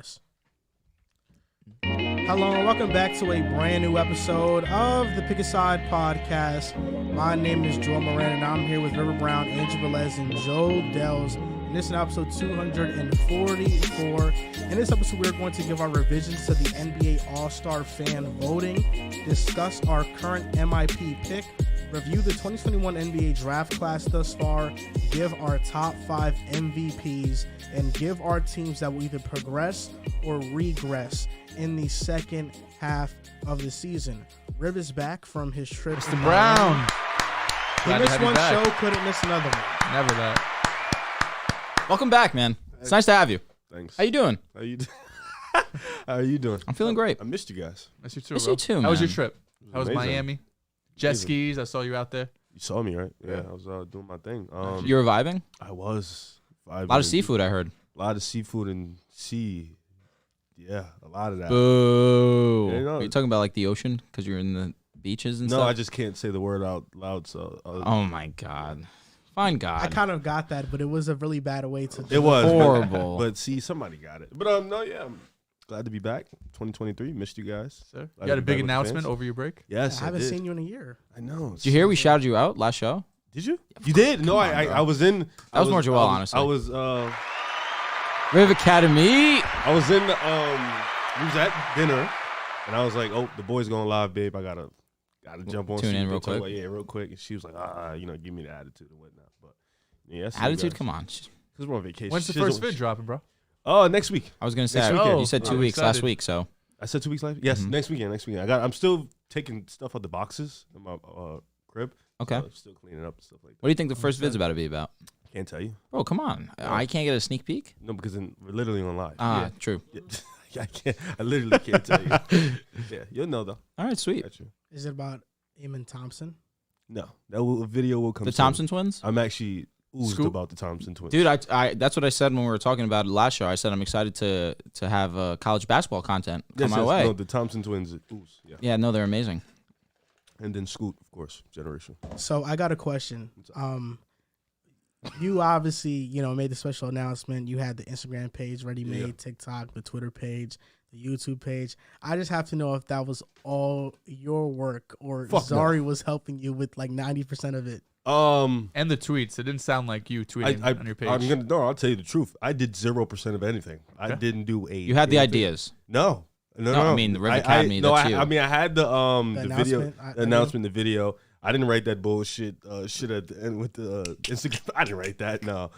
regress. Hello and welcome back to a brand new episode of the Pick a Side podcast. My name is Joel Moran and I'm here with River Brown, Angel Velez, and Joe Dehls. And this is episode 244. In this episode, we're going to give our revisions to the NBA All-Star fan voting, discuss our current MIP pick, review the 2021 NBA draft class thus far, give our top 5 MVPs, and give our teams that will either progress or regress in the second half of the season. Riv is back from his trip. Mr. Brown. He missed one show, couldn't miss another one. Never that. Welcome back, man. It's nice to have you. Thanks. How you doing? How are you doing? I'm feing great. I missed you guys. Miss you too, Miss bro. you too, How was your man. trip? How was Amazing. Miami? Jet skis. I saw you out there. You saw me, right? Yeah. I was doing my thing. You were vibing? I was vibing. A lot of seafood, I heard. A lot of seafood and sea. Yeah, a lot of that. Boo. Yeah, no. Are you talking about like the ocean because you're in the beaches and No, stuff? I just can't say the word out loud. So Oh my God. Fine God. I kind of got that, but it was a really bad way to do it was horrible. But see, somebody got it. But no, yeah, I'm glad to be back. 2023, missed you guys. Sir. Glad You had to a be big back with the announcement fans. over your break? Yes, I haven't did. seen you in a year. I know. Did you hear we shouted you out last show? Did you? You did? No, I was in. That was more Joel, honestly. I was Riv Academy. I was in the we was at dinner, and I was like, "Oh, the boys going live, babe. I gotta jump on. Tune in real talk quick. about- yeah, real quick." And she was like, give me the attitude and whatnot. But yeah, Attitude, come on. because we're on vacation. When's the She first doesn't- vid dropping, bro? Oh, next week. I was gonna say. Next weekend. You said 2 I'm weeks last excited. week, so I said 2 weeks live. Yes, Mhm. next weekend. I'm still taking stuff out the boxes in my crib. okay. So still cleaning up and stuff like that. What do you think the first vid's about to be about? Can't tell you. Bro, come on. I can't get a sneak peek. No, because we're literally on live. Ah, true. Yeah. Yeah, I can't. I literally can't tell you. Yeah, you'll know though. All right, sweet. Got you. Is it about Eamon Thompson? No, video will come. The soon. Thompson twins? I'm actually oozed Scoop? about the Thompson twins. Dude, I that's what I said when we were talking about it last show. I said I'm excited to have college basketball content come my way. No, the Thompson twins. Ooze, yeah. Yeah, no, they're amazing. And then Scoot, of course, generation. So I got a question. You obviously, made the special announcement. You had the Instagram page ready made, Yeah. TikTok, the Twitter page, the YouTube page. I just have to know if that was all your work or Fuck no. Zari was helping you with like 90% of it. And the tweets. It didn't sound like you tweeting on your page. I'll tell you the truth. I did 0% of anything. I Okay. didn't do a. You had the anything. ideas. No. No, I mean, the Riv Academy, No, that's you. I mean, I had the video, announcement, the announcement, the video. I didn't write that bullshit shit at the end with the Instagram. I didn't write that. No.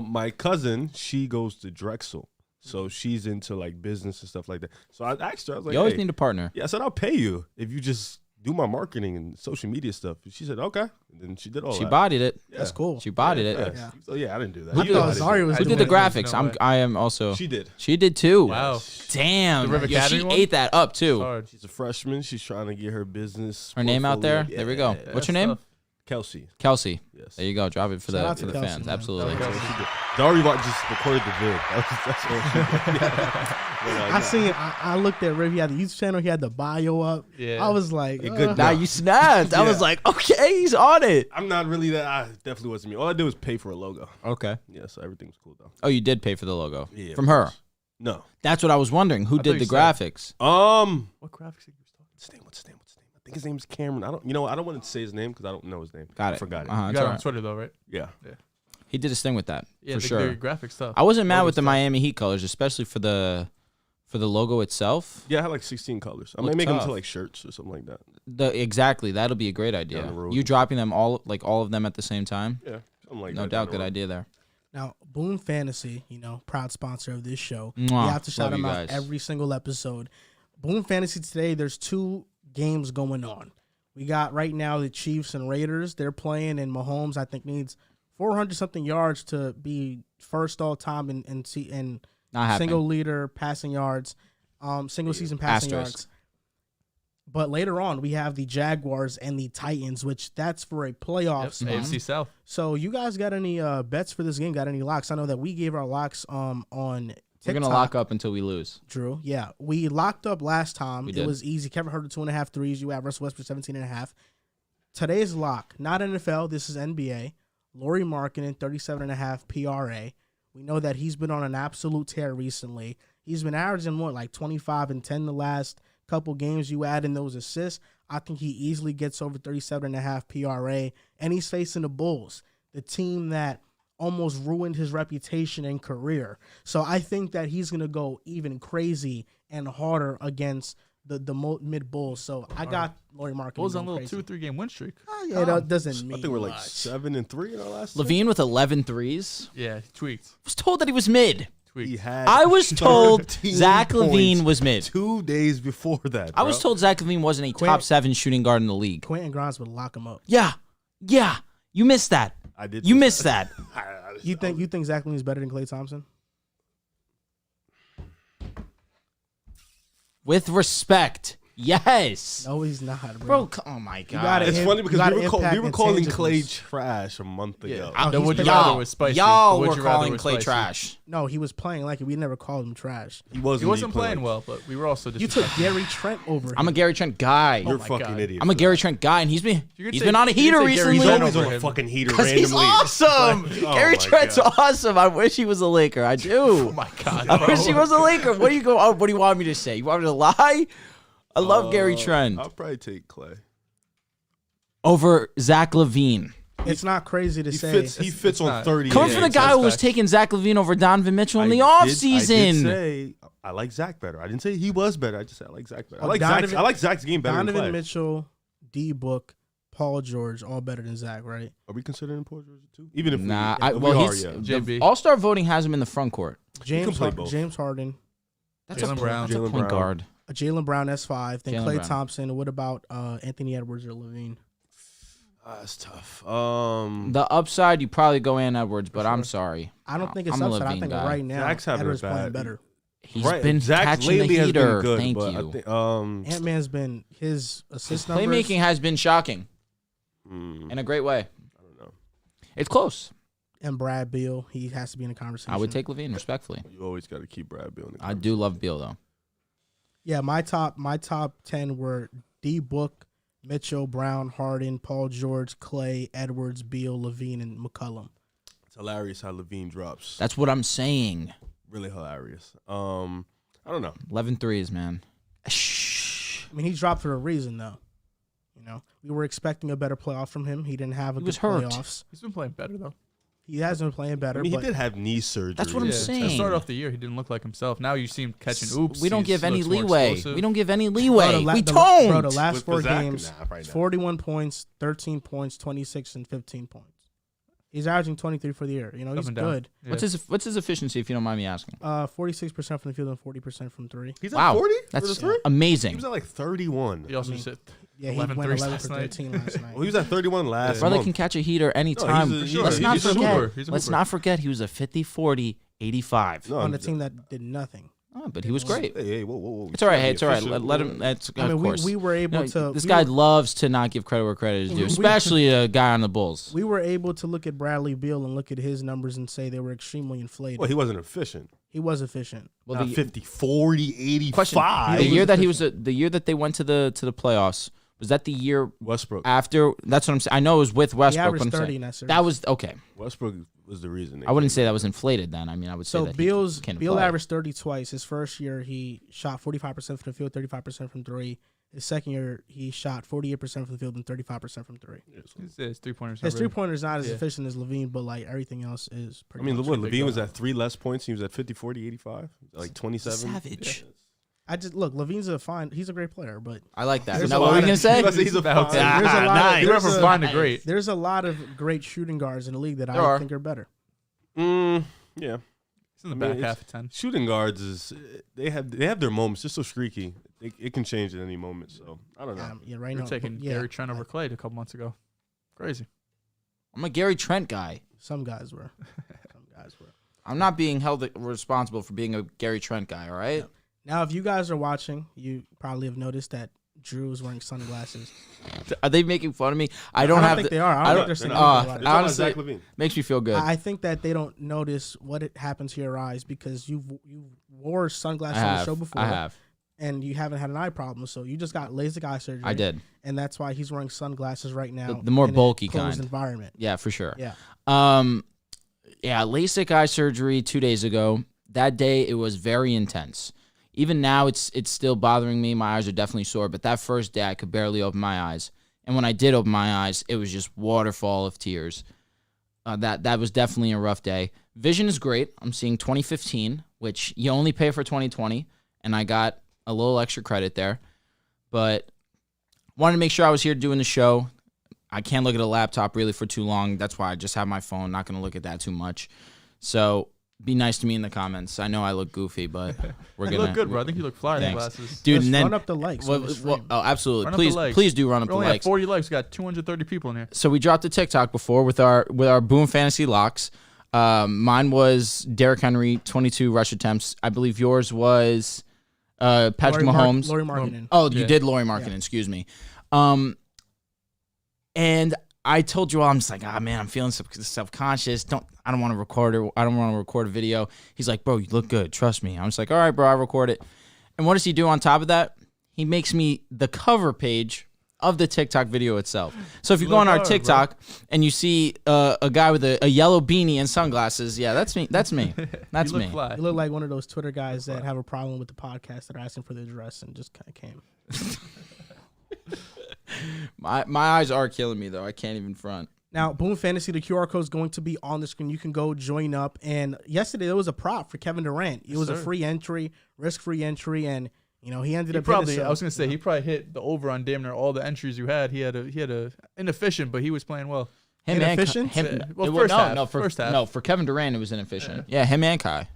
My cousin, she goes to Drexel, so she's into like business and stuff like that. So I asked her, I was like, You always hey. need a partner. Yeah, I said, I'll pay you if you just do my marketing and social media stuff. And she said, okay. And then she did all She that. bodied it. Yeah. That's cool. She bodied it. Yeah. Yeah. So yeah, I didn't do that. I You know thought I didn't Zari do was that. Who doing did the it. graphics? No way. I am also. She did. She did too. Wow. Damn. The Riv Yo, Academy she one? ate that up too. Hard. She's a freshman. She's trying to get her business. Her name out there. portfolio. There we go. Yeah. What's her name? Stuff. Kelsey. Kelsey. Yes. There you go. Drop it for Shout out to the Kelsey, fans. man. Absolutely. Okay. She did. Dari just recorded the vid. That's all she did. Yeah. I seen. I looked at Riv. He had the YouTube channel. He had the bio up. Yeah. I was like, Yeah, good Now you snapped. I was Yeah. like, okay, he's on it. I'm not really that. I definitely wasn't me. All I did was pay for a logo. Okay. Yeah, so everything was cool though. Oh, you did pay for the logo Yeah, from of her. course. No. That's what I was wondering. Who I did thought the you said- graphics? What graphics did you talking? What's his name? I think his name is Cameron. I don't want to say his name because I don't know his name. Got I it. forgot it. Uh-huh, You that's got it all on right. Twitter though, right? Yeah. He did his thing with that Yeah, for the sure. graphic stuff. I wasn't mad Logo with the stuff. Miami Heat colors, especially for the logo itself. Yeah, I had like 16 colors. I might Look make them tough. into like shirts or something like that. Exactly. That'll be a great idea. Down the road. You dropping them all of them at the same time? Yeah, something like No that. doubt. down the Good road. idea there. Now, Boom Fantasy, proud sponsor of this show. Mwah. We have to shout Love them you out guys. every single episode. Boom Fantasy today, there's 2 games going on. We got right now the Chiefs and Raiders. They're playing, and Mahomes, I think, needs 400-something yards to be first all-time in Not happening. single leader passing yards, single season passing Asterisk. yards. But later on, we have the Jaguars and the Titans, which that's for a playoff Yep, spot. AFC South. So you guys got any bets for this game? Got any locks? I know that we gave our locks on TikTok. We're gonna lock up until we lose. Drew. Yeah, we locked up last time. We It did. was easy. Kevin Herter 2.5 threes. You have Russell Westbrook 17.5. Today's lock, not NFL. This is NBA. Lauri Markkinen 37.5 PRA. We know that he's been on an absolute tear recently. He's been averaging more like 25 and 10 the last couple games. You add in those assists, I think he easily gets over 37.5 PRA, and he's facing the Bulls, the team that almost ruined his reputation and career. So I think that he's going to go even crazy and harder against the mid Bulls. So I got Lauri Markkanen. Bulls on a little 2-3 game win streak. Yeah, that doesn't mean I think we're like much. 7-3 in our last. Levine with 11 threes. Yeah, tweaked. I was told that he was mid. He had I was told 13 Zach Levine points was mid. 2 days before that. I was bro. told Zach Levine wasn't a top 7 shooting guard in the league. Quentin Grimes would lock him up. Yeah. You missed that. I did. You missed that. You think Zach Levine's better than Klay Thompson? With respect. Yes. No, he's not, Bro, oh my God. gotta It's hit- funny you because gotta we were impact calling intangibles. Clay trash a month ago. Oh, The he's would you been- rather was spicy. Y'all The would were you rather calling was Clay spicy. trash. No, he was playing like it. We never called him trash. He He wasn't playing playing well, but we were also You took Gary Trent over him. I'm a Gary Trent guy. You're a my fucking God. idiot. I'm a for Gary that. Trent guy, and he's You could been say- on a you could heater say Gary recently. He's Trent always over on a him. fucking heater Because randomly. he's awesome. Oh Gary my Trent's God. awesome. I wish he was a Laker. I do. Oh my God. I wish he bro. was a Laker. What do you go? What do you want me to say? You want me to lie? I love Gary Trent I'll probably take Clay. over Zach Levine. It's not crazy to He say. fits on not- 30. Coming Yeah, from the it's guy who was facts. taking Zach Levine over Donovan Mitchell in the I offseason. did say I like Zach better. I didn't say he was better. I just said I like Zach better. I Oh, like Donovan- Zach's. I like Zach's game better than Donovan Clay. Mitchell, D Book, Paul George, all better than Zach, right? Are we considering Paul George too? Even if Nah, we are, he's yeah. JB. All-Star voting has him in the front court. James play both. James Harden, That's Jaylen a Brown. That's a Jaylen point Brown. guard. Jaylen Brown S5, then Jaylen Klay Brown. Thompson. What about Anthony Edwards or Levine? That's tough. The upside, you probably go in Edwards, but I'm sorry. I don't think it's I'm a upside. I Levine think guy. right now Zach's having a Edwards playing bad- better. He's right. been Zach catching lately the has been heater. good, Thank but you. I think, Ant-Man's been his assist numbers. Playmaking has been shocking I in a great way. don't know. It's close. And Brad Beal, he has to be in the conversation. I would take Levine, respectfully. You always got to keep Brad Beal in the I do love Beal, though. Yeah, my top 10 were D Book, Mitchell, Brown, Harden, Paul George, Clay, Edwards, Beal, Levine, and McCollum. It's hilarious how Levine drops. That's what I'm saying. Really hilarious. I don't know. 11 threes, man. I mean, he dropped for a reason, though. You know, we were expecting a better playoff from him. He didn't have a He good was hurt. playoffs. He's been playing better though. He has been playing better. I mean, he but did have knee surgery. That's what I'm saying. To start off the year, he didn't look like himself. Now you see him catching oops. We don't give any looks more leeway. explosive. We don't give any Bro, leeway. the la- We the- don't. Bro, the last With 4 Zach? games, Nah, right now. 41 points, 13 points, 26, and 15 points. He's averaging 23 for the year. You know, Up he's and down. good. Yeah. What's his efficiency, if you don't mind me asking? 46% from the field and 40% from 3. He's Wow. at 40 for That's the three? He amazing. was at like 31. He also I mean, just hit Yeah, he 11 went threes 11 last for night. 13 last night. Well, he was at 31 last Brother month. can catch a heater anytime. he's a- Let's he's not a forget. hooper. He's a Let's hooper. not forget he was a 50, 40, 85. No, On a team that did nothing. Oh, but he was great. Hey, whoa. It's all right. Hey, it's all right. Let him. That's I mean, of course. we were able No, to. This we guy were- loves to not give credit where credit is due, We- especially a guy on the Bulls. We were able to look at Bradley Beal and look at his numbers and say they were extremely inflated. Well, he wasn't efficient. He was efficient. Well, Not 50, 40, 85. the He year was that he was the year that they went to the playoffs, was that the year Westbrook. after? That's what I'm saying. I know it was with He Westbrook. averaged but I'm 30 saying in that series. that was okay. Westbrook was the reason. I wouldn't say that was inflated then. I mean, I would say So that Beal Beal averaged 30 twice. His first year, he shot 45% from the field, 35% from 3. His second year, he shot 48% from the field and 35% from 3. his 3-pointers. His 3-pointers not as Yeah. efficient as Levine, but like everything else is I pretty mean, much. what, big Levine was guy. at 3 less points. He was at 50, 40, 85. Like 27. savage. I just look. Levine's he's a great player, but I like that. There's Now, a what were lot you gonna of- say? He's a about fine- to- there's a lot. nice. He went from There's fine to great. there's a lot of great shooting guards in the league that There I are. think are better. Yeah. He's in the I mean, back it's- half of 10. Shooting guards they have their moments. They're so streaky. It can change at any moment. So I don't know. Yeah, right We're now. taking yeah, Gary Trent over Clay a couple months ago. Crazy. I'm a Gary Trent guy. some guys were. Some guys were. I'm not being held responsible for being a Gary Trent guy. All right. Now, if you guys are watching, you probably have noticed that Drew is wearing sunglasses. Are they making fun of me? I I don't don't have. think the- they are. I I don't don't- think they're saying they're anything not. about it. It's all about honestly- Zach Levine. Makes me feel good. I think that they don't notice what it happens to your eyes because you wore sunglasses on the show before. I have. And you haven't had an eye problem, so you just got LASIK eye surgery. I did. And that's why he's wearing sunglasses right now. The more in a bulky closed kind. environment. Yeah, for sure. Yeah. Yeah, LASIK eye surgery 2 days ago. that day it was very intense. Even now, it's still bothering me. My eyes are definitely sore. But that first day, I could barely open my eyes. And when I did open my eyes, it was just waterfall of tears. That was definitely a rough day. Vision is great. I'm seeing 2015, which you only pay for 2020. And I got a little extra credit there. But wanted to make sure I was here doing the show. I can't look at a laptop really for too long. That's why I just have my phone. Not going to look at that too much. So be nice to me in the comments. I know I look goofy, but we're going to. You look good, bro. I think you look fly in the glasses. Dude, and then run up the likes. Absolutely. Please do run up the likes. We have 40 likes. We got 230 people in here. So we dropped a TikTok before with our Boom Fantasy locks. Mine was Derrick Henry, 22 rush attempts. I believe yours was Patrick Mahomes. Lauri Markkanen. Oh, you did Lauri Markkanen. Excuse me. And I told you all, I'm just like, man, I'm feeling self-conscious. I don't want to record it. I don't want to record a video. He's like, bro, you look good. Trust me. I'm just like, all right, bro, I'll record it. And what does he do on top of that? He makes me the cover page of the TikTok video itself. So if you go on our TikTok and you see a guy with a yellow beanie and sunglasses, that's me. That's me. That's me. Fly. You look like one of those Twitter guys that have a problem with the podcast that are asking for the address and just kind of came. My eyes are killing me, though. I can't even front. Now, Boom Fantasy, the QR code is going to be on the screen. You can go join up. And yesterday, there was a prop for Kevin Durant. It was a free entry, risk-free entry, and he ended up probably. I was gonna say he probably hit the over on damn near all the entries you had. He had a inefficient, but he was playing well. Inefficient? First half. No, for Kevin Durant, it was inefficient. Yeah, him and Kai.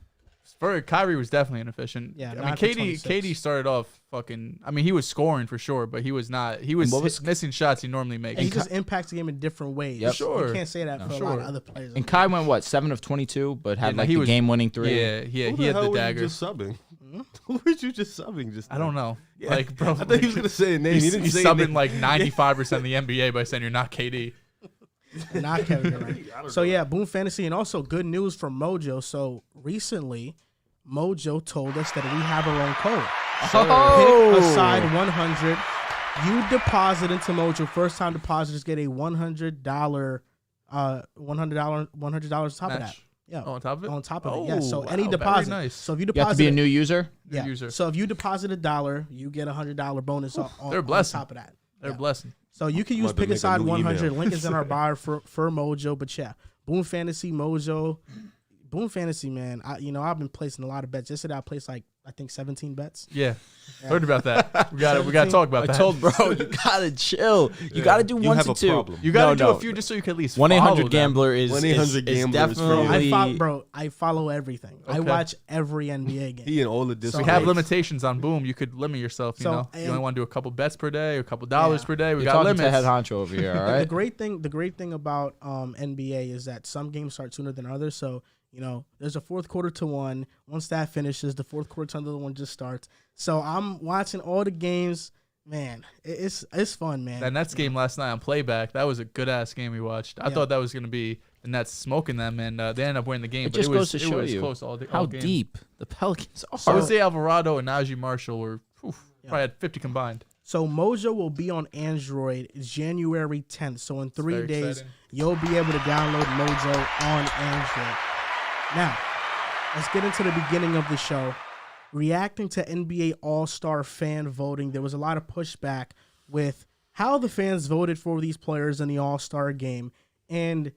For Kyrie was definitely inefficient. Yeah, I mean, KD started off fucking. I mean, he was scoring for sure, but he was not. He was missing shots he normally makes. And he just impacts the game in different ways. Yep. Sure, you can't say that for a lot of other players. And Kai went 7 of 22, but had the game-winning 3. Yeah, he had the dagger. Were you just subbing? Who were you just subbing? I don't know. Yeah. Like, bro, I thought he was gonna say a name. He didn't say subbing like 95% of the NBA by saying you're not KD. Not Kevin Durant. So yeah, Boom Fantasy, and also good news from Mojo. So recently, Mojo told us that we have our own code. Pick aside 100. You deposit into Mojo. First time depositors get a $100 $100 on top of that. Yeah. On top of it? On top of it, yeah. So any wow, deposit. nice. So if you You have deposit, to be a new user? yeah. user. So if you deposit $1, you get a $100 bonus on top of that. They're blessing. So you can use Pick Aside 100. Link is in our bio for Mojo. But yeah, Boom Fantasy, Mojo. Boom Fantasy, man. I've been placing a lot of bets. Yesterday I placed I think 17 bets. Yeah. Heard about that. We got to talk about that. I told bro, you gotta chill. You gotta do 1 to 2. Problem. You gotta do a few just so you can at least 1-800-GAMBLER is 1-800-GAMBLER definitely. I follow everything. Okay. I watch every NBA game. He and all the discs. We have limitations on Boom. You could limit yourself. You know, you only want to do a couple bets per day, or a couple dollars per day. We got limits. To head honcho over here. All right. The great thing about NBA is that some games start sooner than others. So there's a fourth quarter to one. Once that finishes, the fourth quarter to another one just starts. So I'm watching all the games. Man, it's fun, man. That Nets game last night on playback, that was a good ass game we watched. I thought that was gonna be the Nets smoking them, and they ended up winning the game. It just goes to show you close all how game. deep the Pelicans are. Jose Alvarado and Najee Marshall were probably had 50 combined. So Mojo will be on Android January 10th. So in 3 days, exciting. you'll be able to download Mojo on Android. Now, let's get into the beginning of the show. Reacting to NBA All-Star fan voting, there was a lot of pushback with how the fans voted for these players in the All-Star game. And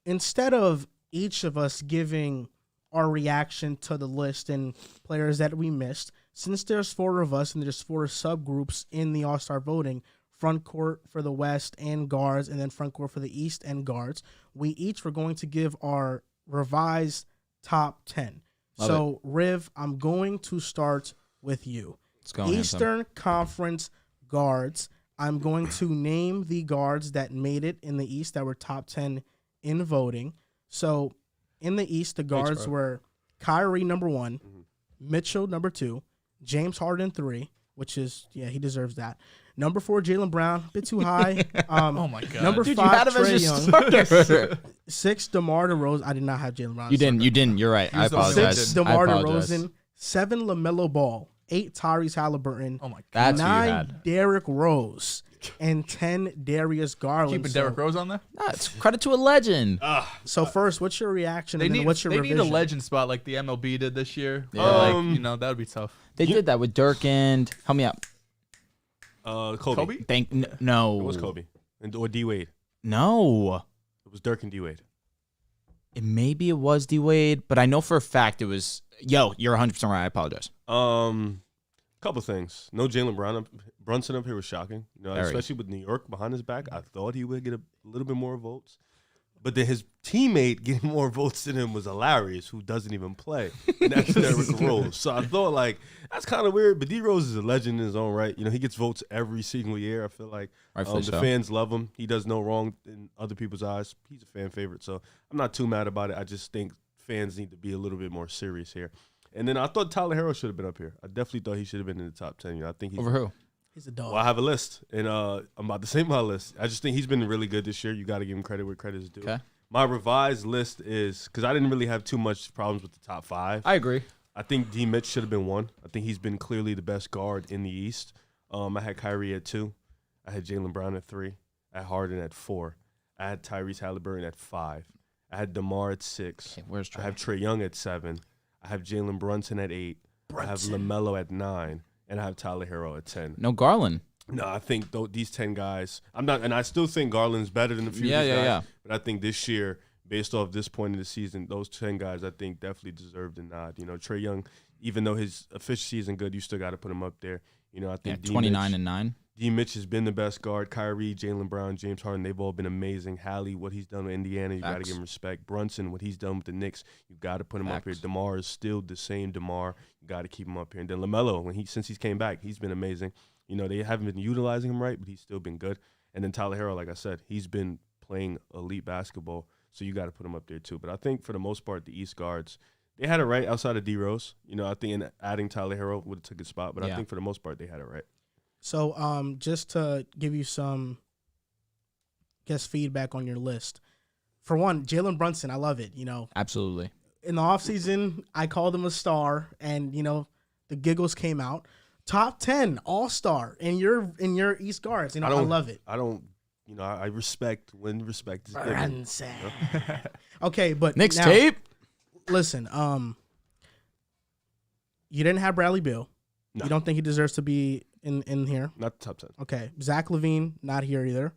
instead of each of us giving our reaction to the list and players that we missed, since there's 4 of us and there's 4 subgroups in the All-Star voting, front court for the West and guards, and then front court for the East and guards, we each were going to give our revised top 10. So, Riv, I'm going to start with you. Let's go, Eastern Conference guards. I'm going to name the guards that made it in the East that were top 10 in voting. So, in the East, the guards were Kyrie, number 1, Mitchell, number 2, James Harden, 3, which is, he deserves that. Number 4, Jaylen Brown, a bit too high. Oh, my God. Number 5, Trae Young. 6, DeMar DeRozan. I did not have Jaylen Brown. You didn't. You're right. I apologize. 6, DeMar DeRozan. 7, LaMelo Ball. 8 Tyrese Halliburton, Oh my god. That's who you 9 had. Derrick Rose, and 10 Darius Garland. Keeping Derrick Rose on there. That's credit to a legend. So first, what's your reaction? They And then need what's your they revision? need a legend spot like the MLB did this year. Yeah. Or like, that would be tough. They did that with Dirk and help me out. Kobe. No. It was Kobe or D Wade. No. It was Dirk and D Wade. Maybe it was D Wade, but I know for a fact it was. Yo, you're 100% right. I apologize. Couple things. No Jalen Brunson up here was shocking. Very. Especially with New York behind his back. I thought he would get a little bit more votes. But then his teammate getting more votes than him was hilarious, who doesn't even play. And that's Derrick Rose. So I thought, like, that's kind of weird. But D Rose is a legend in his own right. He gets votes every single year, I feel like. Rightfully The so. fans love him. He does no wrong in other people's eyes. He's a fan favorite. So I'm not too mad about it. I just think fans need to be a little bit more serious here. And then I thought Tyler Herro should have been up here. I definitely thought he should have been in the top 10. I think he's Over who? He's a dog. Well, I have a list, and I'm about to say my list. I just think he's been really good this year. You got to give him credit where credit is due. Okay. My revised list is because I didn't really have too much problems with the top 5. I agree. I think D. Mitch should have been 1. I think he's been clearly the best guard in the East. I had Kyrie at 2. I had Jaylen Brown at 3. I had Harden at 4. I had Tyrese Halliburton at 5. I had DeMar at 6. Okay, where's Trey? I have Trae Young at 7. I have Jalen Brunson at 8. I have LaMelo at 9. And I have Tyler Herro at 10. No Garland. No, I think these 10 guys, I'm not, and I still think Garland's better than a few Yeah, of these guys. yeah. But I think this year, based off this point in the season, those 10 guys, I think, definitely deserve the nod. Trae Young, even though his efficiency isn't good, you still got to put him up there. I think 29 and 9. D. Mitch has been the best guard. Kyrie, Jaylen Brown, James Harden, they've all been amazing. Hallie, what he's done with Indiana, you got to Facts. give him respect. Brunson, what he's done with the Knicks, you got to put him up here. Facts. DeMar is still the same DeMar. You got to keep him up here. And then LaMelo, since he's came back, he's been amazing. They haven't been utilizing him right, but he's still been good. And then Tyler Herro, like I said, he's been playing elite basketball, so you got to put him up there too. But I think for the most part, the East guards, they had it right outside of D Rose. I think in adding Tyler Herro would have took his spot, but I think for the most part, they had it right. So, just to give you some, feedback on your list. For one, Jalen Brunson, I love it. Absolutely. In the offseason, I called him a star, and the giggles came out. Top 10 All-Star in your East guards. I love it. I respect when respect is given. Brunson. Okay, but Next now, tape. Listen, you didn't have Bradley Beal. No. You don't think he deserves to be in here? Not the top 10. Okay, Zach LaVine not here either.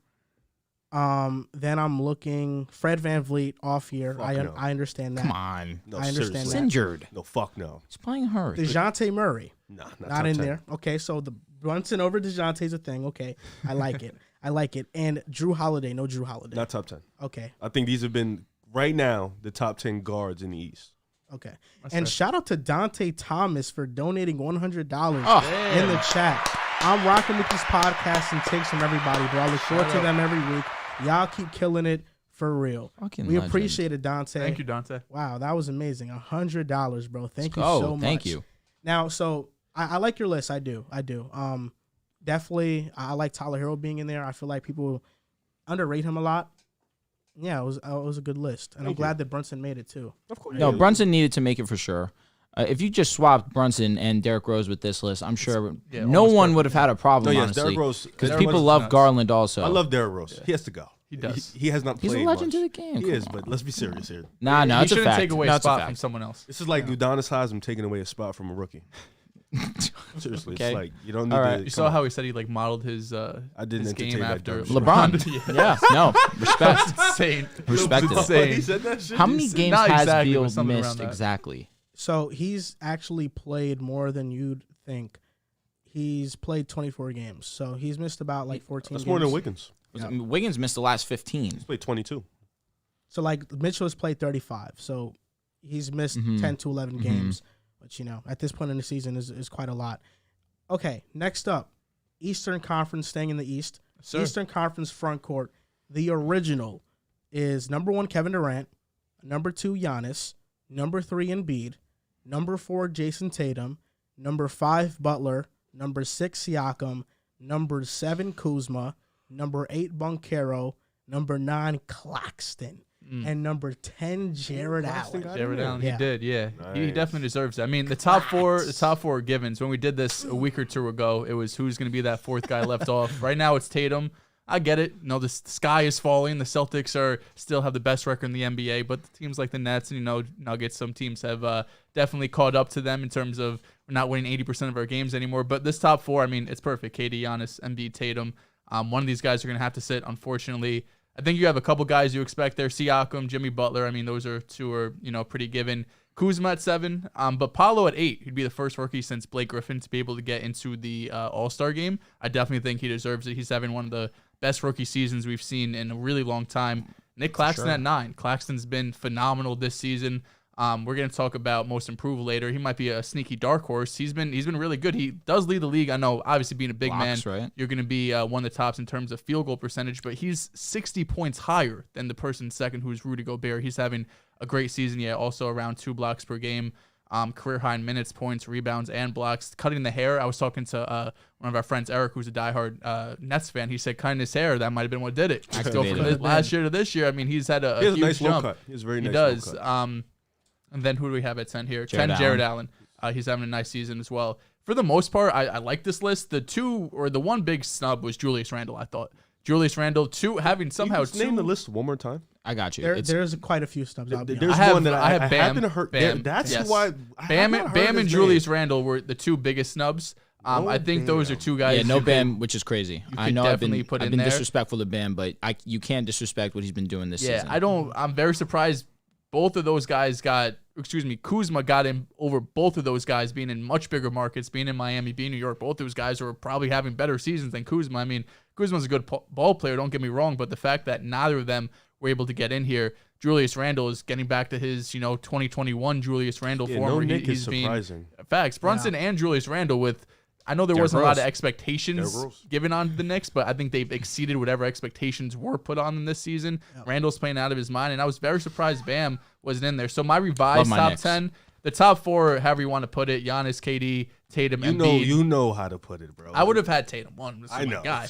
Then I'm looking Fred VanVleet off here. Fuck I no. understand that. Come on. No, I understand seriously. He's that. injured. No, fuck no. He's playing hurt. DeJounte Murray Nah, not top in 10. there. Okay, so the Brunson over DeJounte's a thing. Okay, I like it. I like it. And Drew Holiday, no Drew Holiday. Not top 10. Okay, I think these have been, right now, the top 10 guards in the East. okay. That's And fair. shout out to Dante Thomas for donating $100 Oh, in the chat. I'm rocking with these podcasts and takes from everybody, bro. I look forward to them every week. Y'all keep killing it for real. fucking We legend. appreciate it, Dante. Thank you, Dante. Wow, that was amazing. $100, bro. Thank you Oh, so much. thank you. Now, so I like your list. I do. Definitely, I like Tyler Herro being in there. I feel like people underrate him a lot. Yeah, it was a good list, and I'm Thank you. glad that Brunson made it too. Of course. No, Brunson needed to make it for sure. If you just swapped Brunson and Derrick Rose with this list, I'm sure no almost one perfect. would have had a problem, No, yes, honestly. Derrick Rose. Because Derrick people Rose is love nuts. Garland also. I love Derrick Rose. He has to go. He does. He has not He's played a legend much. to the game. He Come is, on. but let's be serious here. Nah, no, he it's a shouldn't fact. take away No, a it's a spot fact. from someone else. This is like Udonis Haslem taking away a spot from a rookie. Seriously, Okay. it's like you don't need All to. right. You come saw on. how he said he modeled his I didn't his entertain game that after dumb shit. LeBron. Yeah, no, respect. insane. Respect Oh, it. he Insane. said that shit. How many games Not has exactly, Beal but something missed around that. exactly? So he's actually played more than you'd think. He's played 24 games, so he's missed about like 14 That's games. more than Wiggins. I mean, Wiggins missed the last 15. He's played 22. So like Mitchell has played 35, so he's missed Mhm. 10 to 11 games, which at this point in the season is quite a lot. Okay, next up, Eastern Conference, staying in the East. Sir. Eastern Conference front court, the original is number 1 Kevin Durant, number 2 Giannis, number 3 Embiid, number 4 Jason Tatum, number 5 Butler, number 6 Siakam, number 7 Kuzma, number 8 Bunkero, number 9 Claxton. and number 10, Jared Allen. Jared Allen, Yeah. he did, yeah. He Nice. definitely deserves it. I mean, the top four are givens. When we did this a week or two ago, it was who's going to be that fourth guy left off. Right now, it's Tatum. I get it. No, the sky is falling. The Celtics still have the best record in the NBA, but the teams like the Nets and Nuggets, some teams have definitely caught up to them in terms of not winning 80% of our games anymore. But this top four, I mean, it's perfect. KD, Giannis, Embiid, Tatum. One of these guys are going to have to sit, unfortunately. I think you have a couple guys you expect there. Siakam, Jimmy Butler. I mean, those are two pretty given. Kuzma at 7, but Paolo at 8. He'd be the first rookie since Blake Griffin to be able to get into the All-Star game. I definitely think he deserves it. He's having one of the best rookie seasons we've seen in a really long time. Nick Claxton at 9. Claxton's been phenomenal this season. We're going to talk about most improved later. He might be a sneaky dark horse. He's been really good. He does lead the league. I know, obviously, being a big Blocks, man, right? you're going to be one of the tops in terms of field goal percentage, but he's 60 points higher than the person second, who's Rudy Gobert. He's having a great season, also around 2 blocks per game, career high in minutes, points, rebounds, and blocks. Cutting the hair, I was talking to one of our friends, Eric, who's a diehard Nets fan. He said cutting his hair, that might have been what did it. Still from last year to this year, I mean, he's had a huge nice jump. low cut. He has a very He nice does. low cut. And then who do we have at 10 here? Jared 10, Jared Allen. He's having a nice season as well. For the most part, I like this list. The one big snub was Julius Randle, I thought. Julius Randle, having somehow Can you just name the list one more time. I got you. There's quite a few snubs. I'll be There's honest. one that I have Bam. happen to heard. Bam. That's Yes. why Bam and Julius Randle were the two biggest snubs. I think those are two guys. Yeah, no who Bam, which is crazy. I could know I've definitely been put in there. disrespectful to Bam, but you can't disrespect what he's been doing this season. I'm very surprised both of those guys Kuzma got in over both of those guys being in much bigger markets, being in Miami, being in New York. Both those guys are probably having better seasons than Kuzma. I mean, Kuzma's a good ball player, don't get me wrong, but the fact that neither of them were able to get in here, Julius Randle is getting back to his, 2021 Julius Randle form. No where Nick he's is being surprising. facts. Brunson and Julius Randle with. I know there wasn't a lot of expectations given on the Knicks, but I think they've exceeded whatever expectations were put on them this season. Randle's playing out of his mind, and I was very surprised Bam wasn't in there. So my revised top Knicks. 10, the top 4, however you want to put it, Giannis, KD, Tatum, Embiid. You know how to put it, bro. I would have had Tatum one. This is I my know. guy.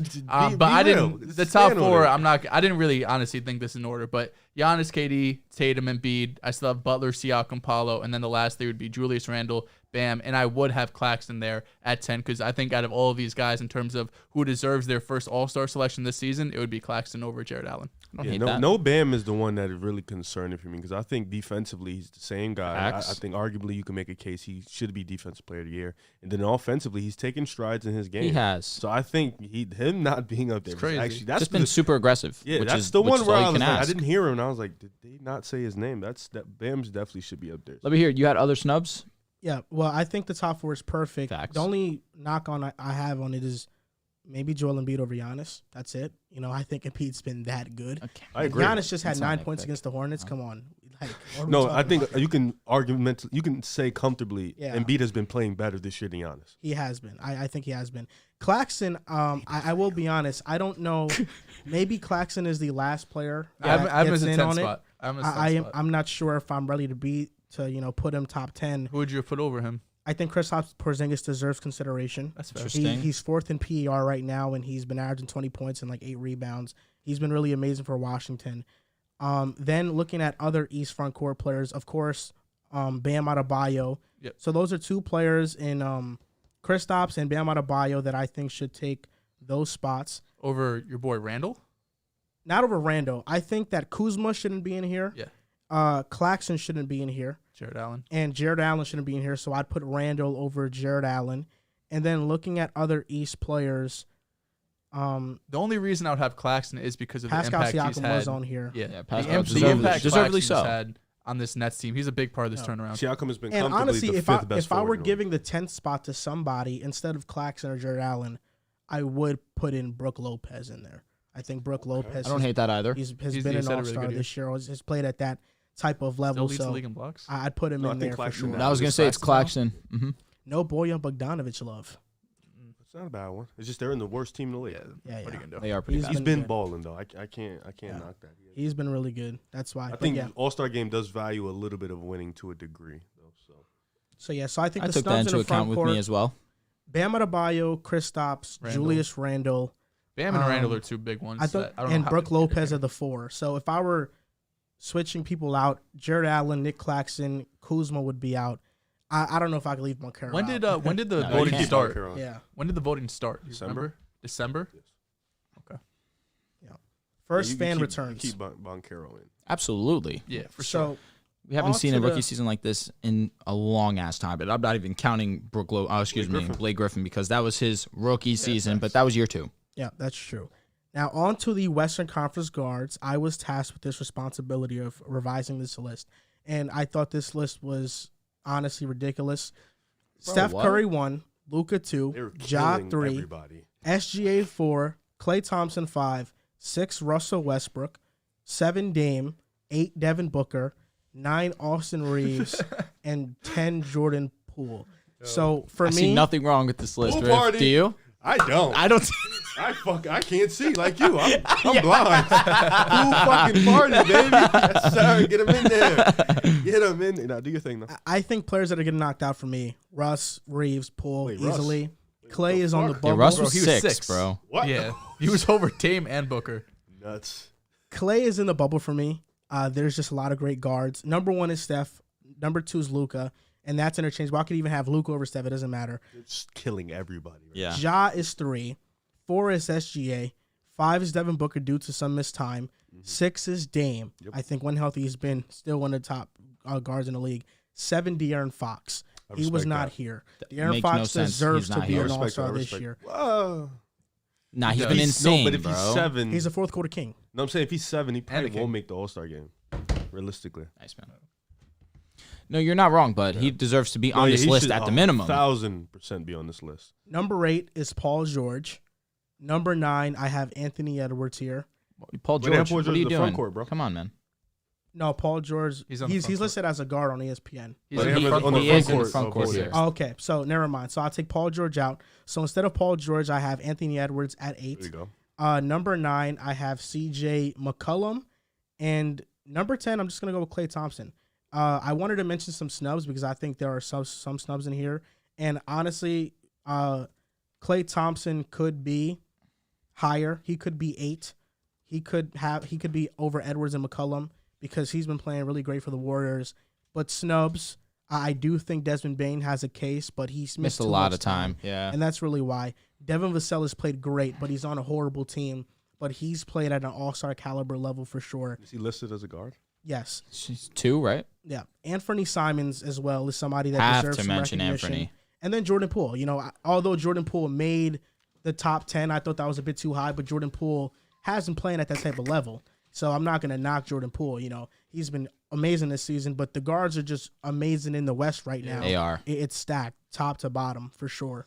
Be But I real. didn't. The Stand top on 4, it. I didn't really honestly think this in order. But Giannis, KD, Tatum, Embiid. I still have Butler, Siakam, Paolo, and then the last 3 would be Julius Randle, Bam, and I would have Claxton there at 10 because I think out of all of these guys, in terms of who deserves their first All-Star selection this season, it would be Claxton over Jared Allen. I don't hate that. No Bam is the one that is really concerning for me because I think defensively he's the same guy. I think arguably you can make a case he should be Defensive Player of the Year, and then offensively he's taken strides in his game. He has. So I think him not being up there It's crazy. actually that's Just been super aggressive. Yeah, which that's is the one which where all I you was can like, I ask. didn't hear him, and I was like, did they not say his name? Bam's definitely should be up there. Let me hear. You had other snubs? Yeah, well, I think the top 4 is perfect. Facts. The only knock on I have on it is maybe Joel Embiid over Giannis. That's it. I think Embiid's been that good. Okay. I agree. Giannis just had That's not 9 that points big. against the Hornets. Come on. No, I think you can you can say comfortably Yeah. Embiid has been playing better this year than Giannis. He has been. I think he has been. Claxton, I will be honest. I don't know. Maybe Claxton is the last player. I have him gets as a in 10 on it. spot. I'm not sure if I'm ready to put him top 10. Who would you put over him? I think Kristaps Porzingis deserves consideration. That's fair. Interesting. He's 4th in PER right now, and he's been averaging 20 points and like 8 rebounds. He's been really amazing for Washington. Then looking at other East front court players, of course, Bam Adebayo. Yep. So those are 2 players in Kristaps and Bam Adebayo that I think should take those spots. Over your boy Randall? Not over Randall. I think that Kuzma shouldn't be in here. Yeah. Claxton shouldn't be in here. Jared Allen. And Jared Allen shouldn't be in here, so I'd put Randall over Jared Allen. And then looking at other East players, The only reason I would have Claxton is because of the Pascal impact he's Siakam had. was on here. Yeah, Yeah, the, Pascal the impact deservedly Claxton's so. had on this Nets team. He's a big part of this turnaround. Siakam has been And comfortably honestly, the if 5th best I forward were in the league. giving the 10th spot to somebody instead of Claxton or Jared Allen, I would put in Brook Lopez in there. I think Brook Lopez I don't hate that either. has He's been an had a really all-star good year. this year. Has played at that type of Still level. leads the So league in blocks. I'd put him No, I in think there for Claxton sure. now. I was going to say it's Claxton. Mm-hmm. No Bojan Bogdanovic love. It's not a bad one. It's just they're in the worst team in the league. Yeah, What are yeah. you gonna do? They are pretty He's bad. He's been been good. balling though. I can't knock that. He's been really good. That's why. I But think yeah. All-Star game does value a little bit of winning to a degree though. So yeah. So I think I the took that snubs into in the front account with court: me as well. Bam Adebayo, Kristaps, Randall. Julius Randle. Bam and Randall are 2 big ones. I thought, that I don't know and how Brook many- Lopez are the 4. So if I were switching people out. Jared Allen, Nick Claxton, Kuzma would be out. I don't know if I could leave Moncaro When out. did the No, voting you can't. start? Yeah. When did the voting start? December? December? Yes. Okay. First You fan keep, returns. You keep Boncaro in. Absolutely. Yeah, for so sure. We haven't On seen to a rookie the- season like this in a long ass time. But I'm not even counting Blake Griffin because that was his rookie season, but that was year 2. Yeah, that's true. Now, on to the Western Conference guards. I was tasked with this responsibility of revising this list, and I thought this list was honestly ridiculous. Steph what? Curry 1, Luka 2, They were Ja killing 3, everybody. SGA 4, Klay Thompson 5, 6 Russell Westbrook, 7 Dame, 8 Devin Booker, 9 Austin Reeves, and 10 Jordan Poole. So for I me, see nothing wrong with this list. Pool Riff. party. Do you? I don't. I don't. I can't see like you. I'm blind. Pool fucking party, baby. Yes, sir. Get him in there. Get him in there. Now, do your thing, though. I think players that are getting knocked out for me, Russ, Reeves, Poole, Wait, Russ? easily. Clay is on the fuck? bubble. Yeah, Russ Bro, was he was 6, 6. bro. What? Yeah, he was over Dame and Booker. Nuts. Clay is in the bubble for me. There's just a lot of great guards. Number 1 is Steph. Number 2 is Luka. And that's interchangeable. I could even have Luka over Steph. It doesn't matter. It's killing everybody. Right? Yeah. Ja is 3. 4 is SGA. 5 is Devin Booker due to some missed time. 6 is Dame. Yep. I think when healthy, he's been still one of the top guards in the league. 7, De'Aaron Fox. I He was respect not that. here. That De'Aaron makes Fox no sense. deserves He's to not be here. an I respect all-star that. I this respect year. that. Nah, he's Yeah. been He's- insane, No, but if bro. he's 7, He's a fourth quarter king. no, I'm saying if he's 7, he probably king. won't make the All-Star game. Realistically. Nice, man. No, you're not wrong, but he deserves to be on this list at the minimum. 1,000% be on this list. Number 8 is Paul George. Number 9, I have Anthony Edwards here. Paul But they have George, Paul what are George you in the front doing? court, bro. Come on, man. No, Paul George. He's on the front He's court. listed as a guard on ESPN. He's But in he the has front on the court. He is in the court, front court voting. here. Oh, okay, so never mind. So I'll take Paul George out. So instead of Paul George, I have Anthony Edwards at There you 8. go. Number 9, I have CJ McCollum. And number 10, I'm just going to go with Klay Thompson. I wanted to mention some snubs because I think there are some snubs in here. And honestly, Klay Thompson could be higher. He could be 8. He could be over Edwards and McCollum because he's been playing really great for the Warriors. But snubs, I do think Desmond Bane has a case, but he's Missed a too lot much of time. Yeah. and that's really why. Devin Vassell has played great, but he's on a horrible team. But he's played at an all-star caliber level for sure. Is he listed as a guard? Yes. She's 2, right? Yeah. Anthony Simons as well is somebody that Have deserves to some mention recognition. Anthony. And then Jordan Poole. You know, although Jordan Poole made the top 10, I thought that was a bit too high, but Jordan Poole has been playing at that type of level. So I'm not going to knock Jordan Poole. You know, he's been amazing this season, but the guards are just amazing in the West right now. They are. It's stacked top to bottom for sure.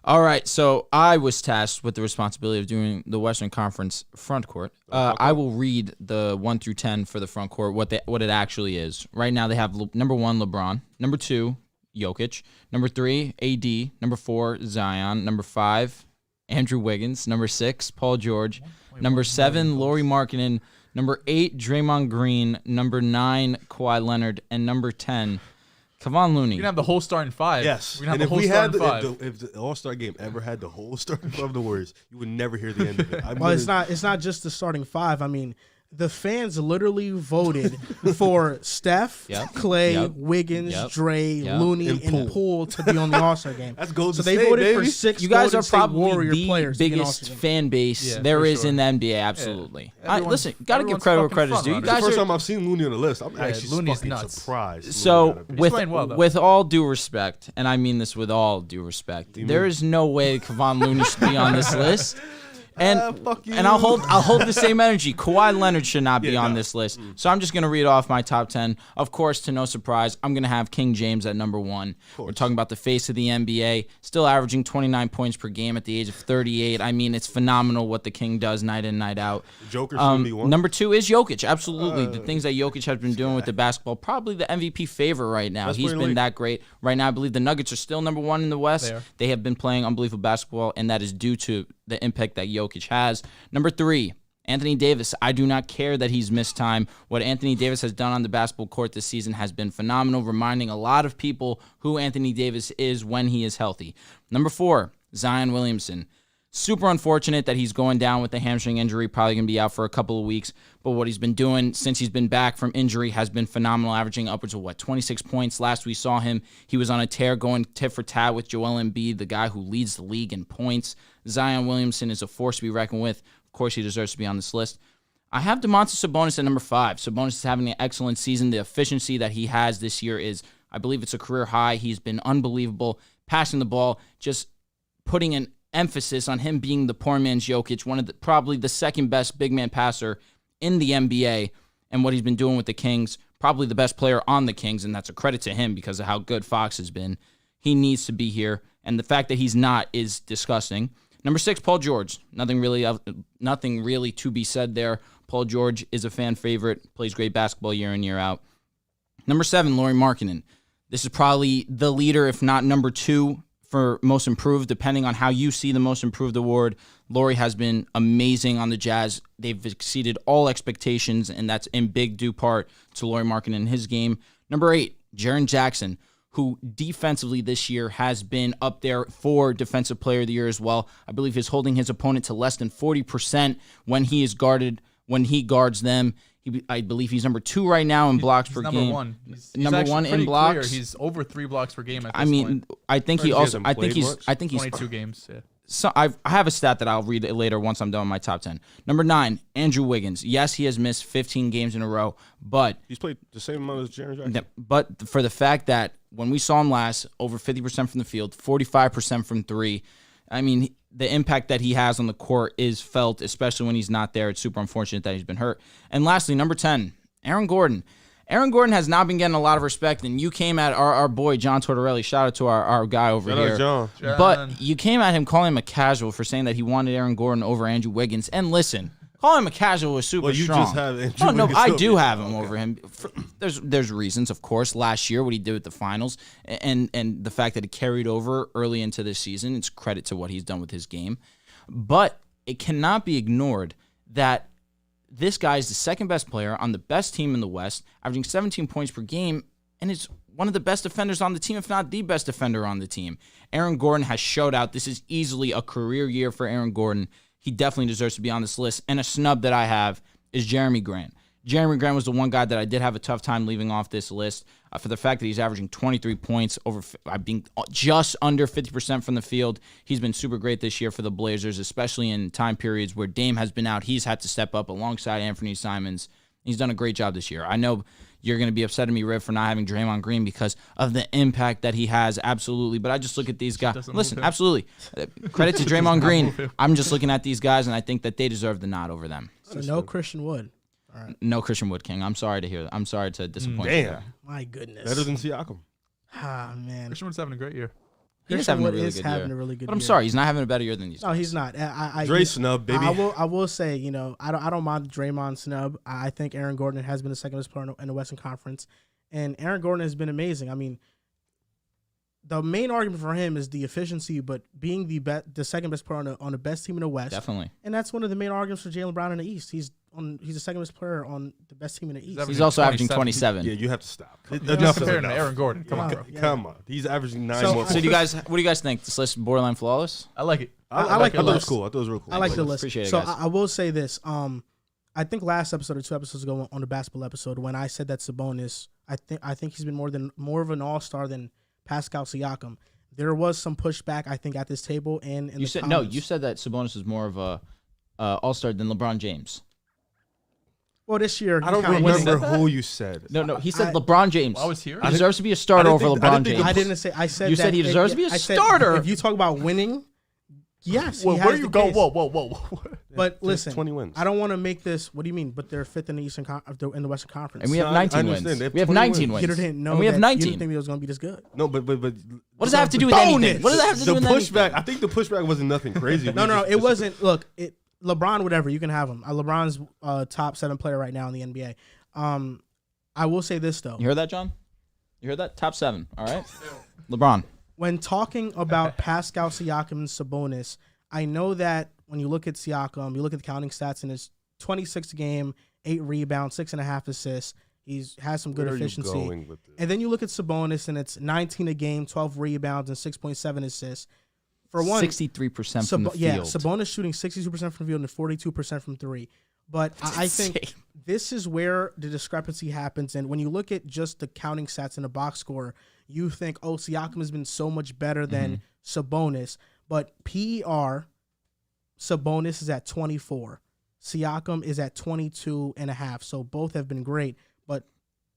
All right, so I was tasked with the responsibility of doing the Western Conference front court. I will read the 1 through 10 for the front court, what it actually is. Right now they have number 1, LeBron. Number 2, Jokic. Number 3, AD. Number 4, Zion. Number 5, Andrew Wiggins. Number 6, Paul George. Number 7, Lauri Markkanen. Number 8, Draymond Green. Number 9, Kawhi Leonard. And number 10, Kevon Looney. We're gonna have the whole starting 5. Yes. We're gonna And have the if whole we had starting 5. if the All-Star game ever had the whole starting 5 of the Warriors, you would never hear the end of it. Well, it's not just the starting 5. I mean, the fans literally voted for Steph, Yep. Clay, Yep. Wiggins, Yep. Dre, Yep. Looney, And and Poole to be on the All-Star game. That's Golden So they State, voted for baby. 6 You guys Golden are State probably Warrior the players to be on biggest All-Star game. fan base Yeah, there for is sure. in the NBA. Absolutely. Everyone's- Listen, got to give everyone's credit where fucking credit's due. You front-runners. It's the guys first are, time I've seen Looney on the list. I'm actually Looney's fucking nuts. surprised. so Looney got a pick. He's playing well, though. with all due respect, and I mean this with all due respect, there is no way Kevon Looney should be on this list. And fuck you. and I'll hold the same energy. Kawhi Leonard should not be Yeah, on no. this list. So I'm just gonna read off my top 10. Of course, to no surprise, I'm gonna have King James at number 1. We're talking about the face of the NBA, still averaging 29 points per game at the age of 38. I mean, it's phenomenal what the King does night in, night out. Joker should be one. Number 2 is Jokic. Absolutely, the things that Jokic has been doing with the basketball, probably the MVP favorite right now. Best He's player in been the league. that great. Right now, I believe the Nuggets are still number 1 in the West. They are. They have been playing unbelievable basketball, and that is due to the impact that Jokic has. Number 3, Anthony Davis. I do not care that he's missed time. What Anthony Davis has done on the basketball court this season has been phenomenal, reminding a lot of people who Anthony Davis is when he is healthy. Number 4, Zion Williamson. Super unfortunate that he's going down with a hamstring injury, probably going to be out for a couple of weeks. But what he's been doing since he's been back from injury has been phenomenal, averaging upwards of, 26 points. Last we saw him, he was on a tear going tit for tat with Joel Embiid, the guy who leads the league in points. Zion Williamson is a force to be reckoned with. Of course, he deserves to be on this list. I have Domantas Sabonis at number 5. Sabonis is having an excellent season. The efficiency that he has this year is, I believe it's a career high. He's been unbelievable, passing the ball, just putting an emphasis on him being the poor man's Jokic, probably the second best big man passer in the NBA, and what he's been doing with the Kings, probably the best player on the Kings, and that's a credit to him because of how good Fox has been. He needs to be here, and the fact that he's not is disgusting. Number 6, Paul George. Nothing really to be said there. Paul George is a fan favorite, plays great basketball year in, year out. Number 7, Lauri Markkanen. This is probably the leader, if not number 2, for most improved, depending on how you see the most improved award. Lauri has been amazing on the Jazz. They've exceeded all expectations, and that's in big due part to Lauri Markkanen in his game. Number 8, Jaren Jackson, who defensively this year has been up there for Defensive Player of the Year as well. I believe he's holding his opponent to less than 40% when he guards them. I believe he's number 2 right now in blocks per game. Number 1. He's number 1 in blocks. Clear. He's over 3 blocks per game at this point. I think he also. I think he's 22 games. Yeah. So I have a stat that I'll read it later once I'm done with my top 10. Number 9, Andrew Wiggins. Yes, he has missed 15 games in a row, but he's played the same amount as Jaren Jackson. But for the fact that when we saw him last, over 50% from the field, 45% from 3. I mean, the impact that he has on the court is felt, especially when he's not there. It's super unfortunate that he's been hurt. And lastly, number 10, Aaron Gordon. Aaron Gordon has not been getting a lot of respect, and you came at our boy, John Tortorelli. Shout out to our guy over here. John. But you came at him calling him a casual for saying that he wanted Aaron Gordon over Andrew Wiggins. And listen, calling him a casual was super strong. Just have Andrew Wiggins I do have him over him. There's reasons, of course. Last year, what he did with the finals, and the fact that it carried over early into this season, it's credit to what he's done with his game. But it cannot be ignored that this guy is the second best player on the best team in the West, averaging 17 points per game, and is one of the best defenders on the team, if not the best defender on the team. Aaron Gordon has showed out. This is easily a career year for Aaron Gordon. He definitely deserves to be on this list. And a snub that I have is Jeremy Grant. Jeremy Grant was the one guy that I did have a tough time leaving off this list for the fact that he's averaging 23 points, being just under 50% from the field. He's been super great this year for the Blazers, especially in time periods where Dame has been out. He's had to step up alongside Anthony Simons. He's done a great job this year. I know you're going to be upset at me, Riv, for not having Draymond Green because of the impact that he has, absolutely. But I just look at these guys. Listen, absolutely. Credit to Draymond Green. I'm just looking at these guys, and I think that they deserve the nod over them. So no Christian Wood. All right. No Christian Wood, King. I'm sorry to hear that. I'm sorry to disappoint you there. My goodness. Better than Siakam. Ah, man. Christian Wood's having a great year. He is having a really good year. But I'm sorry, he's not having a better year than these. No, he's not. Dre snub, baby. I will say, I don't mind Draymond snub. I think Aaron Gordon has been the second best player in the Western Conference, and Aaron Gordon has been amazing. I mean, the main argument for him is the efficiency, but being the second best player on the best team in the West, definitely, and that's one of the main arguments for Jaylen Brown in the East. He's the second best player on the best team in the East. He's also averaging 27. Yeah, you have to stop. Enough compared to Aaron Gordon. Come on. He's averaging 9 more. So what do you guys think? This list borderline flawless? I like it. I like it. I thought it was cool. I thought it was real cool. I like the list. Appreciate it, so guys. I will say this. I think last episode or 2 episodes ago on the basketball episode, when I said that Sabonis, I think he's been more of an all-star than Pascal Siakam. There was some pushback, I think, at this table and in you the said comments. no. You said that Sabonis is more of a all-star than LeBron James. Well, this year I don't remember who you said. No. He said LeBron James. I was here. He deserves to be a starter over LeBron James. I didn't say. I said you that said he deserves to be a starter. If you talk about winning, yes. Well, he where has you the go? case. Whoa. But listen, 20 wins. I don't want to make this. What do you mean? But they're fifth in the in the Western Conference. And we have 19 wins. They We have 20 19 wins. wins. You didn't know. And we have that, 19. You didn't think it was going to be this good. No, but What does that have to do with anything? What does that have to do with anything? pushback? I think the pushback wasn't nothing crazy. No. It wasn't. Look, LeBron, whatever. You can have him. LeBron's top 7 player right now in the NBA. I will say this though. You heard that, John? You heard that? Top 7. All right. LeBron. When talking about Pascal Siakam and Sabonis, I know that when you look at Siakam, you look at the counting stats, and it's 26 a game, 8 rebounds, 6.5 assists. He has some good efficiency. And then you look at Sabonis, and it's 19 a game, 12 rebounds, and 6.7 assists. For one, 63% from the field. Yeah, Sabonis shooting 62% from the field and 42% from three. But I think this is where the discrepancy happens. And when you look at just the counting stats in the box score, you think, oh, Siakam has been so much better than Sabonis. But PER, Sabonis is at 24. Siakam is at 22.5. So both have been great. But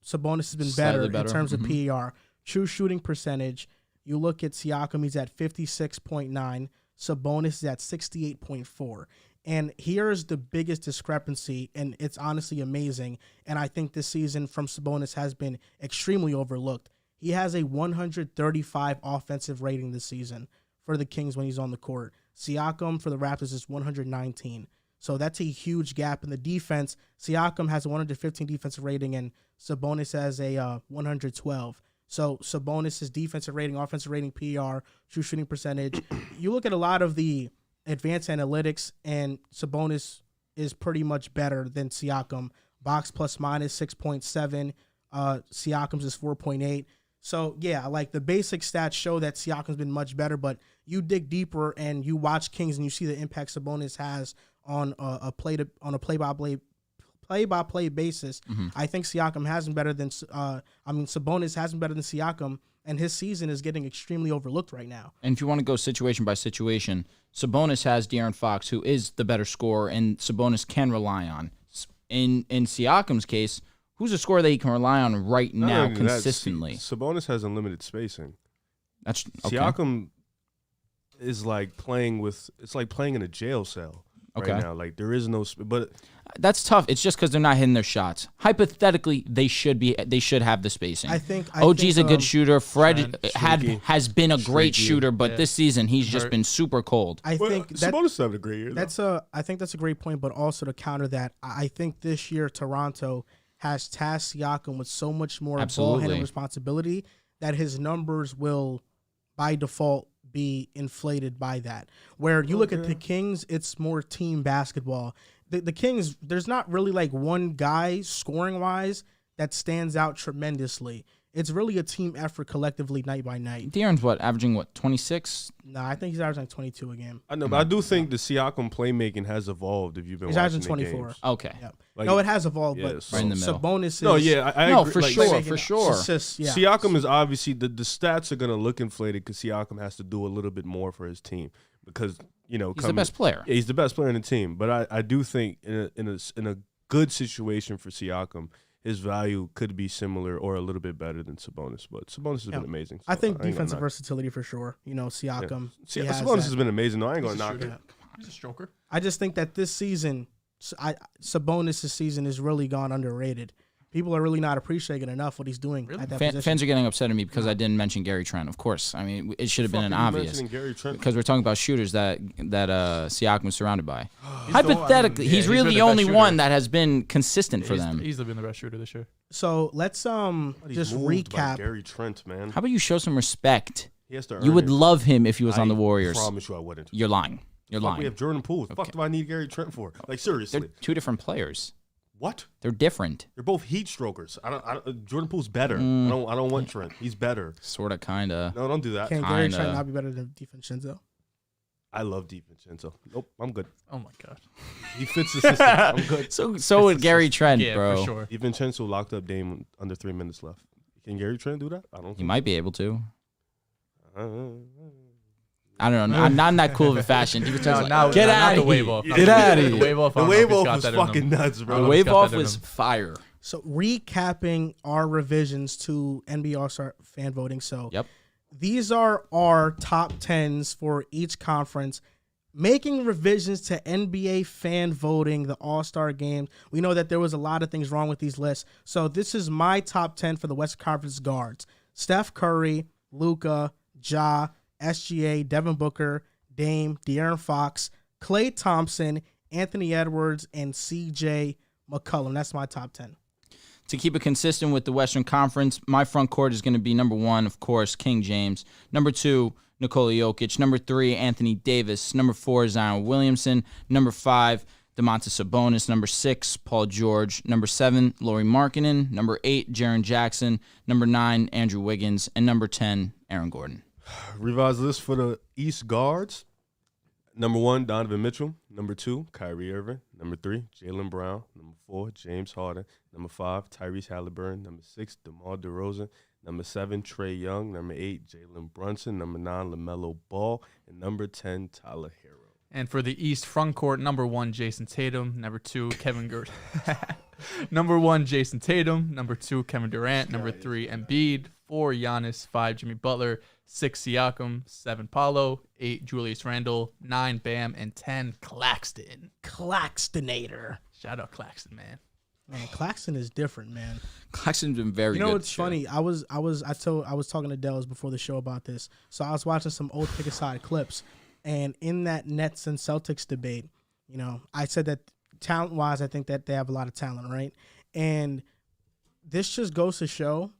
Sabonis has been better in terms of PER. True shooting percentage, you look at Siakam, he's at 56.9. Sabonis is at 68.4. And here's the biggest discrepancy, and it's honestly amazing. And I think this season from Sabonis has been extremely overlooked. He has a 135 offensive rating this season for the Kings when he's on the court. Siakam for the Raptors is 119. So that's a huge gap in the defense. Siakam has a 115 defensive rating, and Sabonis has a 112. So Sabonis' defensive rating, offensive rating, PR, true shooting percentage. You look at a lot of the advanced analytics, and Sabonis is pretty much better than Siakam. Box plus minus 6.7. Siakam's is 4.8. So, yeah, like the basic stats show that Siakam's been much better, but you dig deeper and you watch Kings and you see the impact Sabonis has on a play-by-play basis. I think Siakam has been better than Sabonis has been better than Siakam, and his season is getting extremely overlooked right now. And if you want to go situation by situation, Sabonis has De'Aaron Fox, who is the better scorer, and Sabonis can rely on. In Siakam's case, who's a scorer that he can rely on right now consistently? Sabonis has unlimited spacing. That's okay. Siakam is like playing in a jail cell right now. Like there is no, but that's tough. It's just because they're not hitting their shots. Hypothetically, they should have the spacing. I think OG's a good shooter. Fred has been a great shooter, but this season he's just been super cold. I think Sabonis having a great year. I think that's a great point, but also to counter that, I think this year Toronto has tasked Siakam with so much more ball handling responsibility that his numbers will, by default, be inflated by that. Where you look at the Kings, it's more team basketball. The Kings, there's not really like one guy scoring-wise that stands out tremendously. It's really a team effort collectively night by night. De'Aaron's averaging 26? Nah, I think he's averaging like 22 a game. I know, but I do think the Siakam playmaking has evolved if you've been watching the games. He's averaging 24. Okay. Yeah. No, it has evolved, but right in the middle. Sabonis is... No, yeah, I agree. For sure. It's just, Siakam is obviously... The stats are going to look inflated because Siakam has to do a little bit more for his team because, he's the best player. Yeah, he's the best player in the team. But I do think in a good situation for Siakam, his value could be similar or a little bit better than Sabonis, but Sabonis has been amazing. So I think defensive versatility for sure. Siakam. Yeah. Sabonis has been amazing, though. I ain't going to knock it. He's a stroker. I just think that this season, Sabonis' season is really gone underrated. People are really not appreciating enough what he's doing at that position. Fans are getting upset at me because I didn't mention Gary Trent. Of course, I mean it should have been an obvious because we're talking about shooters that Siakam was surrounded by. Hypothetically, he's really the only one that has been consistent for them. He's been the best shooter this year. So let's just recap. Gary Trent, man. How about you show some respect? He has to earn you would it. love him if he was on the Warriors. I promise you I wouldn't. You're lying. You're lying. We have Jordan Poole. What the fuck do I need Gary Trent for? Like seriously, they're two different players. What? They're different. They're both heat strokers. Jordan Poole's better. I don't want Trent. He's better. Sorta, kinda. No, don't do that. Can Gary Trent not be better than DiVincenzo? I love DiVincenzo. Nope, I'm good. Oh my god, he fits the system. I'm good. So would Gary Trent, bro. For sure. DiVincenzo locked up Dame under 3 minutes left. Can Gary Trent do that? I don't. He might be able to. I don't know. I'm not in that cool of a fashion. Get out of here. Get out of here. The wave off was fucking nuts, bro. The wave off was fire. So recapping our revisions to NBA All-Star fan voting. So these are our top 10s for each conference. Making revisions to NBA fan voting, the All-Star game. We know that there was a lot of things wrong with these lists. So this is my top 10 for the Western Conference guards. Steph Curry, Luka, Ja, SGA, Devin Booker, Dame, De'Aaron Fox, Klay Thompson, Anthony Edwards, and CJ McCollum. That's my top 10. To keep it consistent with the Western Conference, my front court is going to be number 1, of course, King James. Number 2, Nikola Jokic. Number 3, Anthony Davis. Number 4, Zion Williamson. Number 5, Domantas Sabonis. Number 6, Paul George. Number 7, Lauri Markkanen. Number 8, Jaren Jackson. Number 9, Andrew Wiggins. And number 10, Aaron Gordon. Revised list for the East guards. Number 1, Donovan Mitchell. Number 2, Kyrie Irving. Number 3, Jaylen Brown. Number 4, James Harden. Number 5, Tyrese Halliburton. Number 6, DeMar DeRozan. Number 7, Trae Young. Number 8, Jalen Brunson. Number 9, LaMelo Ball. And number 10, Tyler Hero. And for the East front court, number 1, Jason Tatum. Number 2, Kevin Durant. Number 1, Jason Tatum. Number 2, Kevin Durant. Number 3, Embiid. 4, Giannis. 5, Jimmy Butler. 6, Siakam. 7, Paolo. 8, Julius Randle. 9, Bam. And 10, Claxton. Claxtonator. Shout out Claxton, man. Man, Claxton is different, man. Claxton's been very good. You know what's this year. funny? I was talking to Dehls before the show about this. So I was watching some old pick aside clips, and in that Nets and Celtics debate, you know, I said that talent wise, I think that they have a lot of talent, right? And this just goes to show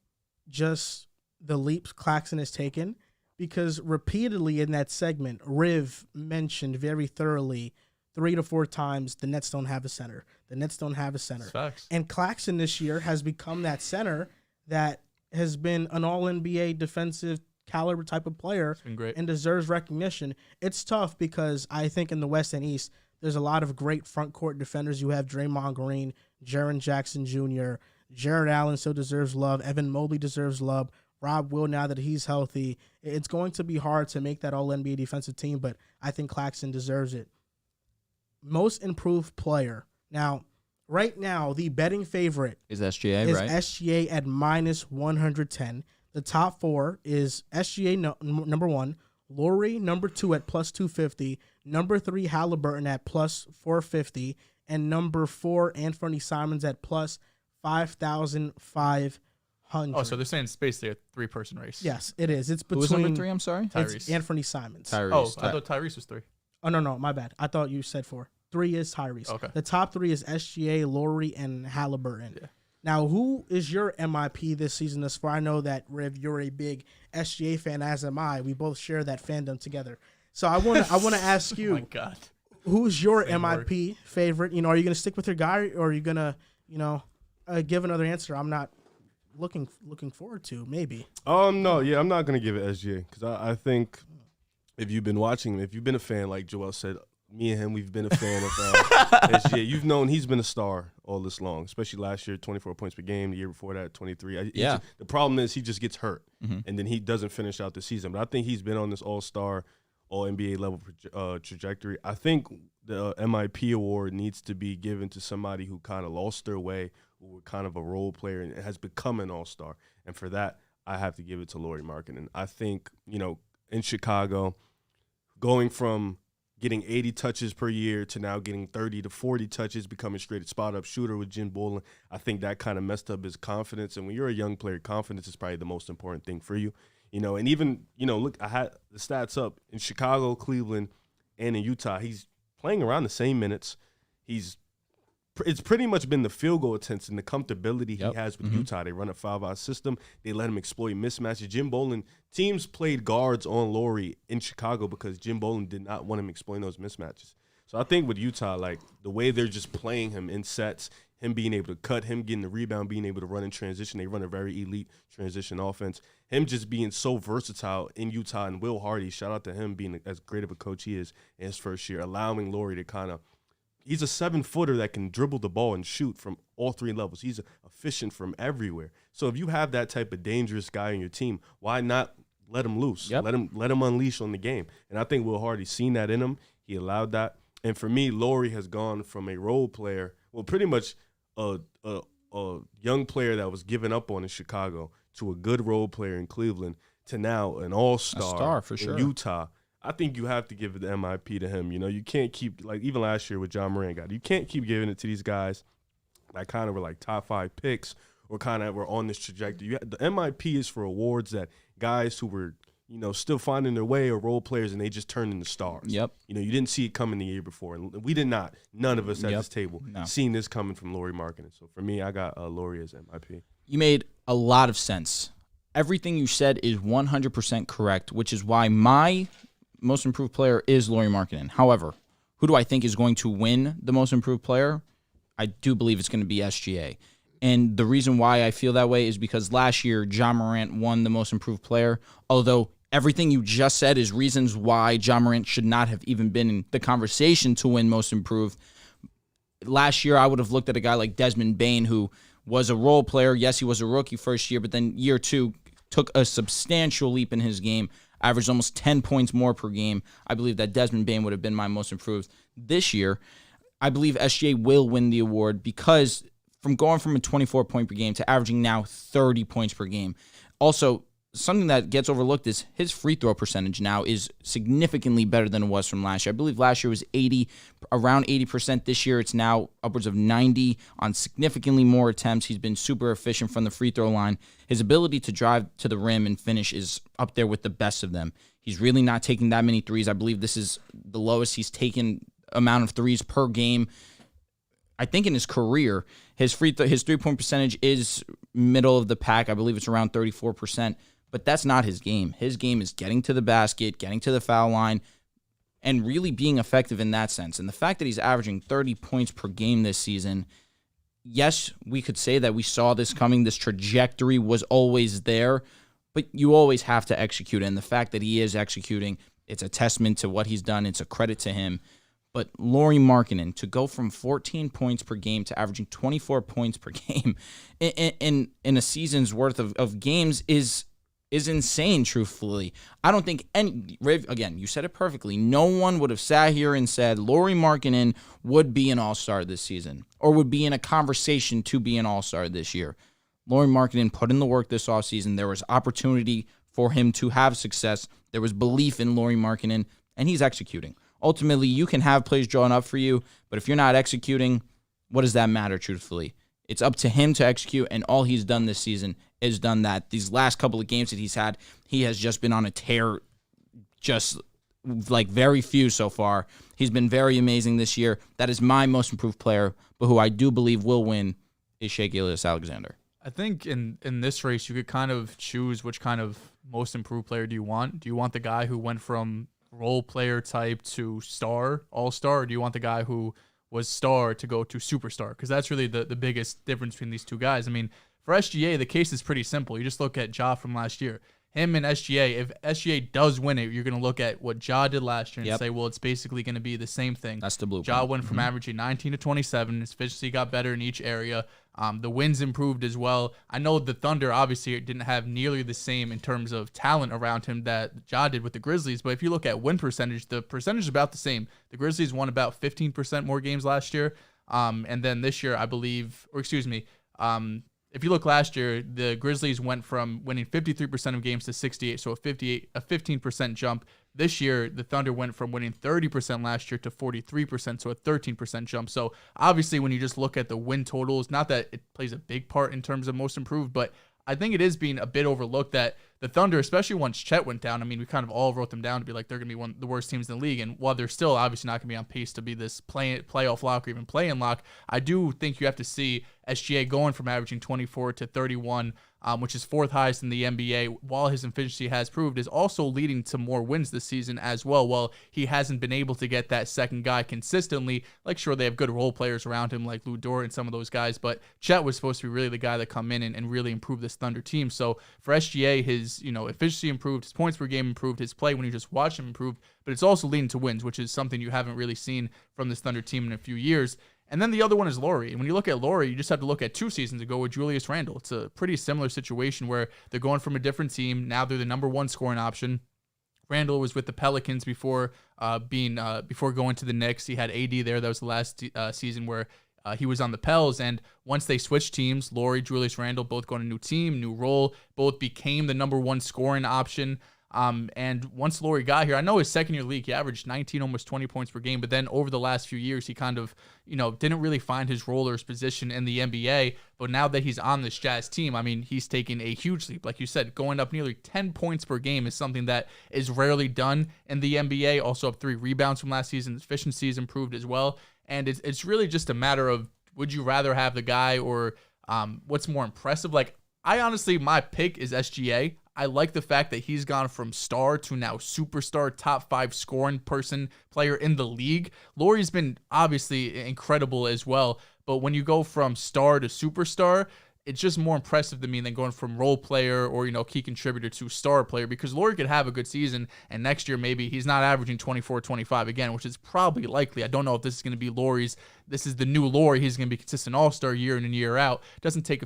just the leaps Claxton has taken, because repeatedly in that segment, Riv mentioned very thoroughly 3 to 4 times the Nets don't have a center. The Nets don't have a center. That's facts. And Claxton this year has become that center that has been an all-NBA defensive caliber type of player. It's been great. And deserves recognition. It's tough because I think in the West and East, there's a lot of great front court defenders. You have Draymond Green, Jaren Jackson Jr., Jared Allen still deserves love. Evan Mobley deserves love. Rob Will, now that he's healthy. It's going to be hard to make that all-NBA defensive team, but I think Claxton deserves it. Most improved player. Now, right now, the betting favorite Is SGA, is right? SGA at minus 110. The top 4 is SGA number 1, Laurie number 2 at plus 250, number 3 Halliburton at plus 450, and number 4 Anthony Simons at plus 5,500. Oh, so they're saying it's basically a 3-person race. Yes, it is. It's Who between was number 3? I'm sorry. it's Tyrese. Anthony Simons. Tyrese. Oh, I thought Tyrese was 3. Oh, no, my bad. I thought you said 4. 3 is Tyrese. Okay. The top 3 is SGA, Laurie, and Halliburton. Yeah. Now, who is your MIP this season thus far? I know that, Riv, you're a big SGA fan, as am I. We both share that fandom together. So I want to ask you, Oh, my God. who's your Same MIP favorite? You know, are you going to stick with your guy, or are you going to, give another answer? I'm not looking forward to, maybe. No, yeah, I'm not gonna give it SGA because I think if you've been watching, if you've been a fan, like Joel said, me and him, we've been a fan of SGA. You've known he's been a star all this long, especially last year, 24 points per game. The year before that, 23. Yeah. The problem is he just gets hurt, and then he doesn't finish out the season. But I think he's been on this all-star, all-NBA level trajectory. I think the MIP award needs to be given to somebody who kind of lost their way, who were kind of a role player and has become an all-star. And for that, I have to give it to Lauri Markkanen. I think, in Chicago, going from getting 80 touches per year to now getting 30 to 40 touches, becoming straight spot-up shooter with Jim Boylen, I think that kind of messed up his confidence. And when you're a young player, confidence is probably the most important thing for you. And even, look, I had the stats up. In Chicago, Cleveland, and in Utah, he's playing around the same minutes. It's pretty much been the field goal attempts and the comfortability he has with Utah. They run a 5-out system. They let him exploit mismatches. Jim Boylen, teams played guards on Lauri in Chicago because Jim Boylen did not want him exploiting those mismatches. So I think with Utah, like the way they're just playing him in sets, him being able to cut, him getting the rebound, being able to run in transition. They run a very elite transition offense. Him just being so versatile in Utah, and Will Hardy, shout out to him being as great of a coach he is in his first year, allowing Lauri to kind of – he's a 7-footer that can dribble the ball and shoot from all 3 levels. He's efficient from everywhere. So if you have that type of dangerous guy on your team, why not let him loose? Yep. Let him unleash on the game. And I think Will Hardy's seen that in him. He allowed that. And for me, Lauri has gone from a role player, well, pretty much a young player that was given up on in Chicago to a good role player in Cleveland to now an all-star star, for in sure. Utah. I think you have to give the MIP to him. You can't keep, like even last year with John Moran got it, you can't keep giving it to these guys that kind of were like top 5 picks or kind of were on this trajectory. The MIP is for awards that guys who were, still finding their way or role players and they just turned into stars. Yep. You didn't see it coming the year before. And we did not, none of us at this table, seen this coming from Lauri Markkanen. So for me, I got Lauri as MIP. You made a lot of sense. Everything you said is 100% correct, which is why my most improved player is Lauri Markkanen. However, who do I think is going to win the most improved player? I do believe it's going to be SGA. And the reason why I feel that way is because last year, John Morant won the most improved player, although everything you just said is reasons why Ja Morant should not have even been in the conversation to win Most Improved. Last year, I would have looked at a guy like Desmond Bane, who was a role player. Yes, he was a rookie first year, but then year 2 took a substantial leap in his game, averaged almost 10 points more per game. I believe that Desmond Bane would have been my Most Improved. This year, I believe SGA will win the award because from going from a 24-point per game to averaging now 30 points per game. Also, something that gets overlooked is his free throw percentage now is significantly better than it was from last year. I believe last year was around 80%. This year it's now upwards of 90 on significantly more attempts. He's been super efficient from the free throw line. His ability to drive to the rim and finish is up there with the best of them. He's really not taking that many threes. I believe this is the lowest he's taken amount of threes per game, I think, in his career. His three-point percentage is middle of the pack. I believe it's around 34%. But that's not his game. His game is getting to the basket, getting to the foul line, and really being effective in that sense. And the fact that he's averaging 30 points per game this season, yes, we could say that we saw this coming. This trajectory was always there, but you always have to execute. And the fact that he is executing, it's a testament to what he's done. It's a credit to him. But Lauri Markkanen, to go from 14 points per game to averaging 24 points per game in a season's worth of games is insane, truthfully. I don't think again, you said it perfectly. No one would have sat here and said Lauri Markkanen would be an all-star this season or would be in a conversation to be an all-star this year. Lauri Markkanen put in the work this offseason. There was opportunity for him to have success. There was belief in Lauri Markkanen, and he's executing. Ultimately, you can have plays drawn up for you, but if you're not executing, what does that matter, truthfully? It's up to him to execute, and all he's done this season is done that. These last couple of games that he's had, he has just been on a tear, just like very few so far. He's been very amazing this year. That is my Most Improved player, but who I do believe will win is Shai Gilgeous-Alexander. I think in this race, you could kind of choose which kind of Most Improved player do you want. Do you want the guy who went from role player type to star, all-star, or do you want the guy who was star to go to superstar? Because that's really the biggest difference between these two guys. I mean, for SGA, the case is pretty simple. You just look at Ja from last year. Him and SGA, if SGA does win it, you're going to look at what Ja did last year and say, well, it's basically going to be the same thing. That's the blueprint. Ja went from averaging 19 to 27. His efficiency got better in each area. The wins improved as well. I know the Thunder obviously didn't have nearly the same in terms of talent around him that Ja did with the Grizzlies, but if you look at win percentage, the percentage is about the same. The Grizzlies won about 15% more games last year, and then this year, I believe, if you look last year, the Grizzlies went from winning 53% of games to 68, so a 15% jump. This year, the Thunder went from winning 30% last year to 43%, so a 13% jump. So obviously, when you just look at the win totals, not that it plays a big part in terms of Most Improved, but I think it is being a bit overlooked that the Thunder, especially once Chet went down, I mean, we kind of all wrote them down to be like they're going to be one of the worst teams in the league. And while they're still obviously not going to be on pace to be this playoff lock or even play-in lock, I do think you have to see SGA going from averaging 24 to 31, which is fourth highest in the NBA, while his efficiency has proved, is also leading to more wins this season as well. While he hasn't been able to get that second guy consistently, like sure, they have good role players around him like Lou Dort and some of those guys, but Chet was supposed to be really the guy that come in and really improve this Thunder team. So for SGA, his efficiency improved, his points per game improved, his play when you just watch him improved, but it's also leading to wins, which is something you haven't really seen from this Thunder team in a few years. And then the other one is Lauri. And when you look at Lauri, you just have to look at 2 seasons ago with Julius Randle. It's a pretty similar situation where they're going from a different team. Now they're the number 1 scoring option. Randle was with the Pelicans before going to the Knicks. He had AD there. That was the last season where he was on the Pels. And once they switched teams, Lauri, Julius Randle, both going to a new team, new role, both became the number 1 scoring option. And once Lauri got here, I know his second year league, he averaged 19, almost 20 points per game. But then over the last few years, he kind of, didn't really find his role or his position in the NBA. But now that he's on this Jazz team, I mean, he's taking a huge leap. Like you said, going up nearly 10 points per game is something that is rarely done in the NBA. Also up 3 rebounds from last season. His efficiency has improved as well. And it's really just a matter of, would you rather have the guy or what's more impressive? Like, I honestly, my pick is SGA. I like the fact that he's gone from star to now superstar, top 5 scoring player in the league. Lauri's been obviously incredible as well, but when you go from star to superstar, it's just more impressive to me than going from role player or, key contributor to star player, because Lauri could have a good season and next year maybe he's not averaging 24, 25 again, which is probably likely. I don't know if this is going to be this is the new Lauri. He's going to be consistent all-star year in and year out. Doesn't take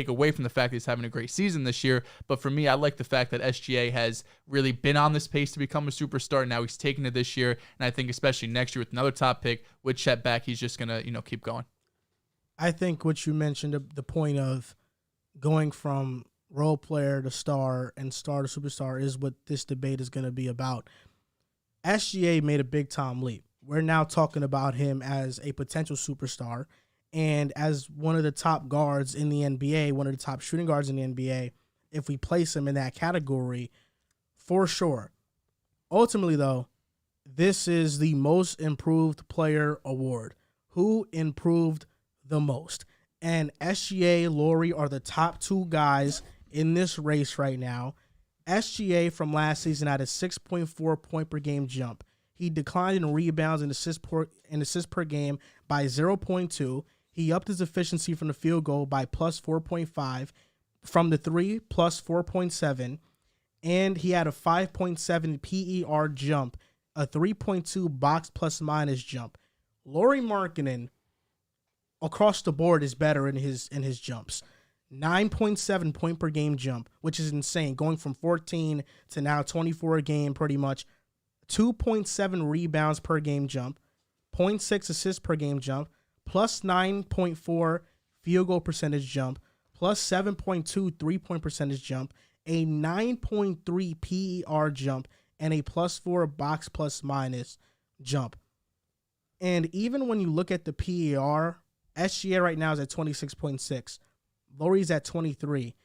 away from the fact that he's having a great season this year. But for me, I like the fact that SGA has really been on this pace to become a superstar. Now he's taking it this year. And I think especially next year with another top pick, with Chet back, he's just going to, keep going. I think what you mentioned, the point of going from role player to star and star to superstar, is what this debate is going to be about. SGA made a big time leap. We're now talking about him as a potential superstar and as one of the top guards in the NBA, one of the top shooting guards in the NBA, if we place him in that category, for sure. Ultimately, though, this is the most improved player award. Who improved the most? And SGA, Lauri are the top two guys in this race right now. SGA from last season had a 6.4 point per game jump. He declined in rebounds and assists per game by 0.2. He upped his efficiency from the field goal by plus 4.5, from the three plus 4.7, and he had a 5.7 PER jump, a 3.2 box plus minus jump. Lauri Markkanen across the board is better in his jumps. 9.7 point per game jump, which is insane, going from 14 to now 24 a game pretty much. 2.7 rebounds per game jump, 0.6 assists per game jump, plus 9.4 field goal percentage jump, plus 7.2 3-point percentage jump, a 9.3 PER jump, and a plus 4 box plus minus jump. And even when you look at the PER, SGA right now is at 26.6. Lauri's at 23.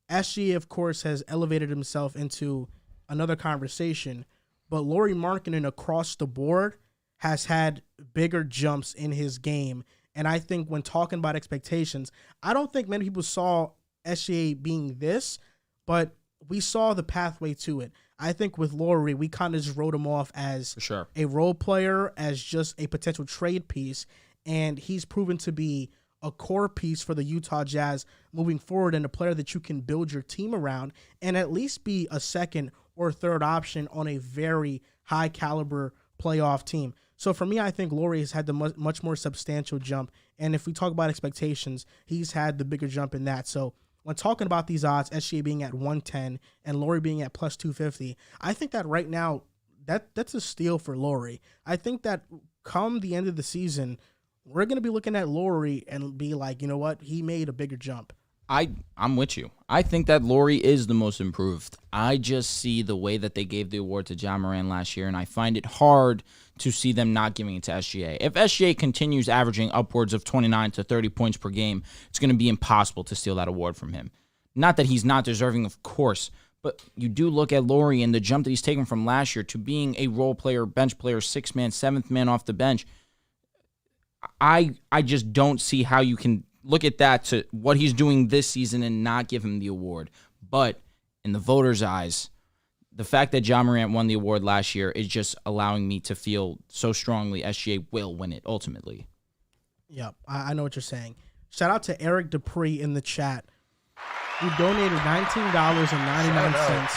SGA, of course, has elevated himself into another conversation, but Lauri Markkanen across the board has had bigger jumps in his game. And I think when talking about expectations, I don't think many people saw SGA being this, but we saw the pathway to it. I think with Lauri, we kind of just wrote him off as For sure. a role player, as just a potential trade piece, and he's proven to be a core piece for the Utah Jazz moving forward, and a player that you can build your team around and at least be a second or third option on a very high caliber playoff team. So for me, I think Lauri has had the much more substantial jump. And if we talk about expectations, he's had the bigger jump in that. So when talking about these odds, SGA being at 110 and Lauri being at plus 250, I think that right now that's a steal for Lauri. I think that come the end of the season, we're going to be looking at Lauri and be like, you know what? He made a bigger jump. I'm with you. I think that Lauri is the most improved. I just see the way that they gave the award to Ja Moran last year, and I find it hard to see them not giving it to SGA. If SGA continues averaging upwards of 29 to 30 points per game, it's going to be impossible to steal that award from him. Not that he's not deserving, of course, but you do look at Lauri and the jump that he's taken from last year to being a role player, bench player, sixth man, seventh man off the bench. I just don't see how you can look at that to what he's doing this season and not give him the award. But in the voters' eyes, the fact that Ja Morant won the award last year is just allowing me to feel so strongly SGA will win it ultimately. Yep, I know what you're saying. Shout out to Eric Dupree in the chat, who donated $19.99.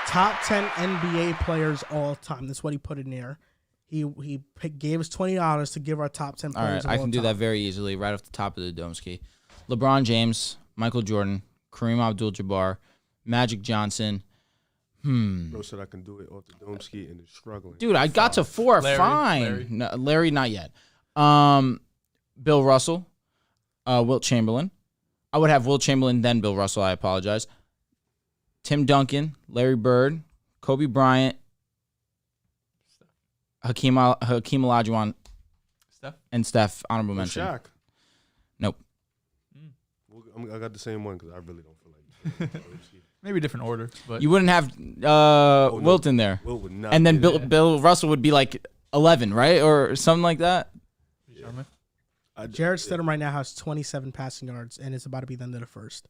Top 10 NBA players all time. That's what he put in there. He gave us $20 to give our top 10 players. All right, I can do that very easily right off the top of the dome ski. LeBron James, Michael Jordan, Kareem Abdul-Jabbar, Magic Johnson. Bro said I can do it off the dome ski and is struggling. Dude, I got to 4. Larry, Fine. Larry. No, Larry, not yet. Bill Russell, Wilt Chamberlain. I would have Wilt Chamberlain, then Bill Russell. I apologize. Tim Duncan, Larry Bird, Kobe Bryant, Hakeem Olajuwon, Steph? and Steph, honorable mention. Shaq. Nope. I got the same one because I really don't feel like Maybe a different order, but You wouldn't have no. Wilt in there. Will would not And then be there. Bill Russell would be like 11, right? Or something like that. Sherman? Jared Stidham right now has 27 passing yards, and it's about to be the end of the first.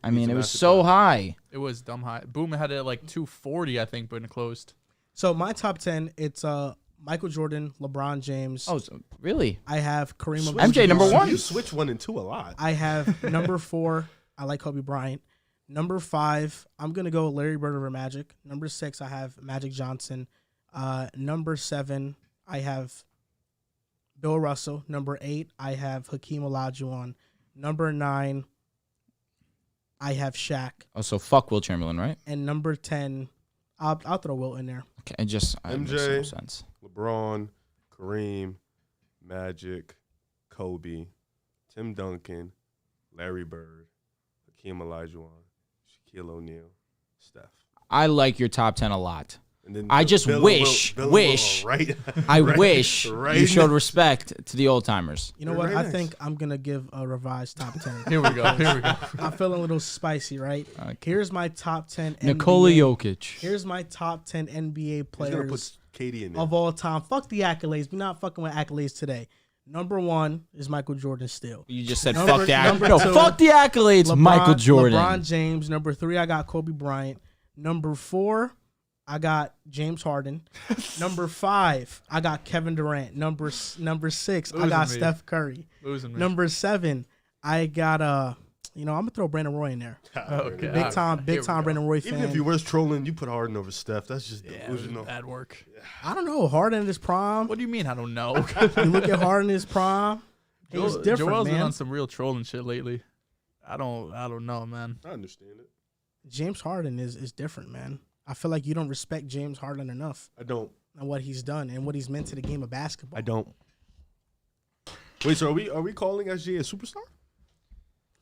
I mean, He's it a was master so class. high. It was dumb high. Boom had it at like 240, I think, but it closed. So my top 10, it's Michael Jordan, LeBron James. Oh, so, really? I have Kareem Switch- Abdul-Jabbar. MJ number 1? You switch 1 and 2 a lot. I have number 4. I like Kobe Bryant. Number 5, I'm gonna go Larry Bird over Magic. Number 6, I have Magic Johnson. Number 7, I have Bill Russell. Number 8, I have Hakeem Olajuwon. Number 9, I have Shaq. Oh, so fuck Will Chamberlain, right? And number 10, I'll throw Wilt in there. Okay, it makes no MJ. sense. LeBron, Kareem, Magic, Kobe, Tim Duncan, Larry Bird, Hakeem Olajuwon, Shaquille O'Neal, Steph. I like your top 10 a lot. And then I just wish, right? I Right- wish right you showed next- respect to the old timers. You know You're what? right I next. think I'm gonna give a revised top 10. Here we go. Here we go. I'm feeling a little spicy, right? Okay. Here's my top 10 Nikola NBA. Jokic. Here's my top 10 NBA He's gonna players put Katie in there. of all time. Fuck the accolades. We're not fucking with accolades today. Number 1 is Michael Jordan still. You just said Number- fuck the number accolades. No, 2, fuck the accolades, Michael Jordan. LeBron James. Number 3, I got Kobe Bryant. Number 4, I got James Harden. Number 5, I got Kevin Durant. Number 6, I Losing got me. Steph Curry. Losing me. Number 7, I got I'm gonna throw Brandon Roy in there. Okay. Big time Here we go. Brandon Roy fan. Even if you were trolling, you put Harden over Steph. That's just Yeah, it was delusional. bad work. I don't know. Harden in his prime. What do you mean? I don't know. You look at Harden in his prime. He was different, Joel's been man. on some real trolling shit lately. I don't know, man. I understand it. James Harden is different, man. I feel like you don't respect James Harden enough I don't. and what he's done and what he's meant to the game of basketball. I don't. Wait, so are we calling SGA a superstar?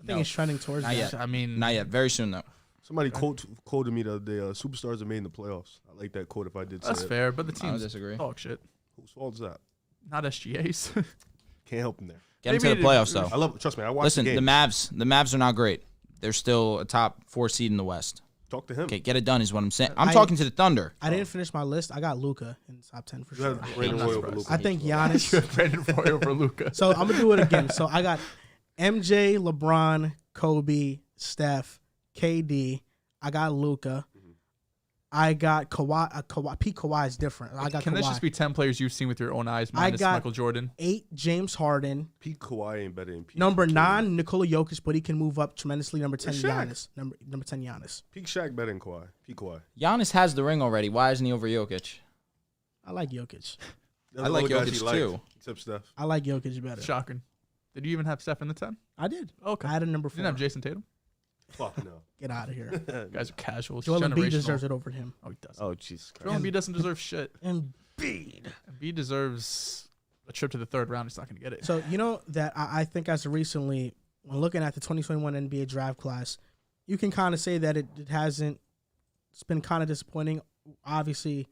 I think it's trending towards Not that. yet. I mean, Not yet. Very soon, though. Somebody quoted me the other day. Superstars are made in the playoffs. I like that quote. If I did say that's it. fair, but the I don't teams disagree. talk shit. Whose fault is that? Not SGA's. Can't help him there. Get him to Maybe the playoffs, though. I love. Trust me. I watch Listen, the the game. Mavs are not great. They're still a top 4 seed in the West. Talk to him. Okay, get it done is what I'm saying. I'm I- talking to the Thunder. I didn't finish my list. I got Luka in the top 10 for You sure. have Brandon not Roy over surprised. Luka. I think Giannis. Brandon Roy over Luca. So I'm going to do it again. So I got MJ, LeBron, Kobe, Steph, KD. I got Luka. I got Kawhi. Pete Kawhi is different. I got Can Kawhi. this just be 10 players you've seen with your own eyes minus got- Michael Jordan? 8, James Harden. Pete Kawhi ain't better than Pete. Number Shaq. 9, Nikola Jokic, but he can move up tremendously. Number 10, Shaq. Giannis. Number 10, Giannis. Pete Shaq better than Kawhi. Pete Kawhi. Giannis has the ring already. Why isn't he over Jokic? I like Jokic. Those I like are the guys Jokic he liked, too. except Steph. I like Jokic better. Shocking. Did you even have Steph in the 10? I did. Okay. I had a number You 4. didn't have Jason Tatum? Fuck no. Get out of here. You guys are casual. It's Joel Embiid generational. deserves it over him. Oh, he doesn't. Oh Jesus Christ. Joel Embiid doesn't deserve shit. Embiid. Embiid deserves a trip to the 3rd round. He's not going to get it. So, you know that I think as of recently, when looking at the 2021 NBA draft class, you can kind of say that it hasn't, it's been kind of disappointing. Obviously,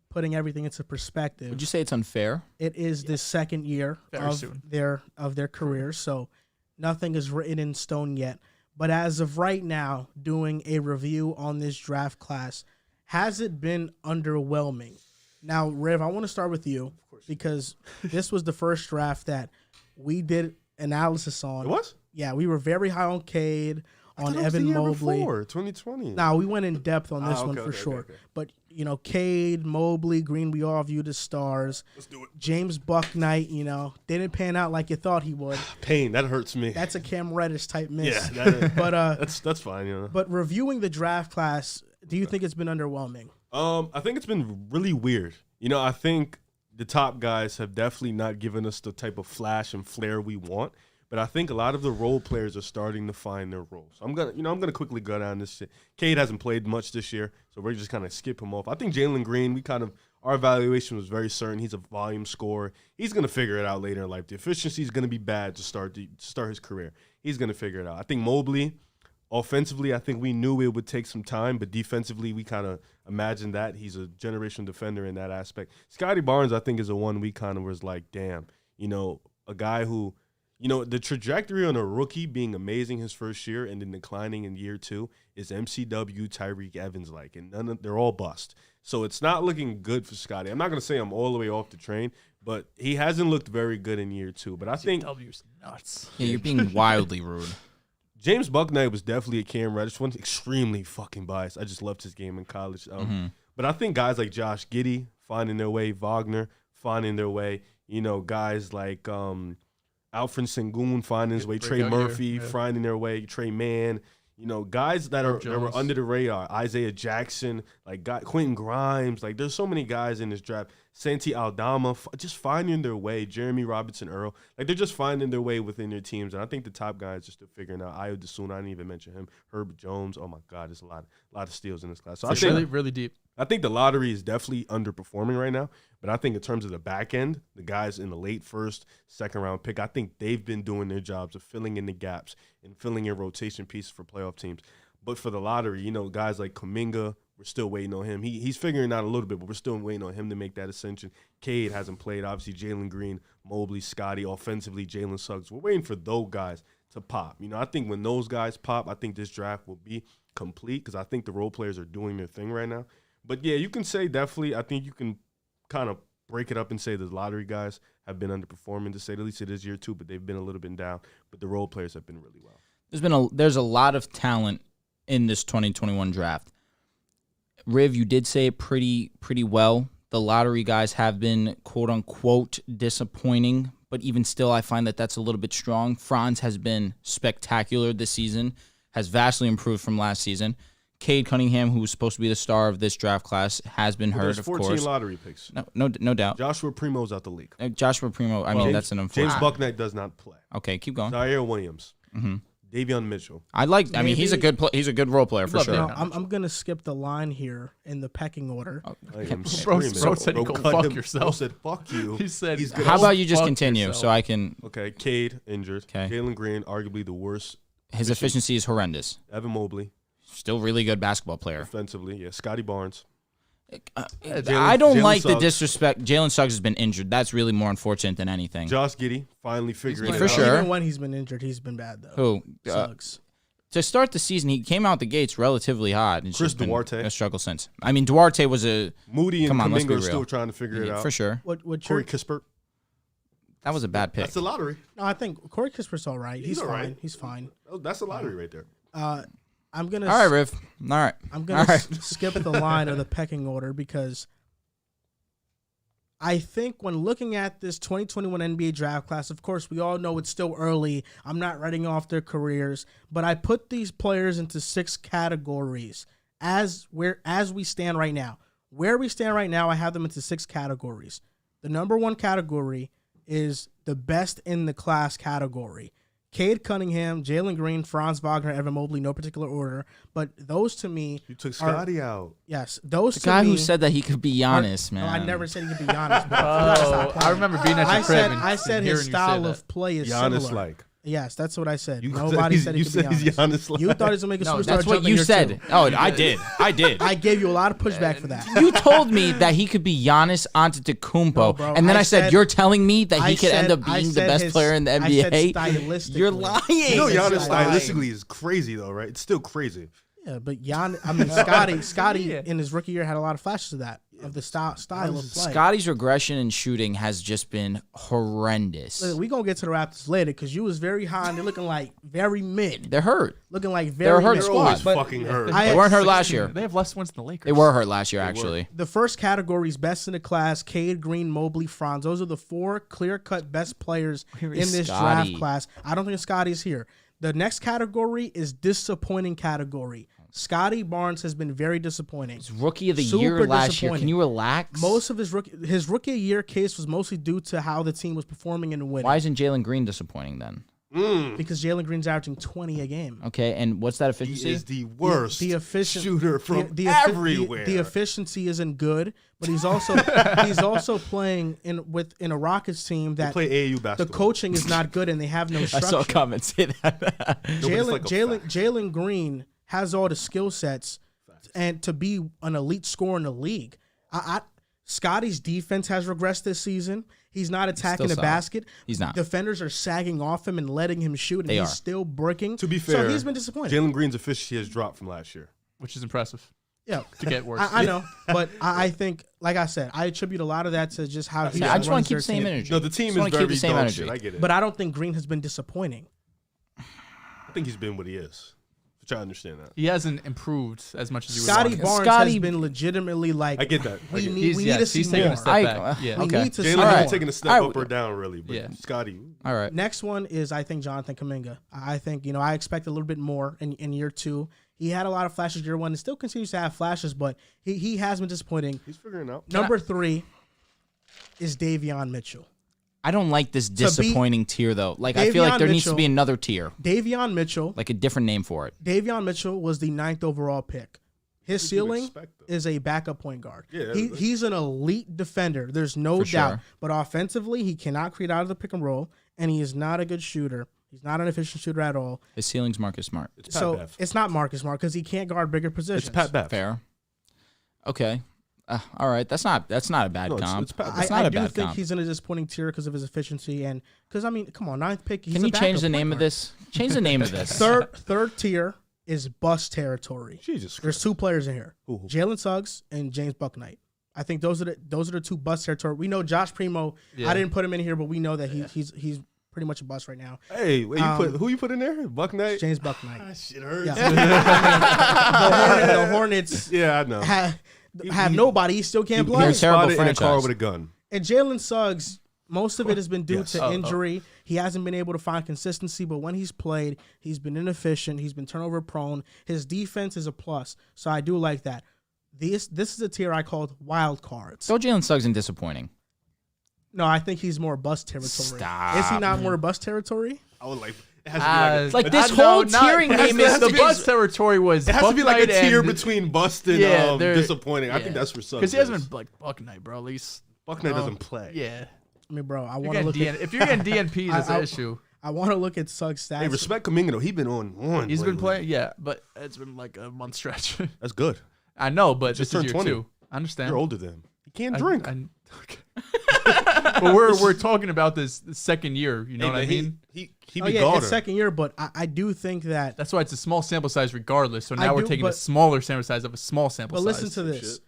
putting everything into perspective, Would you say it's unfair? it is the second year Very of soon. their career, so nothing is written in stone yet. But as of right now, doing a review on this draft class, has it been underwhelming? Now, Rev, I want to start with you because this was the first draft that we did analysis on. It was? Yeah, we were very high on Cade, I on thought it was the Evan year Mobley. before, 2020. Now, we went in depth on this Ah, one okay, for okay, sure. okay. But, you know, Cade, Mobley, Green, we all viewed as stars. Let's do it. James Bucknight, you know, didn't pan out like you thought he would. Pain. That hurts me. That's a Cam Reddish type miss. yeah. That, But that's fine. You know. but reviewing the draft class, do you think it's been underwhelming? I think it's been really weird. You know, I think the top guys have definitely not given us the type of flash and flair we want. But I think a lot of the role players are starting to find their roles. I'm gonna quickly go down this shit. Cade hasn't played much this year, so we're just kind of skip him off. I think Jalen Green, our evaluation was very certain. He's a volume scorer. He's gonna figure it out later in life. The efficiency is gonna be bad to start his career. He's gonna figure it out. I think Mobley, offensively, I think we knew it would take some time, but defensively, we kind of imagined that he's a generational defender in that aspect. Scotty Barnes, I think, is the one we kind of was like, damn, you know, a guy who. You know, the trajectory on a rookie being amazing his first year and then declining in year 2 is MCW Tyreek Evans-like, and they're all bust. So it's not looking good for Scotty. I'm not going to say I'm all the way off the train, but he hasn't looked very good in year 2. But I think W's nuts. Yeah, you're being wildly rude. James Bucknight was definitely a Cam Reddish one. Extremely fucking biased. I just loved his game in college. But I think guys like Josh Giddey, finding their way. Wagner finding their way. You know, guys like Alfred Sengun finding his way. Trey Murphy finding their way. Trey Mann. You know, guys that were under the radar. Isaiah Jackson, like Quentin Grimes. Like, there's so many guys in this draft. Santi Aldama, just finding their way. Jeremy Robinson-Earl. Like, they're just finding their way within their teams. And I think the top guys are still figuring out. Ayo Dosunmu, I didn't even mention him. Herbert Jones. Oh, my God, there's a lot of steals in this class. So I think, really, really deep. I think the lottery is definitely underperforming right now. But I think in terms of the back end, the guys in the late first, second round pick, I think they've been doing their jobs of filling in the gaps and filling in rotation pieces for playoff teams. But for the lottery, you know, guys like Kuminga, we're still waiting on him. He's figuring out a little bit, but we're still waiting on him to make that ascension. Cade hasn't played. Obviously, Jalen Green, Mobley, Scotty, offensively, Jalen Suggs. We're waiting for those guys to pop. You know, I think when those guys pop, I think this draft will be complete because I think the role players are doing their thing right now. But, yeah, you can say definitely, I think you can kind of break it up and say the lottery guys have been underperforming, to say the least. It is year two, but they've been a little bit down. But the role players have been really well. There's a lot of talent in this 2021 draft. Riv, you did say it pretty well. The lottery guys have been quote unquote disappointing, but even still, I find that that's a little bit strong. Franz has been spectacular this season, has vastly improved from last season. Cade Cunningham, who was supposed to be the star of this draft class, has been hurt, of 14 course. Lottery picks. No doubt. Joshua Primo's out the league. Joshua Primo, I mean, that's an unfortunate. James Bucknight does not play. Okay, keep going. Zaire Williams. Mm-hmm. Davion Mitchell. I mean, he's a good role player for sure. No, I'm gonna skip the line here in the pecking order. Bro said go fuck yourself. Bro said fuck you. He said, how about you just continue yourself. so I can. Okay, Cade injured. Okay. Jalen Green, arguably the worst. His efficiency is horrendous. Evan Mobley. Still really good basketball player. Offensively, yeah. Scotty Barnes. I don't Jalen like the Suggs. disrespect. Jalen Suggs has been injured. That's really more unfortunate than anything. Josh Giddey finally figuring it For out. sure. Even when he's been injured, he's been bad though. Who? Suggs. To start the season, he came out the gates relatively hot. It's Chris just been Duarte. a struggle since. I mean, Duarte was a Moody and Come on, let's be Kuminga are real. still trying to figure it out. for sure. What Corey your, Kispert. That was a bad pick. That's the lottery. No, I think Corey Kispert's all right. He's all fine. right. He's fine. Oh, that's the lottery right there. I'm gonna. All right, Riv. All right. I'm gonna skip the line of the pecking order because I think when looking at this 2021 NBA draft class, of course, we all know it's still early. I'm not writing off their careers, but I put these players into 6 categories as we stand right now. Where we stand right now, I have them into 6 categories. The number 1 category is the best in the class category. Cade Cunningham, Jalen Green, Franz Wagner, Evan Mobley, no particular order. But those to me, You took Scotty out. yes, those The to guy me, who said that he could be Giannis, man. No, I never said he could be Giannis. But I remember being at your crib and I said hearing his you say style that. of play is Giannis similar. like. Yes, that's what I said. You Nobody said he you could be said he's Giannis. Giannis like. You thought he was gonna make a No, superstar. that's what jump in you here, said. too. Oh, I did. I gave you a lot of pushback for that. You told me that he could be Giannis Antetokounmpo, No, bro, and then I said, "You're telling me that I he could end said- up I being the said best his- player in the I said NBA." stylistically. You're lying. You know, You're Giannis lying. stylistically is crazy though, right? It's still crazy. Yeah, but Scotty in his rookie year had a lot of flashes of that, of the style of play. Scotty's regression in shooting has just been horrendous. We're going to get to the Raptors later because you was very high and they're looking like very mid. They're hurt. Looking like They're very hurt mid. squad. Always But fucking hurt. They weren't hurt last year. They have less wins than the Lakers. They were hurt last year, actually. The first category is best in the class, Cade, Green, Mobley, Franz. Those are the 4 clear-cut best players Where in is this Scotty? draft class. I don't think Scotty's here. The next category is disappointing category. Scotty Barnes has been very disappointing. He's rookie of the Super year last year. disappointing. Can you relax? Most of his rookie year case was mostly due to how the team was performing and winning. Why isn't Jalen Green disappointing then? Because Jalen Green's averaging 20 a game. Okay, and what's that He efficiency? is the worst The efficient shooter from everywhere. The efficiency isn't good, but he's also playing in a Rockets team They that play AAU the basketball. coaching is not good and they have no I structure. saw a comment say that. Jalen Green has all the skill sets and to be an elite scorer in the league. Scotty's defense has regressed this season. He's not attacking the solid. basket. He's not. Defenders are sagging off him and letting him shoot, and They he's are. still bricking. To be fair, so he's been disappointed. Jalen Green's efficiency has dropped from last year. which is impressive Yeah, to get worse. I know, but I think, like I said, I attribute a lot of that to just how he. I just want runs to keep their the same team. energy. No, the team Just is wanna keep very the same dog energy. shit. I get it. But I don't think Green has been disappointing. I think he's been what he is. Which I understand that. He hasn't improved as much as you would Scotty want. Barnes Scotty- has been legitimately like. I get that. We need, He's we need to see taking more. a step back. Yeah. We Okay. need to see Jalen more. not taking a step All right. up or down, really. But Yeah. Scotty. All right. Next one is, I think, Jonathan Kuminga. I think, I expect a little bit more in year 2. He had a lot of flashes year 1 and still continues to have flashes, but he has been disappointing. He's figuring out. Number 3 is Davion Mitchell. I don't like this be- disappointing tier though. Like I feel Davion like there needs to Mitchell- be another tier, Davion Mitchell. like a different name for it. Davion Mitchell was the 9th overall pick. His What did you ceiling expect, though? is a backup point guard. Yeah, He's an elite defender. There's no For doubt. sure. But offensively, he cannot create out of the pick and roll, and he is not a good shooter. He's not an efficient shooter at all. His ceiling's Marcus Smart. It's Pat So Bev. it's not Marcus Smart because he can't guard bigger positions. It's Pat Bev. Fair. Okay. All right. That's not a bad No, comp. it's Pat Bev. That's not I a do bad think comp. he's in a disappointing tier because of his efficiency and because come on, 9th pick. He's Can a you change backup the name point of guard. this? Change the name of this. Third tier is bust territory. Jesus There's Christ. 2 players in here: Who? Jalen Suggs and James Bucknight. I think those are the 2 bust territory. We know Josh Primo. Yeah. I didn't put him in here, but we know that he's pretty much a bust right now. Hey, wait, who you put in there? Buck Knight? James Bucknight. Ah, shit hurts. Yeah. The Hornets Yeah, I know. have nobody. He still can't You're play. a terrible Spotted in a car franchise. with a gun. And Jalen Suggs, most of it has been due Yes. to injury. He hasn't been able to find consistency, but when he's played, he's been inefficient. He's been turnover prone. His defense is a plus, so I do like that. This is a tier I called wild cards. Go Jalen Suggs in disappointing. No, I think he's more bust territory. Stop. Is he not more bust territory? I would like. It has to be Like a- this I whole know, not- tiering it has game to- is the bust territory was. It has to be like a Bucknight tier and- between bust and Yeah, they're- disappointing. I think yeah. that's for some. Because he hasn't been like Bucknight, bro. At least Buck Knight doesn't play. Yeah. I mean, bro, I You're want to getting look at if you're getting DNP, that's I- an issue. I want to look at Suggs' stats. Hey, respect Kuminga though. He been on one. He's been lately. playing, yeah, but it's been like a month stretch. That's good. I know, but Just this is turned year 20. 2. I understand. You're older than him. He can't drink. Okay. But we're talking about this second year. You know what I mean? He Oh be yeah, guarding. it's second year, but I do think that. That's why it's a small sample size, regardless. So I now we're do, taking a but- smaller sample size of a small sample But size. listen to this.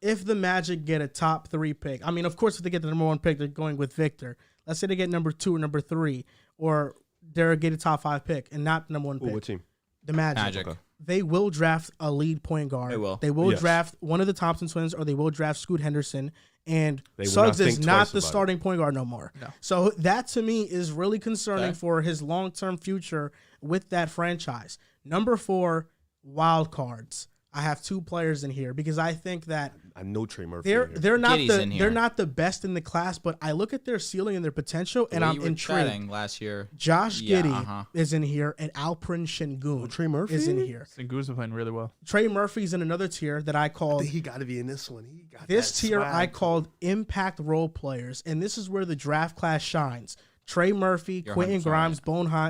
If the Magic get a top 3 pick, I mean, of course, if they get the number 1 pick, they're going with Victor. Let's say they get number 2 or number 3, or they're get a top 5 pick and not the number 1 Ooh, pick. what team? The Magic. Magic. Okay. They will draft a lead point guard. They will. Yes. draft one of the Thompson twins, or they will draft Scoot Henderson. And They will Suggs not is think not twice the about it. starting point guard no more. No. So that to me is really concerning Okay. for his long-term future with that franchise. Number 4, wild cards. I have 2 players in here because I think that I know Trey Murphy. they're in here. they're not Giddy's in here. they're not the best in the class, but I look at their ceiling and their potential, and The way I'm you were intrigued. chatting last year. Josh Yeah, Giddey is in here, and Alperen Şengün Trey Murphy is in here. Sengun's been playing really well. Trey Murphy's in another tier that I I called. think he got to be in this one. He got This that tier swag. I called impact role players, and this is where the draft class shines. Trey Murphy, You're Quentin 100% Grimes,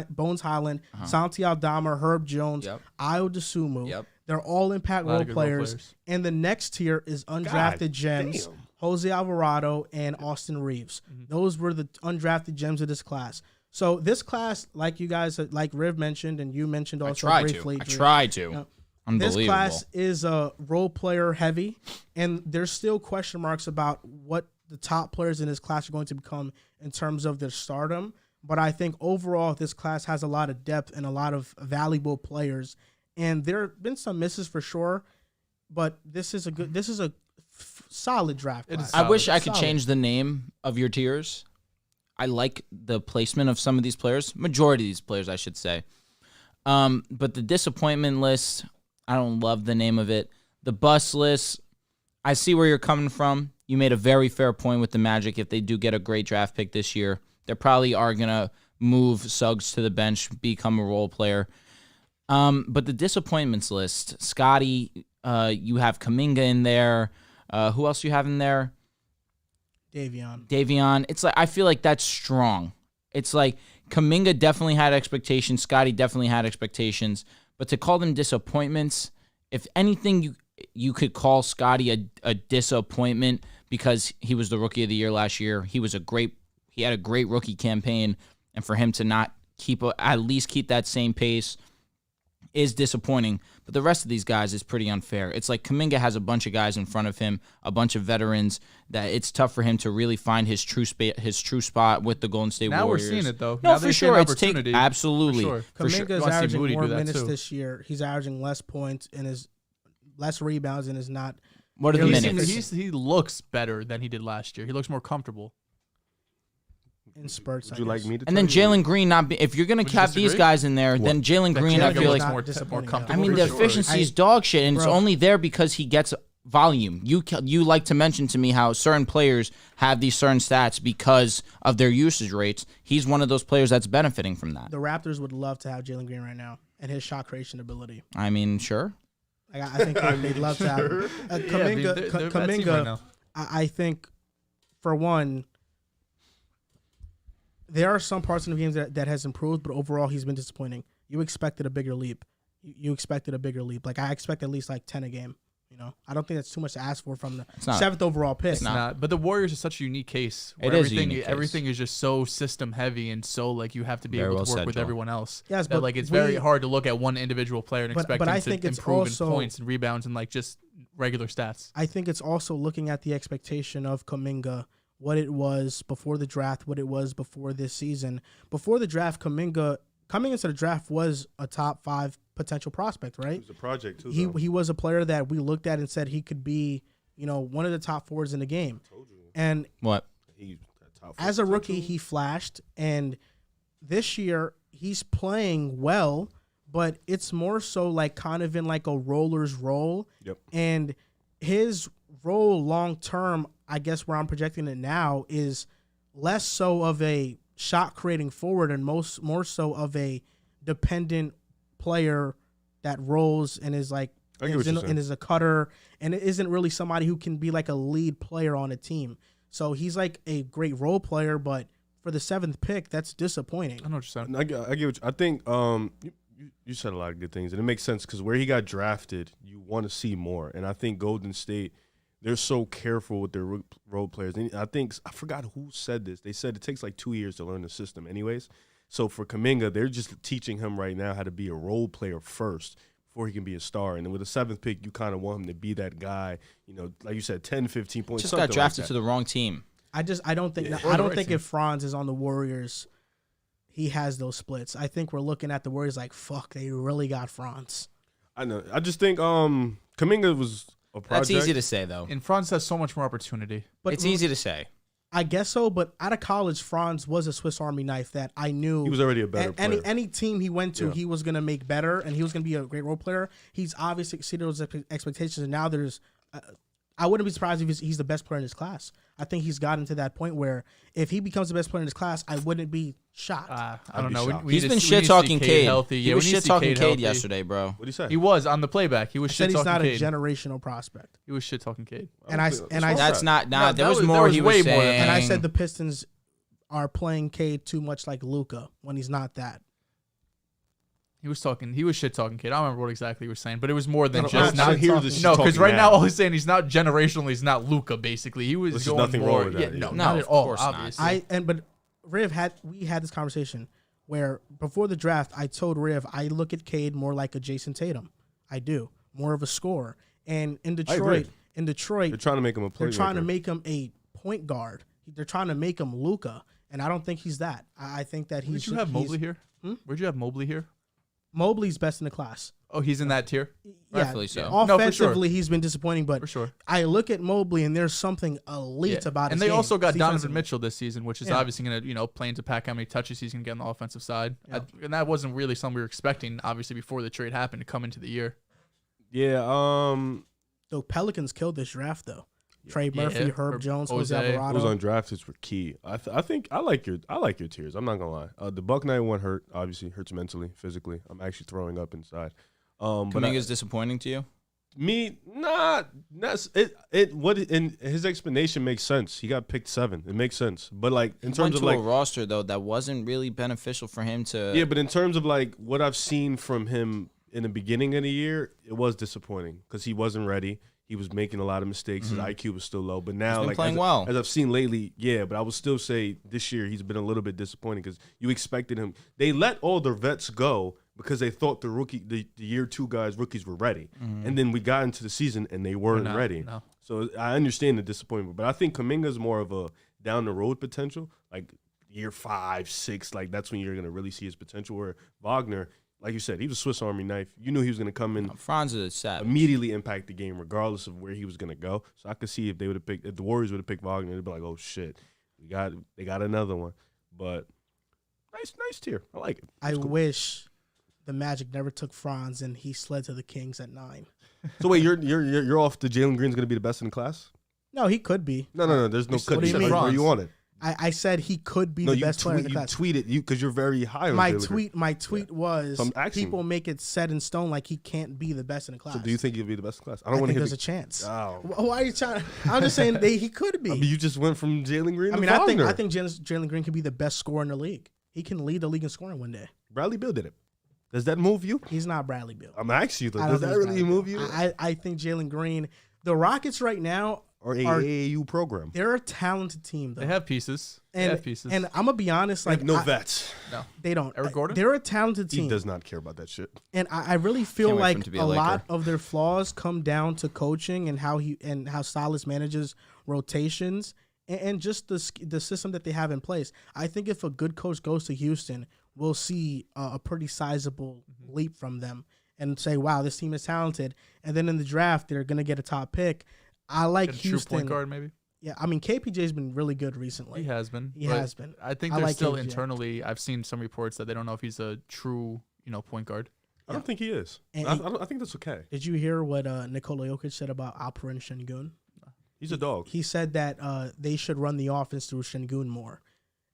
Bones Highland, Santi Aldama, Herb Jones, Yep. Ayo Dosunmu. Yep. They're all impact A lot role of good role players. players. And the next tier is undrafted God gems, damn. Jose Alvarado and Austin Reeves. Mm-hmm. Those were the undrafted gems of this class. So this class, like you guys, like Riv mentioned, and you mentioned I also tried briefly. to. I Drew, tried to. This Unbelievable. class is role player heavy, and there's still question marks about what the top players in this class are going to become in terms of their stardom. But I think overall, this class has a lot of depth and a lot of valuable players. And there have been some misses for sure, but this is a solid draft It class. is I wish I could Solid. change the name of your tiers. I like the placement of some of these players, majority of these players, I should say. But the disappointment list, I don't love the name of it. The bus list, I see where you're coming from. You made a very fair point with the Magic. If they do get a great draft pick this year, they probably are going to move Suggs to the bench, become a role player. But the disappointments list, Scotty, you have Kuminga in there. Who else you have in there? Davion. It's like I feel like that's strong. It's like Kuminga definitely had expectations. Scotty definitely had expectations. But to call them disappointments, if anything, you could call Scotty a disappointment because he was the rookie of the year last year. He had a great rookie campaign, and for him to not at least keep that same pace, is disappointing, but the rest of these guys is pretty unfair. It's like Kuminga has a bunch of guys in front of him, a bunch of veterans, that it's tough for him to really find his true spot with the Golden State Now Warriors. we're seeing it, though. No, Now for they sure. get an It's opportunity. absolutely. For sure. For sure. Kuminga's You wanna see averaging Moody more do that, minutes too. this year. He's averaging less points and is less rebounds and is not. What are the He's- minutes? He looks better than he did last year. He looks more comfortable. In spurts. Would you like me to? And then tell you? Jalen Green not be, if you're going Would to you have these disagree? guys in there, then Jalen That Green, Jalen I feel Green like is not more disappointing, comfortable. I mean, for the sure. efficiency is dog shit, and it's Bro. only there because he gets volume. You like to mention to me how certain players have these certain stats because of their usage rates. He's one of those players that's benefiting from that. The Raptors would love to have Jalen Green right now and his shot creation ability. I mean, sure. Like, I think they'd love to have him. They're a bad team Kuminga, right now. I think, for one, there are some parts in the games that has improved, but overall he's been disappointing. You expected a bigger leap. You expected a bigger leap. Like, I expect at least like 10 a game. You know, I don't think that's too much to ask for from the not. 7th overall pick. It's not. But the Warriors are such a unique case. Where It is a everything, unique case. everything is just so system heavy and so like you have to be Very able well to work said, with Joel. everyone else. Yes, That, but like it's very we- hard to look at one individual player and expect but him I to think it's improve also- in points and rebounds and like just regular stats. I think it's also looking at the expectation of Kuminga, what it was before the draft, what it was before this season. Before the draft, Kuminga, coming into the draft, was a top 5 potential prospect, right? It was a project too. He was a player that we looked at and said he could be, one of the top forwards in the game. Told you. And What? He top as a four. rookie, he flashed, and this year he's playing well, but it's more so like kind of in like a roller's role. Yep. And his role long term, I guess where I'm projecting it now, is less so of a shot creating forward and more so of a dependent player that rolls and is like I get what you're saying. and is a cutter and it isn't really somebody who can be like a lead player on a team. So he's like a great role player, but for the 7th pick, that's disappointing. I know what you're saying. I get what you, I think you said a lot of good things, and it makes sense because where he got drafted, you want to see more. And I think Golden State, they're so careful with their role players. And I forgot who said this. They said it takes like 2 years to learn the system anyways. So for Kuminga, they're just teaching him right now how to be a role player first before he can be a star. And with the 7th pick, you kind of want him to be that guy, like you said, 10, 15 points. Just something got drafted like to that. the wrong team. I don't think Yeah. I don't Right think team. if Franz is on the Warriors, he has those splits. I think we're looking at the Warriors like, fuck, they really got Franz. I know. I just think Kuminga was a project. That's easy to say, though. And Franz has so much more opportunity. But It's easy to say. I guess so, but out of college, Franz was a Swiss Army knife that I knew He was already a better player. any team he went to, Yeah. he was going to make better, and he was going to be a great role player. He's obviously exceeded those expectations, and now there's I wouldn't be surprised if he's the best player in his class. I think he's gotten to that point where if he becomes the best player in his class, I wouldn't be shocked. I I'd don't be know. shocked. We He's need been to- we need to shit see talking Cade Cade. healthy. He Yeah, was we need to shit see talking Cade Cade healthy. yesterday, bro. What'd he say? He was on the playback. He was I said shit he's talking not Cade. a generational prospect. He was shit talking Cade. And I That's not. Nah, No, there that was was- more there was he way was more than saying. And I said the Pistons are playing Cade too much like Luka when he's not that. He was shit talking Cade. I don't remember what exactly he was saying, but it was more than I just don't not. hear this No, shit because talking right now now. all he's saying he's not generationally. He's not Luka. Basically, he was There's going nothing more. wrong with that, No, yeah. not No, at of all. course not. Obviously, But Riv we had this conversation where before the draft I told Riv I look at Cade more like a Jason Tatum. I do. More of a scorer. And in agree. Detroit, They're trying to make him a playmaker. they're trying to make him a point guard. They're trying to make him Luka, and I don't think he's that. I think that Where'd you have Mobley here? Where'd you have Mobley here? Mobley's best in the class. Oh, he's in that tier Yeah, Rightfully so. No, for sure. Offensively, he's been disappointing, but for sure. I look at Mobley and there's something elite Yeah. about his And they game, also got Donovan defensively. Mitchell this season, which is Yeah. obviously going to play into pack how many touches he's going to get on the offensive side. Yeah. And that wasn't really something we were expecting, obviously, before the trade happened to come into the year. Yeah. The Pelicans killed this draft though. Trey Murphy, Yeah. Herb Jones, Jose Jose. Alvarado. Those undrafteds were key. I think I like your tiers. I'm not gonna lie. The Buck Night one hurt. Obviously hurts mentally, physically. I'm actually throwing up inside. But Kuminga's disappointing to you? and his explanation makes sense. He got picked 7. It makes sense. But like in Went terms of to like a roster though that wasn't really beneficial for him to. yeah, but in terms of like what I've seen from him in the beginning of the year, it was disappointing because he wasn't ready. He was making a lot of mistakes. His IQ was still low. But now, been like playing as, well. as I've seen lately, yeah. But I would still say this year he's been a little bit disappointing because you expected him. They let all their vets go because they thought the year 2 rookies were ready. And then we got into the season and they weren't ready. No. So I understand the disappointment, but I think Kuminga's more of a down the road potential, like year 5, 6, like that's when you're going to really see his potential. Where Wagner, like you said, he was a Swiss Army knife. You knew he was going to come in, Franz is savage. immediately impact the game, regardless of where he was going to go. So I could see if if the Warriors would have picked Wagner, they'd be like, oh shit, they got another one. But nice tier. I like it. I wish the Magic never took Franz and he slid to the Kings at 9. So wait, you're off the Jalen Green's going to be the best in the class? No, he could be. No. There's no could What do be. you mean? Where you on it? I said he could be the best player in the class. You tweeted because you're very high on Jalen Green. My tweet was So I'm people make it set in stone like he can't be the best in the class. So do you think he'll be the best in class? I I don't want to think hear there's a chance. Oh. Why are you trying? I'm just saying he could be. I mean, you just went from Jalen Green to I Wagner. think Jalen Green could be the best scorer in the league. He can lead the league in scoring one day. Bradley Beal did it. Does that move you? He's not Bradley Beal. I'm asking you, though. I Does don't that think really Bradley move Beal. you? I think Jalen Green, the Rockets right now, Or AAU program? they're a talented team, though. They have pieces. and I'm going to be honest. Like Like no vets. No. They don't. Eric Gordon? They're a talented team. He does not care about that shit. And I really feel Can't wait for him like to be a a Laker. lot of their flaws come down to coaching and how Silas manages rotations and just the system that they have in place. I think if a good coach goes to Houston, we'll see a pretty sizable leap from them and say, wow, this team is talented. And then in the draft, they're going to get a top pick. I like Get a true Houston. point guard, maybe. Yeah, I mean, KPJ's been really good recently. He has been. He but has been. I think I they're like still KPJ. internally. I've seen some reports that they don't know if he's a true, point guard. I don't think he is. And I think that's okay. Did you hear what Nikola Jokic said about Alperen Şengün? He's a dog. He said that they should run the offense through Şengün more,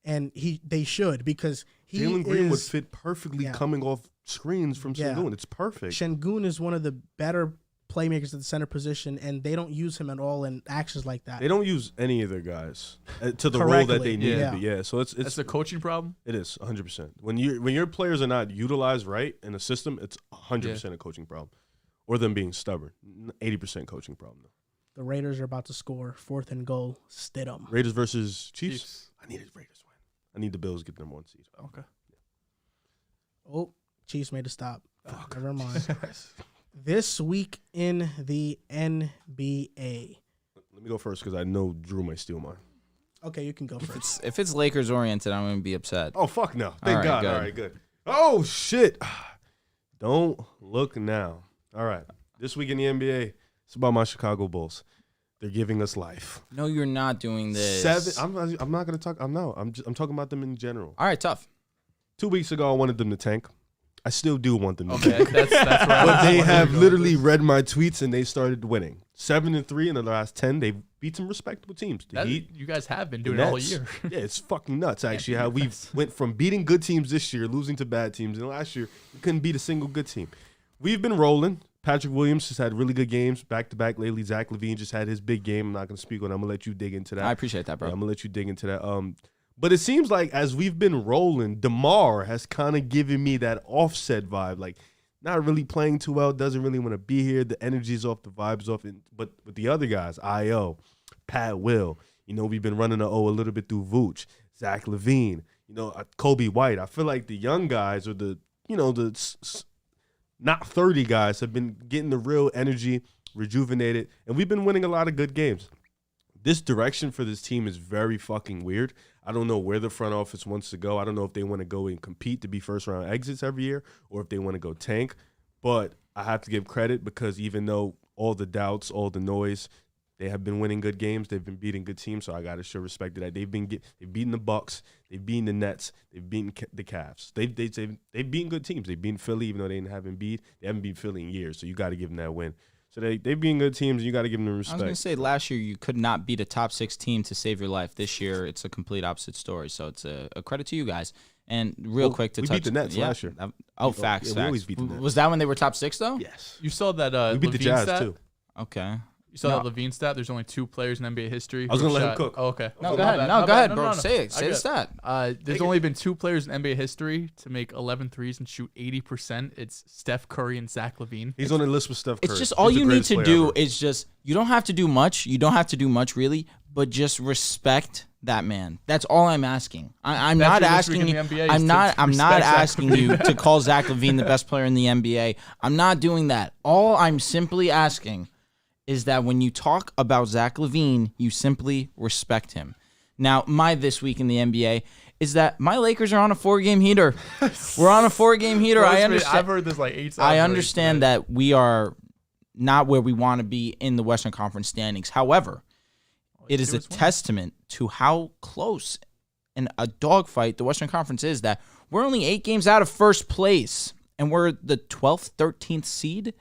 and they should because Jalen Green would fit perfectly Yeah. coming off screens from Yeah. Şengün. It's perfect. Şengün is one of the better playmakers at the center position, and they don't use him at all in actions like that. They don't use any of their guys to the role that they Correctly, need yeah. to be. Yeah, so it's That's a coaching problem. it is 100%. When your players are not utilized right in a system, it's 100% a coaching problem, or them being stubborn. 80% coaching problem though. The Raiders are about to score 4th and goal. Stidham. Raiders versus Chiefs. Chiefs. I needed Raiders win. I need the Bills to get number 1 seed. Okay. Oh, Chiefs made a stop. Never mind. This week in the NBA. Let me go first because I know Drew might steal mine. Okay, you can go first. If it's Lakers oriented, I'm gonna be upset. Oh fuck no! All Thank right, God. good. All right, good. Oh shit! Don't look now. All right, this week in the NBA, it's about my Chicago Bulls. They're giving us life. No, you're not doing this. 7. I'm not gonna talk. I'm talking about them in general. All right, tough. 2 weeks ago, I wanted them to tank. I still do want them to Okay. tank. that's right. But they have literally read my tweets and they started winning. 7-3 in the last 10. They've beat some respectable teams. The Heat, You guys have been the doing it all Nets. year. Yeah, it's fucking nuts actually how we went from beating good teams this year, losing to bad teams, and last year we couldn't beat a single good team. We've been rolling. Patrick Williams has had really good games back to back lately. Zach LaVine just had his big game. I'm not going to speak on it. I'm going to let you dig into that. I appreciate that, bro. Yeah, I'm going to let you dig into that. But it seems like as we've been rolling, DeMar has kind of given me that Offset vibe. Like, not really playing too well, doesn't really want to be here. The energy's off, the vibe's off. But with the other guys, I.O., Pat Will, we've been running the O a little bit through Vooch, Zach LaVine, Kobe White. I feel like the young guys or the not 30 guys have been getting the real energy, rejuvenated, and we've been winning a lot of good games. This direction for this team is very fucking weird. I don't know where the front office wants to go. I don't know if they want to go and compete to be first-round exits every year or if they want to go tank. But I have to give credit because even though all the doubts, all the noise, they have been winning good games. They've been beating good teams, so I got to show respect to that. They've beaten the Bucks. They've beaten the Nets. They've beaten the Cavs. They've beaten good teams. They've beaten Philly, even though they haven't beaten Philly in years. So you got to give them that win. So they've been good teams, and you got to give them the respect. I was going to say, last year you could not beat a top 6 team to save your life. This year it's a complete opposite story. So it's a credit to you guys. And quick to we touch. beat the Nets last year. Facts. Yeah, we always beat the Nets. Was that when they were top 6 though? Yes. You saw that We beat the Levine Jazz, stat? too. Okay. You saw that Levine stat? There's only 2 players in NBA history. I was who going to let him shot- cook. Oh, okay. No, Oh, go my ahead. bad, No, my go bad. ahead, bro. Say it. Say the stat. There's only been 2 players in NBA history to make 11 threes and shoot 80%. It's Steph Curry and Zach LaVine. He's on the list with Steph Curry. It's just all He's the you need greatest to player do ever. is just you don't have to do much. You don't have to do much really, but just respect that man. That's all I'm asking. I'm That's not your asking this week you. in the NBA is I'm to not respect Zach asking you to call Zach LaVine the best player in the NBA. I'm not doing that. All I'm simply asking is that when you talk about Zach LaVine, you simply respect him. Now, my this week in the NBA is that my Lakers are on a 4-game heater. We're on a 4-game heater. Bro, I understand. I've heard this like 8 times. I understand that we are not where we want to be in the Western Conference standings. However, it is a testament to how close in a dogfight the Western Conference is that we're only 8 games out of first place, and we're the 12th, 13th seed.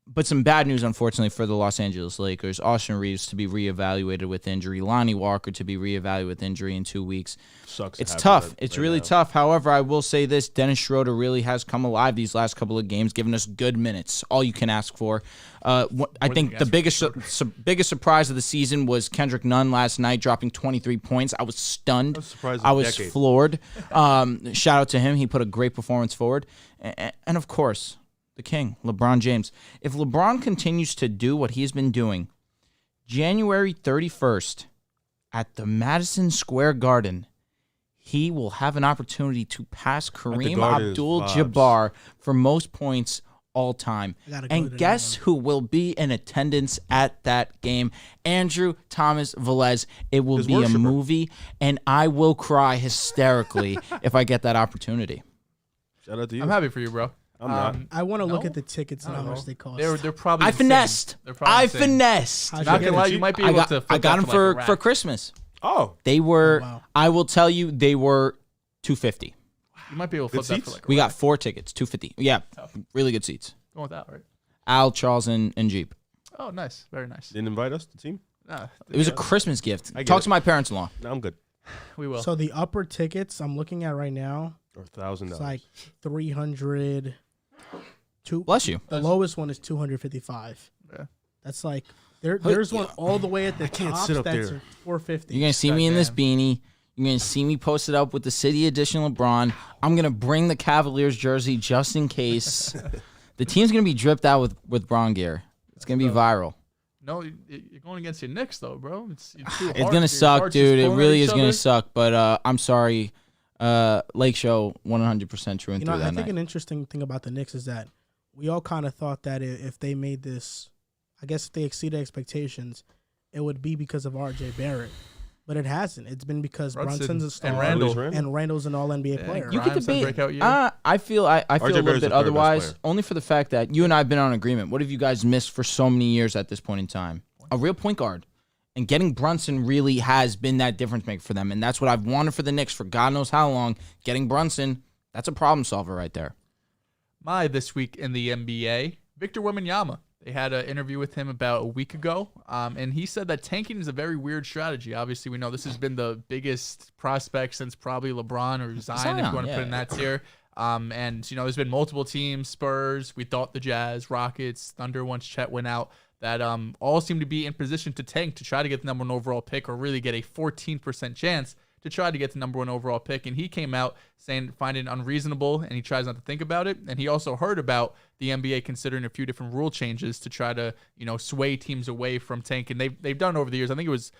But some bad news, unfortunately, for the Los Angeles Lakers. Austin Reeves to be reevaluated with injury. Lonnie Walker to be reevaluated with injury in 2 weeks. Sucks. It's tough. It's really tough. However, I will say this. Dennis Schroeder really has come alive these last couple of games, giving us good minutes. All you can ask for. I think the biggest surprise of the season was Kendrick Nunn last night dropping 23 points. I was stunned. I was floored. Shout out to him. He put a great performance forward. And of course, the king, LeBron James. If LeBron continues to do what he's been doing, January 31st at the Madison Square Garden, he will have an opportunity to pass Kareem Abdul-Jabbar for most points all time. And guess who will be in attendance at that game? Andrew Thomas Velez. It will be a movie, and I will cry hysterically if I get that opportunity. Shout out to you. I'm happy for you, bro. I'm not. I want to look at the tickets and how much they cost. They're probably. I finessed. Not gonna lie, you might be able to. I got them for Christmas. Oh, they were. Oh, wow. I will tell you, they were $250. You might be able to flip that for like. We got 4 tickets, $250. Yeah, really good seats. Going with that, right? Al, Charles, and Jeep. Oh, nice, very nice. Didn't invite us, the team. It was a Christmas gift. Talk to my parents-in-law. No, I'm good. We will. So the upper tickets I'm looking at right now are $1,000. It's like 300. Bless you. The lowest one is 255. Yeah, that's like there's one all the way at the top. Sit up that's there. 450. You're gonna see me in this beanie. You're gonna see me posted up with the City Edition LeBron. I'm gonna bring the Cavaliers jersey just in case. The team's gonna be dripped out with Bron gear. It's gonna be viral. No, you're going against your Knicks though, bro. It's gonna suck, dude. It really is gonna suck. But I'm sorry. Lake Show 100% true and through that night. I think an interesting thing about the Knicks is that we all kind of thought that if they made this, I guess if they exceeded expectations, it would be because of R.J. Barrett. But it hasn't. It's been because Brunson's a star and Randall's an All-NBA player. You could debate. I feel a little bit otherwise, only for the fact that you and I have been on agreement. What have you guys missed for so many years at this point in time? A real point guard. And getting Brunson really has been that difference maker for them. And that's what I've wanted for the Knicks for God knows how long. Getting Brunson, that's a problem solver right there. My this week in the NBA, Victor Wembanyama. They had an interview with him about a week ago, and he said that tanking is a very weird strategy. Obviously, we know this has been the biggest prospect since probably LeBron or Zion, if you want to put in that tier. And, you know, there's been multiple teams, Spurs, we thought the Jazz, Rockets, Thunder once Chet went out, that all seem to be in position to tank to try to get the number 1 overall pick or really get a 14% chance to try to get the number 1 overall pick. And he came out saying, find it unreasonable, and he tries not to think about it. And he also heard about the NBA considering a few different rule changes to try to, you know, sway teams away from tanking. They've done over the years. I think it was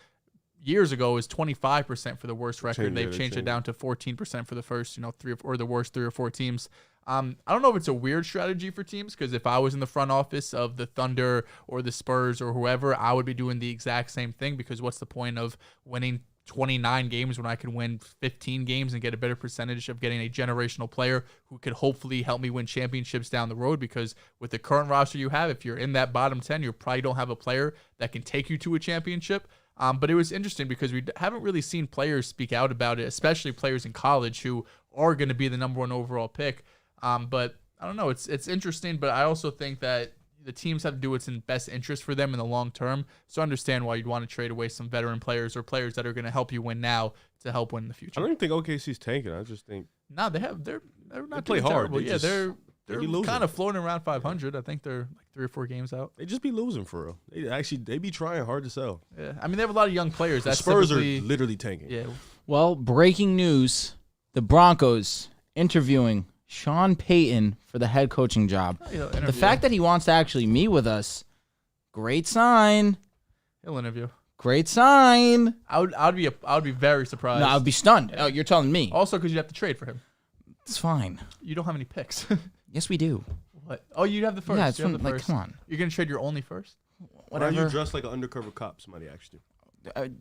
years ago, it was 25% for the worst record. They've changed it down to 14% for the first, you know, the worst 3 or 4 teams. I don't know if it's a weird strategy for teams, because if I was in the front office of the Thunder or the Spurs or whoever, I would be doing the exact same thing, because what's the point of winning 29 games when I can win 15 games and get a better percentage of getting a generational player who could hopefully help me win championships down the road? Because with the current roster you have, if you're in that bottom 10, you probably don't have a player that can take you to a championship. But it was interesting because we haven't really seen players speak out about it, especially players in college who are going to be the number 1 overall pick. But I don't know. It's interesting, but I also think that the teams have to do what's in best interest for them in the long term. So I understand why you'd want to trade away some veteran players or players that are going to help you win now to help win in the future. I don't even think OKC's tanking. I just think they're not they play hard. Terrible. Yeah, they're kind of floating around 500. I think they're like 3 or 4 games out. They just be losing for real. They be trying hard to sell. Yeah, I mean they have a lot of young players. The Spurs are literally tanking. Yeah. Well, breaking news: the Broncos interviewing Sean Payton for the head coaching job. The fact that he wants to actually meet with us, great sign. He'll interview. Great sign. I'd be very surprised. No, I'd be stunned. Oh, you're telling me. Also, because you have to trade for him. It's fine. You don't have any picks. Yes, we do. What? Oh, you have the first. Yeah, it's you have fun, the like, first. come on. You're gonna trade your only first. Why are you Whatever. dressed like an undercover cop? Somebody asked you.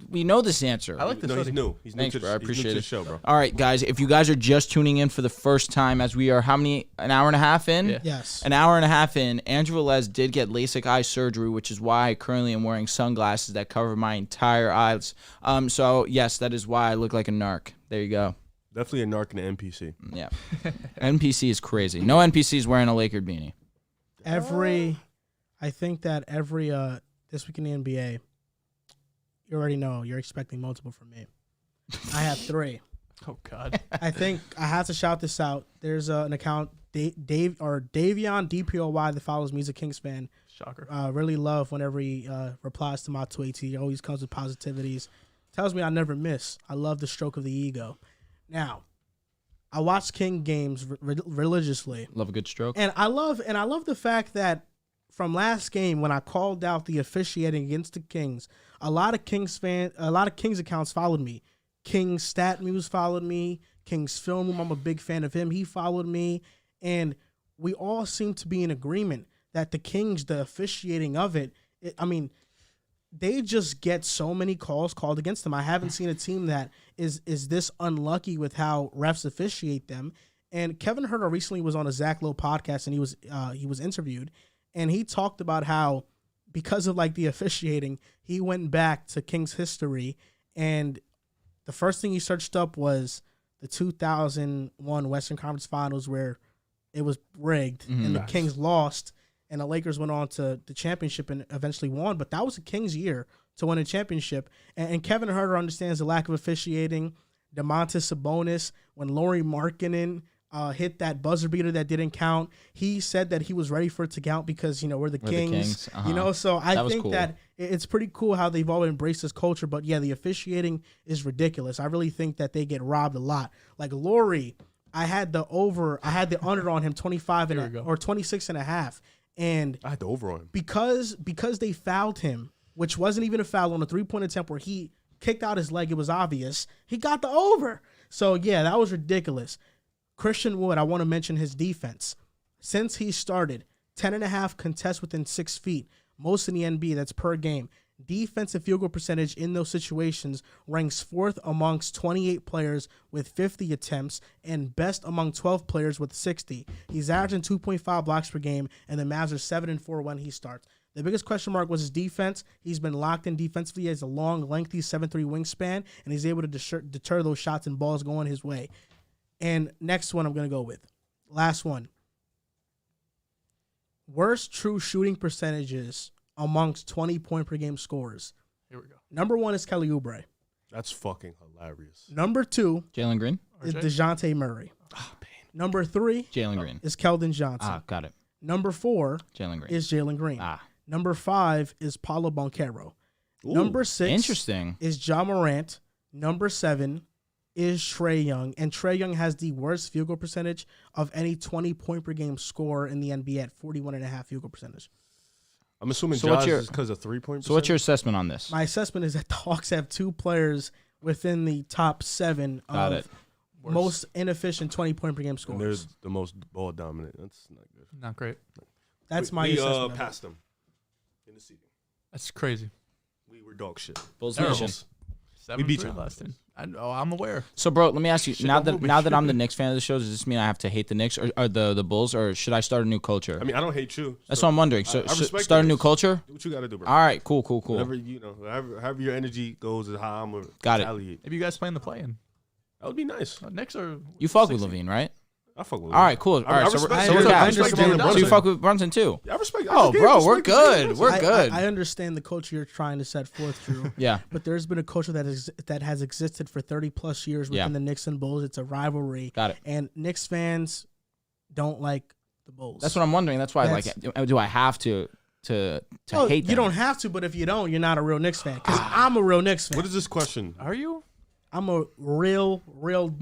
We know this answer. I like this. No, he's hoodie. new. He's new Thanks, to bro. I appreciate the it. show, bro. All right, guys. If you guys are just tuning in for the first time, as we are, how many? An hour and a half in. Yeah. Yes. An hour and a half in, Andrew Velez did get LASIK eye surgery, which is why I currently am wearing sunglasses that cover my entire eyes. So yes, that is why I look like a narc. There you go. Definitely a narc and an NPC. Yeah. NPC is crazy. No NPC is wearing a Laker beanie. I think that every this week in the NBA, you already know you're expecting multiple from me. I have 3. Oh God. I think I have to shout this out. There's an account, Davion DPOY, that follows me. He's a Kings fan. Shocker. Really love whenever he replies to my tweets. He always comes with positivities. Tells me I never miss. I love the stroke of the ego. Now, I watch King games religiously. Love a good stroke. And I love the fact that from last game when I called out the officiating against the Kings, a lot of Kings accounts followed me. Kings Stat Muse followed me. Kings Film Room, I'm a big fan of him. He followed me, and we all seem to be in agreement that the Kings, the officiating of it, they just get so many calls called against them. I haven't seen a team that is this unlucky with how refs officiate them. And Kevin Huerter recently was on a Zach Lowe podcast, and he was interviewed, and he talked about how because of like the officiating, he went back to Kings history, and the first thing he searched up was the 2001 Western Conference Finals where it was rigged and the Kings lost. And the Lakers went on to the championship and eventually won. But that was a Kings year to win a championship. And Kevin Huerter understands the lack of officiating. Domantas Sabonis, when Lauri Markkanen hit that buzzer beater that didn't count, he said that he was ready for it to count because, we're the Kings. So I think that it's pretty cool how they've all embraced this culture. But, yeah, the officiating is ridiculous. I really think that they get robbed a lot. Like Lauri, I had the under on him 25 or 26 and a half. And I had the over on him. Because they fouled him, which wasn't even a foul on a 3-point attempt where he kicked out his leg, it was obvious. He got the over. So, yeah, that was ridiculous. Christian Wood, I want to mention his defense. Since he started, 10.5 contests within 6 feet, most in the NBA, that's per game. Defensive field goal percentage in those situations ranks 4th amongst 28 players with 50 attempts and best among 12 players with 60. He's averaging 2.5 blocks per game, and the Mavs are 7-4 when he starts. The biggest question mark was his defense. He's been locked in defensively. He has a long, lengthy 7'3" wingspan, and he's able to deter those shots and balls going his way. And next one I'm going to go with. Last one. Worst true shooting percentages amongst 20-point per game scorers. Here we go. Number 1 is Kelly Oubre. That's fucking hilarious. Number 2 Jalen Green. is DeJounte Murray. Number 3 Jalen Green. is Keldon Johnson. Got it. Number 4 Jalen Green. is Jalen Green. Number 5 is Paulo Banchero. Ooh, Number 6 Interesting. is Ja Morant. Number 7 is Trae Young. And Trae Young has the worst field goal percentage of any 20-point per game scorer in the NBA at 41.5 field goal percentage. I'm assuming So Josh what's your- is because of 3-point. So what's your assessment on this? My assessment is that the Hawks have 2 players within the top 7 Got of it. most inefficient 20-point per game And scorers. there's the most ball dominant. That's not good. Not great. That's my we assessment. of it. passed them in the season. That's crazy. We were dog shit. Bulls Terrible. Nation. We beat 7-3 you. last time. I'm aware. So, bro, let me ask you. Shit, Now don't that move me. I'm the Knicks fan of the show, does this mean I have to hate the Knicks or the Bulls, or should I start a new culture? I mean, I don't hate you. That's so what I'm wondering. So, I respect start a new this. culture. Do what you got to do, bro. All right, cool. Whatever however your energy goes is how I'm gonna Got it. retaliate. Maybe you guys playing the play-in. That would be nice. Knicks are. You fuck with 60. Levine, right? I fuck with All right, cool. All right, I so respect we're Jalen- capped. I respect Jalen So Brunson. you fuck with Brunson too? I respect. I Oh, just gave bro, respect we're to good. Jalen We're Brunson. good. I understand the culture you're trying to set forth, Drew. Yeah. But there's been a culture that has existed for 30-plus years within Yeah. the Knicks and Bulls. It's a rivalry. Got it. And Knicks fans don't like the Bulls. That's what I'm wondering. That's why, That's- do I have to Oh, hate them? you don't have to, but if you don't, you're not a real Knicks fan. Because I'm a real Knicks fan. What is this question? Are you? I'm a real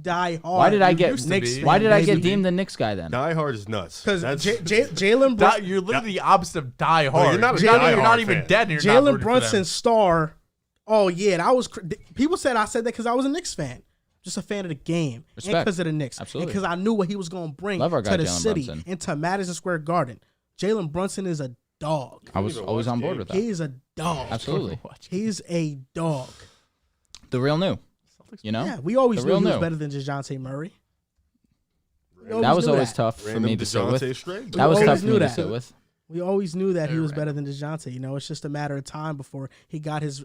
die-hard. Why did I get used to Knicks be. fan, Why did I get baby. deemed the Knicks guy then? Die Hard is nuts. Because That's Jalen Brunson. You're literally the opposite of die hard. you're not a You're die not hard even fan. dead. And you're not Jalen rooting for them. Brunson's star Oh yeah, that was people said I said that because I was a Knicks fan, just a fan of the game, Respect. and because of the Knicks, Absolutely. because I knew what he was going to bring Love our to guy, the Jalen city Brunson. and to Madison Square Garden. Jalen Brunson is a dog. I was even always watch on board games. with that. He is a dog. Absolutely. He's a dog. The real new. You know? Yeah, we always The knew real he was new. better than DeJounte Murray. That was knew always that. tough for Random me to sit with. DeJounte straight. That was always tough for knew me to that. sit with. We always knew that he Very was better random. than DeJounte. You know, it's just a matter of time before he got his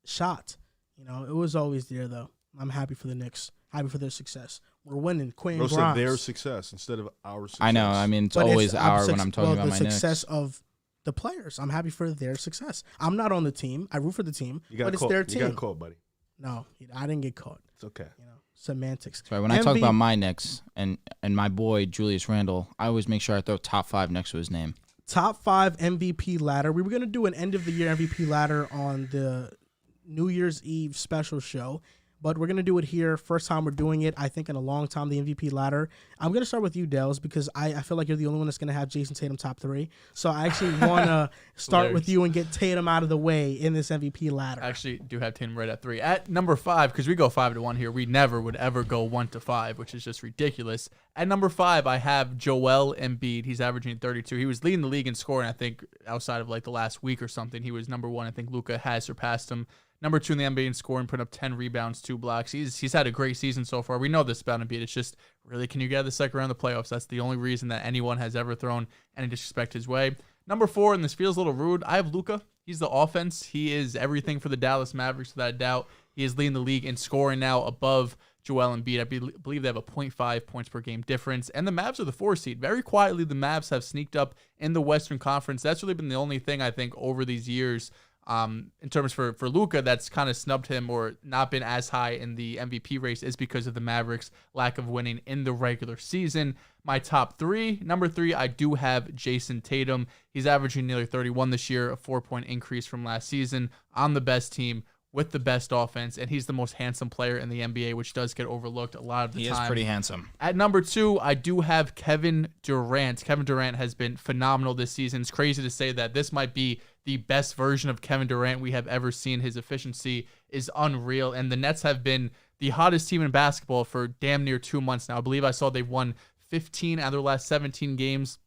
shot. You know, it was always there, though. I'm happy for the Knicks. Happy for their success. We're winning. Quinn Bro said Grimes. their success instead of our success. I know. I mean, it's But always our I'm when I'm talking about the my success Knicks. of the players. I'm happy for their success. I'm not on the team. I root for the team, You got but it's caught. their You team. got caught, buddy. No, I didn't get caught. It's okay. You know, semantics. That's right. When I talk MV about my Knicks and my boy Julius Randle, I always make sure I throw top 5 next to his name. Top 5 MVP ladder. We were going to do an end of the year MVP ladder on the New Year's Eve special show, but we're going to do it here. First time we're doing it, I think, in a long time, the MVP ladder. I'm going to start with you, Dehls, because I feel like you're the only one that's going to have Jason Tatum top 3. So I actually want to start with Hilarious. you and get Tatum out of the way in this MVP ladder. I actually do have Tatum right at 3. At number 5, because we go 5-1 here, we never would ever go 1-5, which is just ridiculous. At number 5, I have Joel Embiid. He's averaging 32. He was leading the league in scoring, I think, outside of like the last week or something. He was number 1. I think Luka has surpassed him. Number 2 in the NBA in scoring, putting up 10 rebounds, 2 blocks. He's had a great season so far. We know this about Embiid. It's just, really, can you get the second round of the playoffs? That's the only reason that anyone has ever thrown any disrespect his way. Number 4, and this feels a little rude, I have Luka. He's the offense. He is everything for the Dallas Mavericks, without a doubt. He is leading the league in scoring now above Joel Embiid. I believe they have a 0.5 points per game difference. And the Mavs are the 4 seed. Very quietly, the Mavs have sneaked up in the Western Conference. That's really been the only thing, I think, over these years in terms for Luka that's kind of snubbed him or not been as high in the MVP race is because of the Mavericks' lack of winning in the regular season. My top 3, number 3, I do have Jason Tatum. He's averaging nearly 31 this year, a 4-point increase from last season on the best team with the best offense, and he's the most handsome player in the NBA, which does get overlooked a lot of the He time. is pretty handsome. At number 2, I do have Kevin Durant. Kevin Durant has been phenomenal this season. It's crazy to say that this might be the best version of Kevin Durant we have ever seen. His efficiency is unreal, and the Nets have been the hottest team in basketball for damn near 2 months now. I believe I saw they've won 15 out of their last 17 games.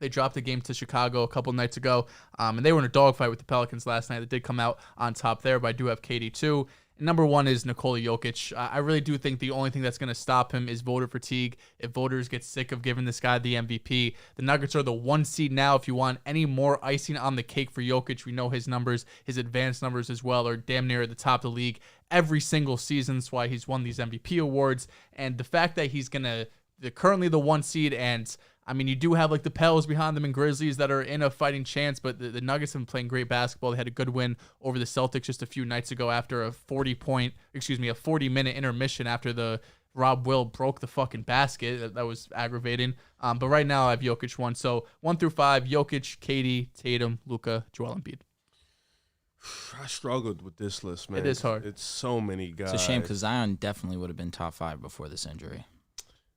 They dropped a game to Chicago a couple nights ago, and they were in a dogfight with the Pelicans last night. They did come out on top there, but I do have KD too. And number 1 is Nikola Jokic. I really do think the only thing that's going to stop him is voter fatigue. If voters get sick of giving this guy the MVP, the Nuggets are the 1 seed now. If you want any more icing on the cake for Jokic, we know his numbers, his advanced numbers as well, are damn near at the top of the league every single season. That's why he's won these MVP awards. And the fact that he's currently the 1 seed, and I mean, you do have like the Pels behind them and Grizzlies that are in a fighting chance, but the Nuggets have been playing great basketball. They had a good win over the Celtics just a few nights ago after a 40-minute intermission after the Rob Will broke the fucking basket. That was aggravating. But right now I have Jokic 1. So 1 through 5, Jokic, KD, Tatum, Luka, Joel Embiid. I struggled with this list, man. It is hard. It's so many guys. It's a shame because Zion definitely would have been top 5 before this injury.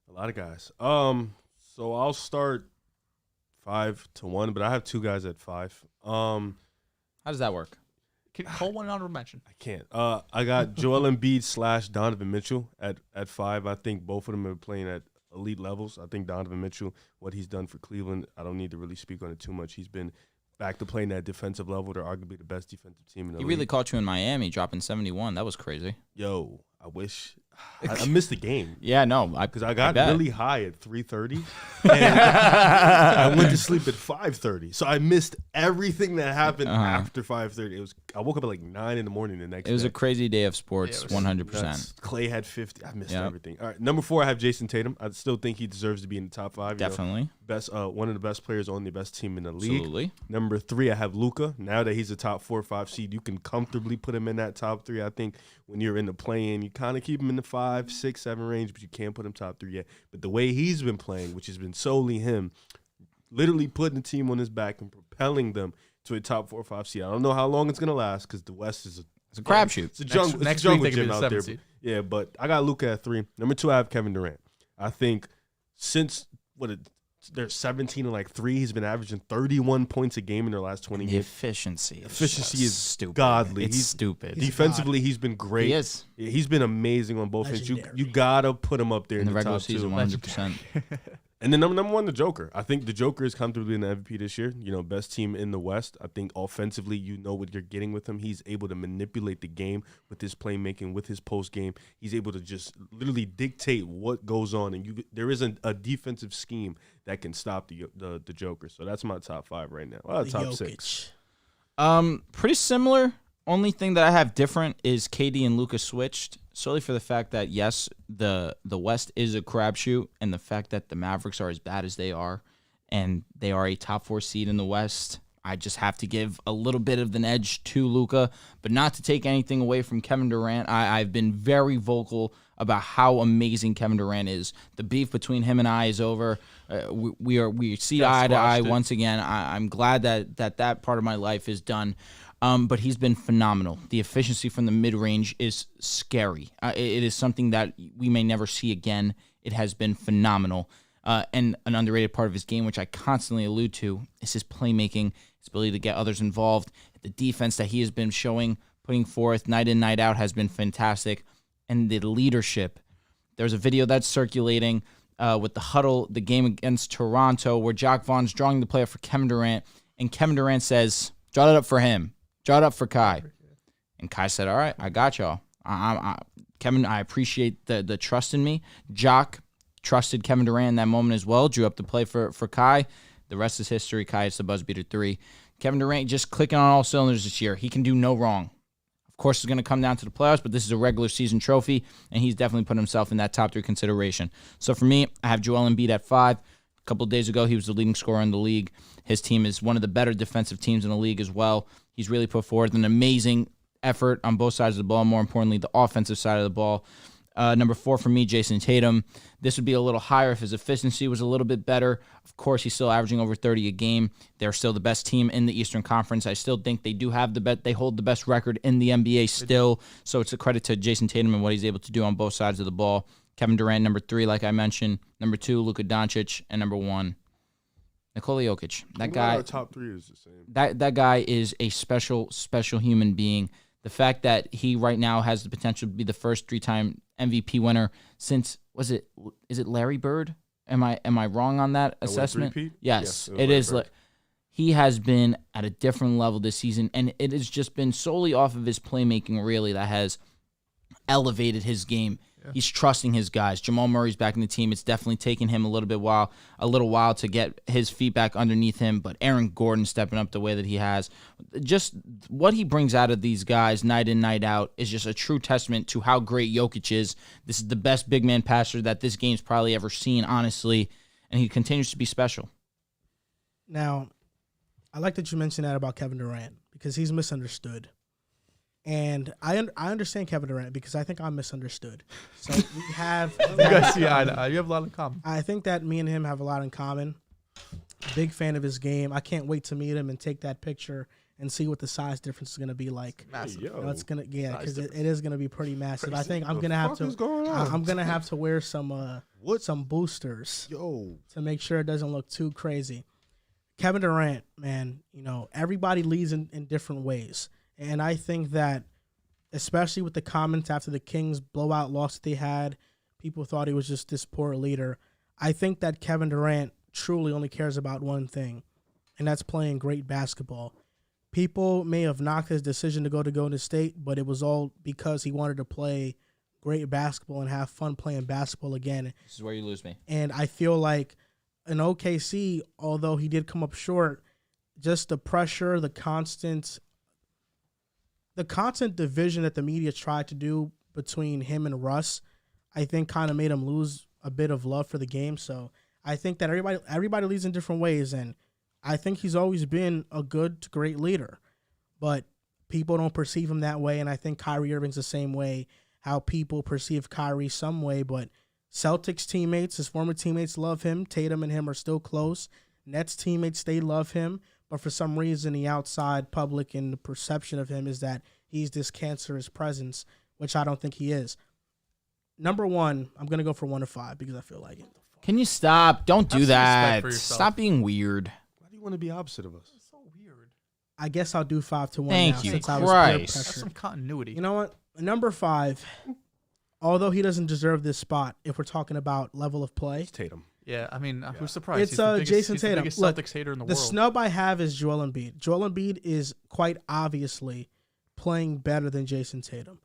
A lot of guys. So I'll start 5-1, but I have 2 guys at 5. How does that work? Can call one honorable mention. I can't. I got Joel Embiid / Donovan Mitchell at 5. I think both of them are playing at elite levels. I think Donovan Mitchell, what he's done for Cleveland, I don't need to really speak on it too much. He's been back to playing that defensive level. They're arguably the best defensive team in the He league. really caught you in Miami, dropping 71. That was crazy. Yo, I wish. I missed the game. Yeah, no, Because I got bet. really high at 3:30, and I went to sleep at 5:30. So I missed everything that happened after 5:30. I woke up at like 9 in the morning the next day. It was a crazy day of sports, Yeah, it was 100%. Nuts. Clay had 50. I missed Yep. everything. All right, number 4, I have Jason Tatum. I still think he deserves to be in the top 5. Definitely. Best, one of the best players on the best team in the league. Absolutely. Number 3, I have Luka. Now that he's a top 4 or 5 seed, you can comfortably put him in that top 3. I think when you're in the play-in, you kind of keep him in the 5, 6, 7 range, but you can't put him top 3 yet. But the way he's been playing, which has been solely him, literally putting the team on his back and propelling them to a top 4 or 5 seed. I don't know how long it's going to last because the West is It's a crapshoot. it's a jungle, Next it's a jungle week they could gym be the out there. 7th seed. Yeah, but I got Luka at 3. Number 2, I have Kevin Durant. I think since they're 17 and like 3. He's been averaging 31 points a game in their last 20 The games. efficiency is stupid. godly. It's He's stupid. Defensively, he's been great. He is. He's been amazing on both ends. You Legendary. gotta put him up there In in the the regular top season, 2. 100%. And then number one, the Joker. I think the Joker is comfortably in the MVP this year. You know, best team in the West. I think offensively, you know what you're getting with him. He's able to manipulate the game with his playmaking, with his post game. He's able to just literally dictate what goes on, and there isn't a defensive scheme that can stop the Joker. So that's my top 5 right now. Well, top Jokic. 6. Pretty similar. Only thing that I have different is KD and Luka switched solely for the fact that yes, the West is a crapshoot, and the fact that the Mavericks are as bad as they are, and they are a top 4 seed in the West. I just have to give a little bit of an edge to Luka, but not to take anything away from Kevin Durant. I've been very vocal about how amazing Kevin Durant is. The beef between him and I is over. We see eye to eye once again. I'm glad that part of my life is done. But he's been phenomenal. The efficiency from the mid-range is scary. It is something that we may never see again. It has been phenomenal. And an underrated part of his game, which I constantly allude to, is his playmaking, his ability to get others involved. The defense that he has been putting forth night in, night out has been fantastic. And the leadership. There's a video that's circulating with the huddle, the game against Toronto, where Jacque Vaughn's drawing the play up for Kevin Durant, and Kevin Durant says, draw it up for him. Draw it up for Kai. And Kai said, all right, I got y'all. Kevin, I appreciate the trust in me. Jacque trusted Kevin Durant in that moment as well, drew up the play for Kai. The rest is history. Kai hits the buzzer beater 3. Kevin Durant just clicking on all cylinders this year. He can do no wrong. Of course, it's going to come down to the playoffs, but this is a regular season trophy, and he's definitely put himself in that top 3 consideration. So for me, I have Joel Embiid at 5. A couple of days ago, he was the leading scorer in the league. His team is one of the better defensive teams in the league as well. He's really put forward an amazing effort on both sides of the ball, more importantly, the offensive side of the ball. Number 4 for me, Jason Tatum. This would be a little higher if his efficiency was a little bit better. Of course, he's still averaging over 30 a game. They're still the best team in the Eastern Conference. I still think they do have they hold the best record in the NBA still. So it's a credit to Jason Tatum and what he's able to do on both sides of the ball. Kevin Durant, number 3, like I mentioned. Number 2, Luka Doncic. And number 1, Nikola Jokic. That guy. Our top 3 is the same. That guy is a special human being. The fact that he right now has the potential to be the first 3-time MVP winner since is it Larry Bird? Am I wrong on that assessment? Yes, it is. He has been at a different level this season, and it has just been solely off of his playmaking, really, that has elevated his game. Yeah. He's trusting his guys. Jamal Murray's back in the team. It's definitely taken him a little while to get his feet back underneath him, but Aaron Gordon stepping up the way that he has. Just what he brings out of these guys night in, night out is just a true testament to how great Jokic is. This is the best big man passer that this game's probably ever seen, honestly, and he continues to be special. Now, I like that you mentioned that about Kevin Durant because he's misunderstood. And I understand Kevin Durant because I think I'm misunderstood. So we have you guys see eye to eye. You have a lot in common. I think that me and him have a lot in common. Big fan of his game. I can't wait to meet him and take that picture and see what the size difference is going to be like. Massive. You know, it's gonna because it is going to be pretty massive. I think I'm going to have to wear some boosters to make sure it doesn't look too crazy. Kevin Durant, man, you know, everybody leads in different ways. And I think that, especially with the comments after the Kings blowout loss that they had, people thought he was just this poor leader. I think that Kevin Durant truly only cares about one thing, and that's playing great basketball. People may have knocked his decision to go to Golden State, but it was all because he wanted to play great basketball and have fun playing basketball again. This is where you lose me. And I feel like in OKC, although he did come up short, just the pressure, the constant division that the media tried to do between him and Russ, I think kind of made him lose a bit of love for the game. So I think that everybody leads in different ways, and I think he's always been a good to great leader. But people don't perceive him that way, and I think Kyrie Irving's the same way, how people perceive Kyrie some way. But Celtics teammates, his former teammates love him. Tatum and him are still close. Nets teammates, they love him. But for some reason, the outside public and the perception of him is that he's this cancerous presence, which I don't think he is. Number 1, I'm going to go for 1 to 5 because I feel like it. Can you stop? Don't do Have some respect that. for yourself. Stop being weird. Why do you want to be opposite of us? It's so weird. I guess I'll do 5-1 Thank now you, since I was Christ. peer That's pressured. some continuity. You know what? Number 5, although he doesn't deserve this spot, if we're talking about level of play, It's Tatum. Yeah, I mean, who's surprised? It's He's the biggest, Jason he's Tatum. the biggest Look, Celtics hater in the the world. snub I have is Joel Embiid. Joel Embiid is quite obviously playing better than Jason Tatum.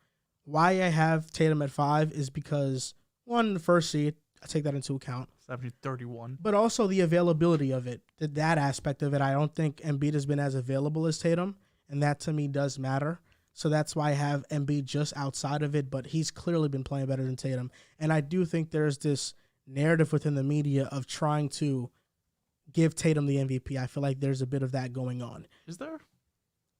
Why I have Tatum at 5 is because, one, the first seed, I take that into account. 31. But also the availability of it, that aspect of it. I don't think Embiid has been as available as Tatum, and that to me does matter. So that's why I have Embiid just outside of it, but he's clearly been playing better than Tatum. And I do think there's this narrative within the media of trying to give Tatum the MVP. I feel like there's a bit of that going on. Is there?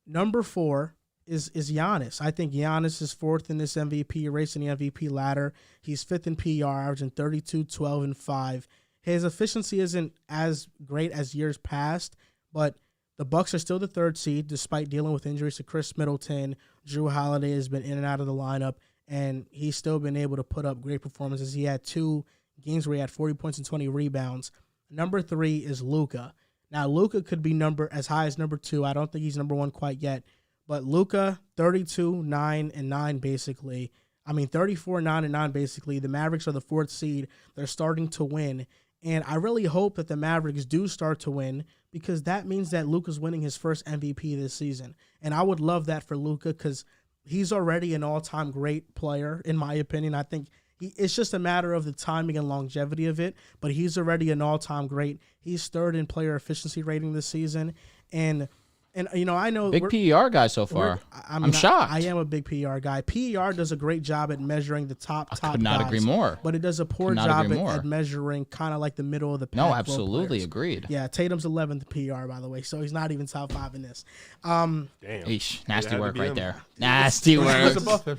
Number 4 is Giannis. I think Giannis is 4th in this MVP race in the MVP ladder. He's 5th in PR, averaging 32, 12, and 5. His efficiency isn't as great as years past, but the Bucks are still the 3rd seed despite dealing with injuries to Chris Middleton. Drew Holiday has been in and out of the lineup, and he's still been able to put up great performances. He had 2 games where he had 40 points and 20 rebounds. Number 3 is Luka. Now, Luka could be as high as number 2. I don't think he's number 1 quite yet. But Luka, 32, 9, and 9 basically. 34, 9, and 9 basically. The Mavericks are the 4th seed. They're starting to win. And I really hope that the Mavericks do start to win because that means that Luka's winning his first MVP this season. And I would love that for Luka because he's already an all-time great player, in my opinion. I think it's just a matter of the timing and longevity of it, but he's already an all-time great. He's 3rd in player efficiency rating this season. And I know Big PER guy so far. I'm shocked. I am a big PER guy. PER does a great job at measuring the top I could not guys, agree more. but it does a poor Could not job agree more. at measuring kind of like the middle of the pack. No, role absolutely players. agreed. Yeah, Tatum's 11th PER, by the way, so he's not even top 5 in this. Damn. Eesh, nasty had to work be right him. there. Nasty Who's work. above him?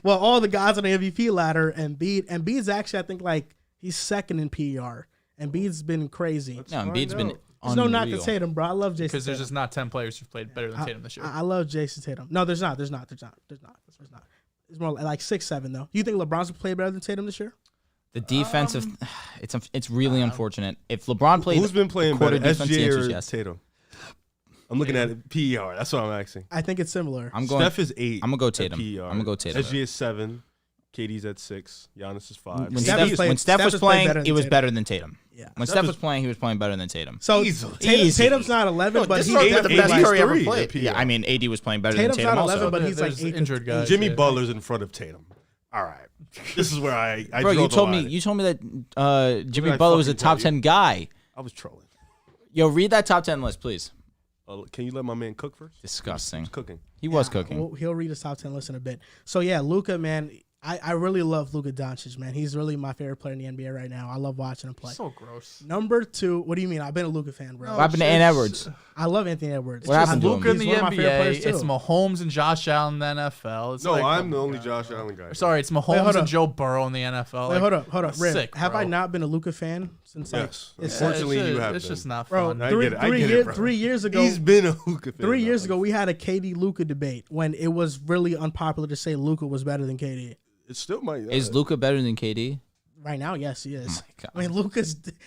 Well, all the guys on the MVP ladder, Embiid's actually, I think, like, he's 2nd in PER. Embiid's been crazy. No, Embiid's been There's no knock to unreal. Tatum, bro. I love Jason Because there's Tatum. just not 10 players who've played better than Tatum this year. I love Jason Tatum. No, there's not. There's not. It's more like 6-7, though. Do you think LeBron's will play better than Tatum this year? The defensive, it's really unfortunate. If LeBron played, Who's been playing quarter better, defense, the SGA answer or is yes. Tatum? I'm looking at it, PER. That's what I'm asking. I think it's similar. I'm going. Steph is 8. I'm gonna go at Tatum. PER. I'm gonna go Tatum. SGA is 7. KD's at 6. Giannis is 5. When Steph Steph, has played- when Steph Steph was has played playing, better than he was Tatum. better than Tatum. Yeah. When Steph Steph was- was playing, he was playing better than Tatum. So Easily. Tatum's not 11, but this he's is the definitely best like, Curry ever three played. at PER. Yeah, I mean, AD was playing better Tatum's than Tatum not 11, also. but he's like There's 8th. injured guys. Jimmy yeah. Butler's in front of Tatum. All right. This is where I Bro, draw you the told line. me that Jimmy I Butler was a fucking tell top you? 10 guy. I was trolling. Yo, read that top 10 list, please. Can you let my man cook first? Disgusting. He's cooking. He was cooking. He'll read his top 10 list in a bit. So, yeah, Luka, man, I really love Luka Doncic, man. He's really my favorite player in the NBA right now. I love watching him play. So gross. Number 2, what do you mean? I've been a Luka fan, bro. What happened to Ant Edwards? I love Anthony Edwards. What happened to him? Luka in the He's one of my favorite NBA. players, too. It's Mahomes and Josh Allen in the NFL. It's No, like, I'm oh the my only God. Josh Allen guy. Sorry, it's hold Mahomes up. and Joe Burrow in the NFL. Wait, Like, hold up. that's Rip, sick, have bro. I not been a Luka fan since Yes. it's Unfortunately, it's you just, have It's been. just not Bro, fun. I get it, bro. 3 years ago, He's been a Luka fan. 3 years ago, we had a KD Luka debate when it was really unpopular to say Luka was better than KD. It still might. Is Luka better than KD? Right now, yes, he is. Oh my God. I mean,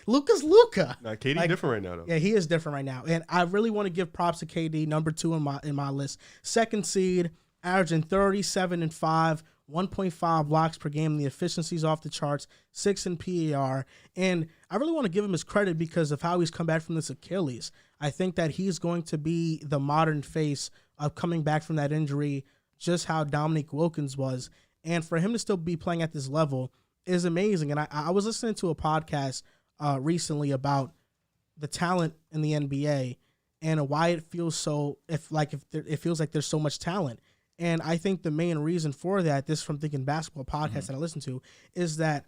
Luka's Luka. Nah, KD Like- different right now, though. Yeah, he is different right now, and I really want to give props to KD, number 2 in my list. 2nd seed, averaging 37 and 5, 1.5 blocks per game. The efficiency's off the charts, 6 in PER, and I really want to give him his credit because of how he's come back from this Achilles. I think that he's going to be the modern face of coming back from that injury, just how Dominique Wilkins was, and for him to still be playing at this level is amazing. And I was listening to a podcast recently about the talent in the NBA and why it feels so it feels like there's so much talent. And I think the main reason for that, this from Thinking Basketball podcast that I listen to, is that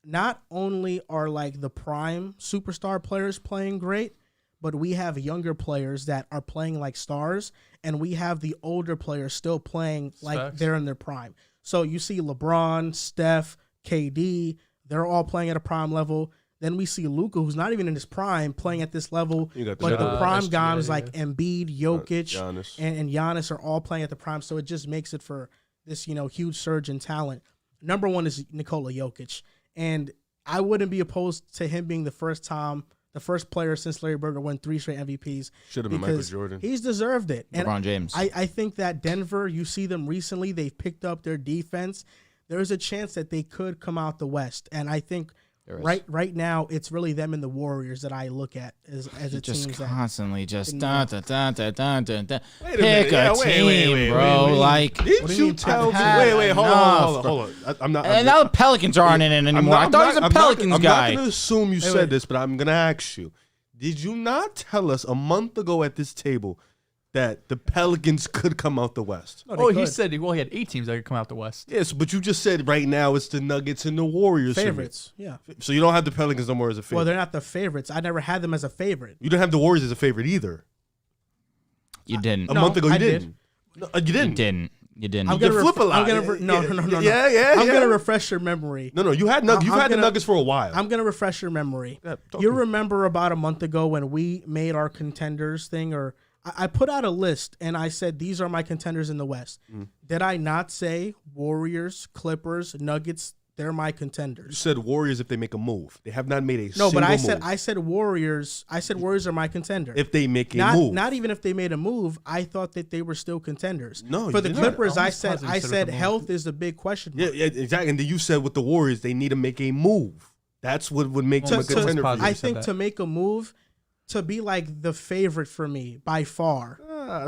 not only are like the prime superstar players playing great, but we have younger players that are playing like stars, and we have the older players still playing like Facts. they're in their prime. So you see LeBron, Steph, KD, they're all playing at a prime level. Then we see Luka, who's not even in his prime, playing at this level. You got But the Ja, prime SGA, guys yeah. like Embiid, Jokic, Giannis. and Giannis are all playing at the prime. So it just makes it for this, huge surge in talent. Number 1 is Nikola Jokic. And I wouldn't be opposed to him being the first player since Larry Bird to win 3 straight MVPs. Should have been Michael Jordan. He's deserved it. And LeBron James. I think that Denver, you see them recently, they've picked up their defense. There's a chance that they could come out the West. And I think right now it's really them and the Warriors that I look at as a just team. Constantly just pick Wait a team, bro. Like, did you tell me? Wait, hold on. I'm not. And now the Pelicans aren't in it anymore. I thought he was a Pelicans guy. I'm not going to assume you said this, but I'm going to ask you. Did you not tell us a month ago at this table that the Pelicans could come out the West? No, he said he had 8 teams that could come out the West. Yes, but you just said right now it's the Nuggets and the Warriors. Favorites, yeah. So you don't have the Pelicans no more as a favorite. Well, they're not the favorites. I never had them as a favorite. You didn't have the Warriors as a favorite either. You didn't. A month ago you didn't. Did. No, you didn't. You didn't. You didn't. I'm gonna flip a lot. No. Yeah. I'm gonna refresh your memory. No, you had the Nuggets for a while. I'm gonna refresh your memory. Yeah, you remember about a month ago when we made our contenders thing, or I put out a list and I said these are my contenders in the West. Did I not say Warriors, Clippers, Nuggets? They're my contenders. You said Warriors if they make a move. They have not made a single No, but move. I said Warriors. I said Warriors are my contender. If they make a move. Not even if they made a move, I thought that they were still contenders. No, for the you did Clippers, not. I said health is the big question mark. Yeah, exactly. And then you said with the Warriors, they need to make a move. That's what would make them a contender. I think to make a move, to be like the favorite for me by far.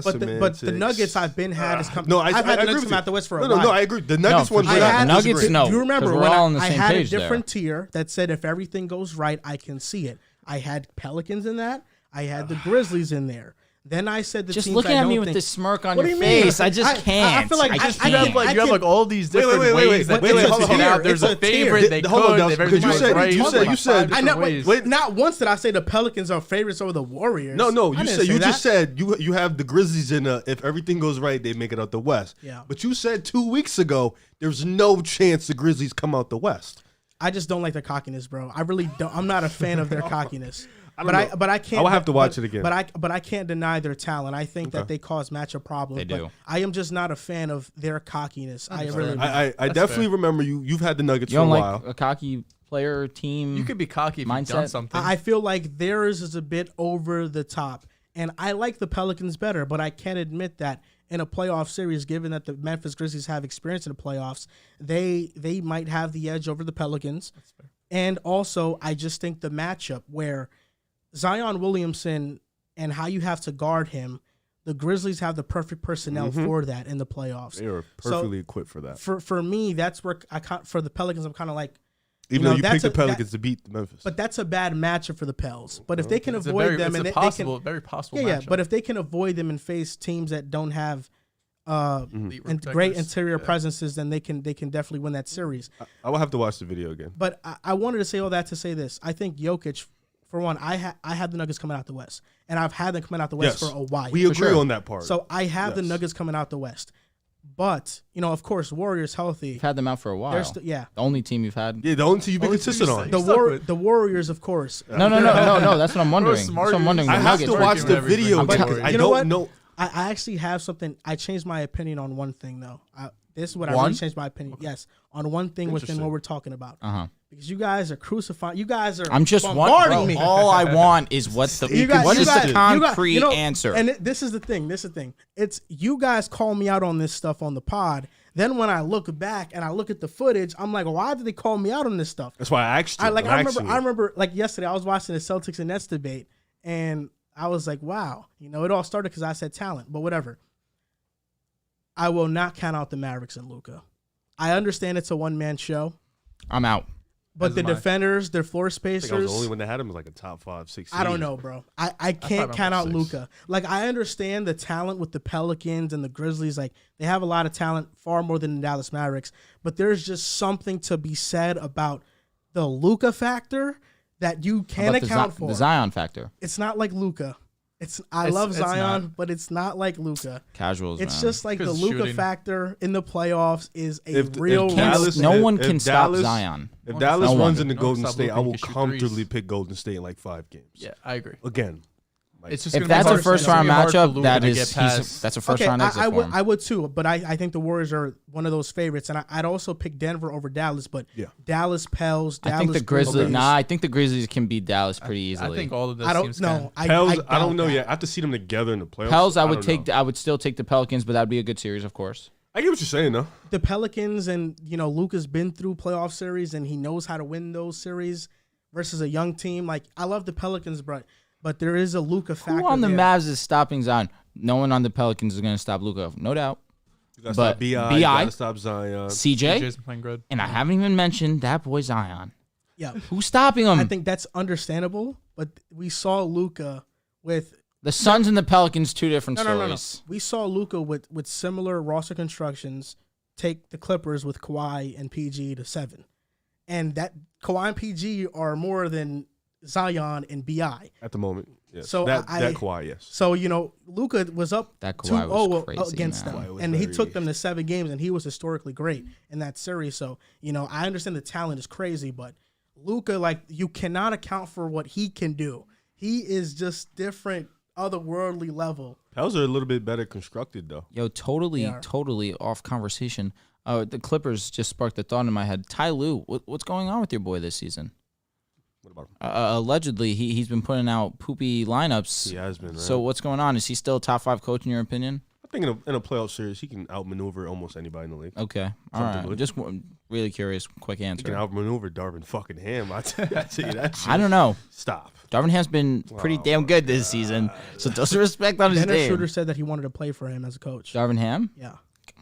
But the Nuggets I've been had is coming. I've had the Nuggets come out the West for a while. No, I agree. The Nuggets one. Nuggets, no. Do you remember we're when all on the I same had a page different tier that said if everything goes right, I can see it. I had Pelicans in that. I had the Grizzlies in there. Then I said the just teams looking I at don't me with think, this smirk on What your do you mean? face. I just can't. I feel like I just I can't. can't. You have like all these different ways that wait, teams it's a can tier. out. There's It's a a tier. favorite. They Hold on, could. Dehls, If everything because goes right, you said I know. Wait, not once did I say the Pelicans are favorites over the Warriors. No, I you didn't said say you that. just said you have the Grizzlies in if everything goes right, they make it out the West. Yeah. But you said 2 weeks ago there's no chance the Grizzlies come out the West. I just don't like their cockiness, bro. I really don't. I'm not a fan of their cockiness. I can't. I'll have to watch it again. But I can't deny their talent. I think that they cause matchup problems. They do. But I am just not a fan of their cockiness. I definitely remember you've had the Nuggets You for a don't while. like a cocky player team? You could be cocky if you've mindset. done something. I feel like theirs is a bit over the top, and I like the Pelicans better. But I can't admit that in a playoff series, given that the Memphis Grizzlies have experience in the playoffs, they might have the edge over the Pelicans. That's fair. And also, I just think the matchup where Zion Williamson and how you have to guard him, the Grizzlies have the perfect personnel for that in the playoffs. They are perfectly equipped for that. For me, that's where for the Pelicans, I'm kind of like, Even though you picked the Pelicans to beat Memphis. but that's a bad matchup for the Pels. But if they can avoid them, and it's they a very possible yeah. matchup. But if they can avoid them and face teams that don't have Elite and protectors. great interior presences, then they can definitely win that series. I will have to watch the video again. But I wanted to say all that to say this. I think Jokic, for one, I had the Nuggets coming out the West, and I've had them coming out the West for a while. We agree on that part. So I have the Nuggets coming out the West. But, of course, Warriors healthy. You've had them out for a while. Yeah. The only team you've had. Yeah, the only team you've been consistent on. The Warriors, of course. No. That's what I'm wondering. That's what I'm wondering. I have to watch the video because I don't know. I actually have something. I changed my opinion on one thing, though. This is what I One? really changed my opinion. Yes, on one thing within what we're talking about. Because you guys are crucifying. You guys are. I'm just bombarding me. All I want is what the the concrete answer. And this is the thing. It's you guys call me out on this stuff on the pod. Then when I look back and I look at the footage, I'm like, why did they call me out on this stuff? That's why I asked you. I remember like yesterday I was watching the Celtics and Nets debate, and I was like, wow, it all started because I said talent, but whatever. I will not count out the Mavericks and Luka. I understand it's a one-man show. I'm out. But the defenders, their floor I think I was spacers. the only one that had him like a top 5, 6. I don't know, bro. I can't count out 6. Luka. Like, I understand the talent with the Pelicans and the Grizzlies. Like, they have a lot of talent, far more than the Dallas Mavericks. But there's just something to be said about the Luka factor that you can't account for. The Zion factor. It's not like Luka. I love Zion, but it's not like Luka. Casuals, It's man. just like the Luka shooting. factor in the playoffs is a If real Dallas- No one if can stop Dallas- Zion. If Dallas No runs one. into No, Golden stop State, Luka, I he will can shoot comfortably threes. pick Golden State in like 5 games. Yeah, I agree. Again, Like, It's just If gonna be that's a hard- first it's gonna round be hard for matchup, Luka that to is get past. that's a first round exit I for would him. I would too, but I think the Warriors are one of those favorites, and I'd also pick Denver over Dallas. But Yeah. Dallas, Pels, Dallas. I think the Grizzlies. Grizzlies. Nah, I think the Grizzlies can beat Dallas pretty easily. I think all of those I don't teams know. can. Pels, I doubt don't know that. yet. I have to see them together in the playoffs. Pels, I would don't take. know. I would still take the Pelicans, but that'd be a good series, of course. I get what you're saying though. The Pelicans and Luka's been through playoff series and he knows how to win those series versus a young team. Like I love the Pelicans, but there is a Luka factor. Who on the there. Mavs is stopping Zion? No one on the Pelicans is going to stop Luka, no doubt. You gotta But stop Bi. BI You gotta stop Zion. CJ, DJ's been playing good. and I haven't even mentioned that boy Zion. Yeah, Who's stopping him? I think that's understandable. But we saw Luka with The Suns and the Pelicans, two different no. stories. We saw Luka with similar roster constructions take the Clippers with Kawhi and PG to 7, and that Kawhi and PG are more than Zion and Bi. At the moment, yes. So that I- Kawhi, yes. So Luka was up That Kawhi 2-0 was crazy, against man. them, Kawhi was and he very- took them to 7 games, and he was historically great in that series. So I understand the talent is crazy, but Luka, like, you cannot account for what he can do. He is just different, otherworldly level. Pels are a little bit better constructed though. Yo, totally off conversation. The Clippers just sparked a thought in my head. Ty Lue, what's going on with your boy this season? What about him? Allegedly, he's been putting out poopy lineups. He has been. Right? So what's going on? Is he still a top 5 coach in your opinion? I think in a playoff series, he can outmaneuver almost anybody in the league. Okay, all right. Comfortably. Just really curious, quick He can answer. outmaneuver Darvin fucking Ham. I tell you that shit. I don't know. Stop. Darvin Ham's been pretty damn good this season, so throw some respect on his Dennis name. Schroeder said that he wanted to play for him as a coach. Darvin Ham? Yeah.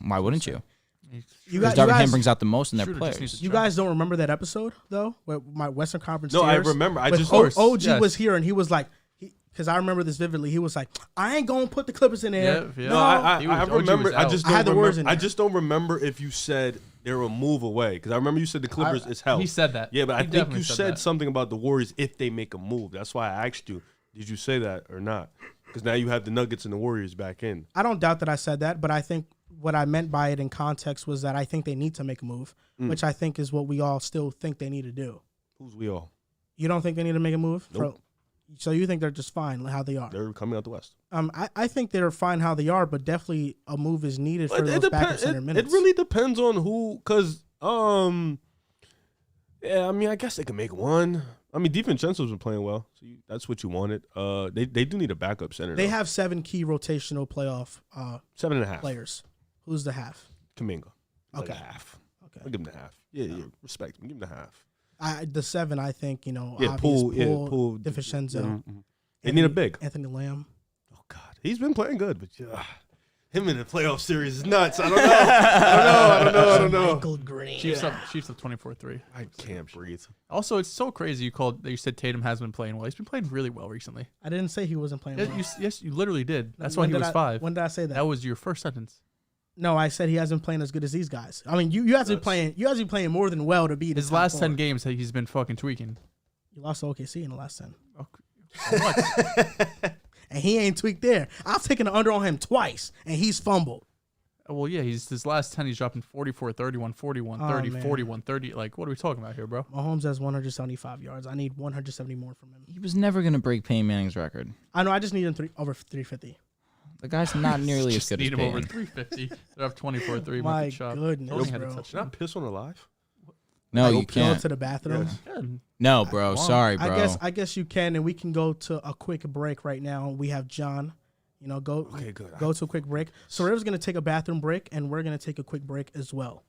Why wouldn't you? You Because guys, Darvin Ham brings out the most in their Schroeder just needs players. to you guys don't remember that episode, though? Where my Western Conference No, I Tears? remember. I With just OG yes. was here, and he was like, because I remember this vividly. He was like, I ain't going to put the Clippers in there. Yeah. No, I He was- OG remember. was I out. just I don't had the words remember. in I there. just don't remember if you said they're a move away because I remember you said the Clippers is hell. He said that. Yeah, but I He think definitely you said that. something about the Warriors if they make a move. That's why I asked you. Did you say that or not? Because now you have the Nuggets and the Warriors back in. I don't doubt that I said that, but I think what I meant by it in context was that I think they need to make a move, which I think is what we all still think they need to do. Who's we all? You don't think they need to make a move? Nope. So you think they're just fine how they are? They're coming out the West. I think they're fine how they are, but definitely a move is needed for those backup center It minutes. really depends on who, because yeah, I mean, I guess they can make one. I mean, DiVincenzo's been playing well, so that's what you wanted. They do need a backup center. They though. have 7 key rotational playoff 7.5. players. Who's the half? Kaminga. Like Okay. a half. Okay. I'll give him the half. Yeah, respect him. Give him the half. The 7, I think, Yeah, obvious Poole. DiVincenzo. They need a big. Anthony Lamb. Oh God, he's been playing good, but him in the playoff series is nuts. I don't know. Michael Green. Chiefs up 24-3. I can't breathe. Also, it's so crazy you said Tatum has been playing well. He's been playing really well recently. I didn't say he wasn't playing well. Yes, you literally did. That's why When he did was I- 5. When did I say that? That was your first sentence. No, I said he hasn't playing as good as these guys. I mean, you guys been playing. You guys been playing more than well to beat His last 10 games, he's been fucking tweaking. You lost to OKC in the last 10, What? and he ain't tweaked there. I've taken the under on him twice, and he's fumbled. Well, yeah, his last 10, he's dropping 44, 31, 41, 30, man. 41, 30. Like, what are we talking about here, bro? Mahomes has 175 yards. I need 170 more from him. He was never going to break Peyton Manning's record. I know. I just need him over 350. The guy's not nearly as Just good as need him over Peyton. 350. They have 24-3. My market shop. goodness, Tony had a bro. touchdown. Should I piss on a live? No, you Go can't. to the bathroom. Yeah. No, bro. Sorry, bro. I guess you can, and we can go to a quick break right now. We have John. Go Okay, good. go to a quick break. So Rivers gonna take a bathroom break, and we're gonna take a quick break as well.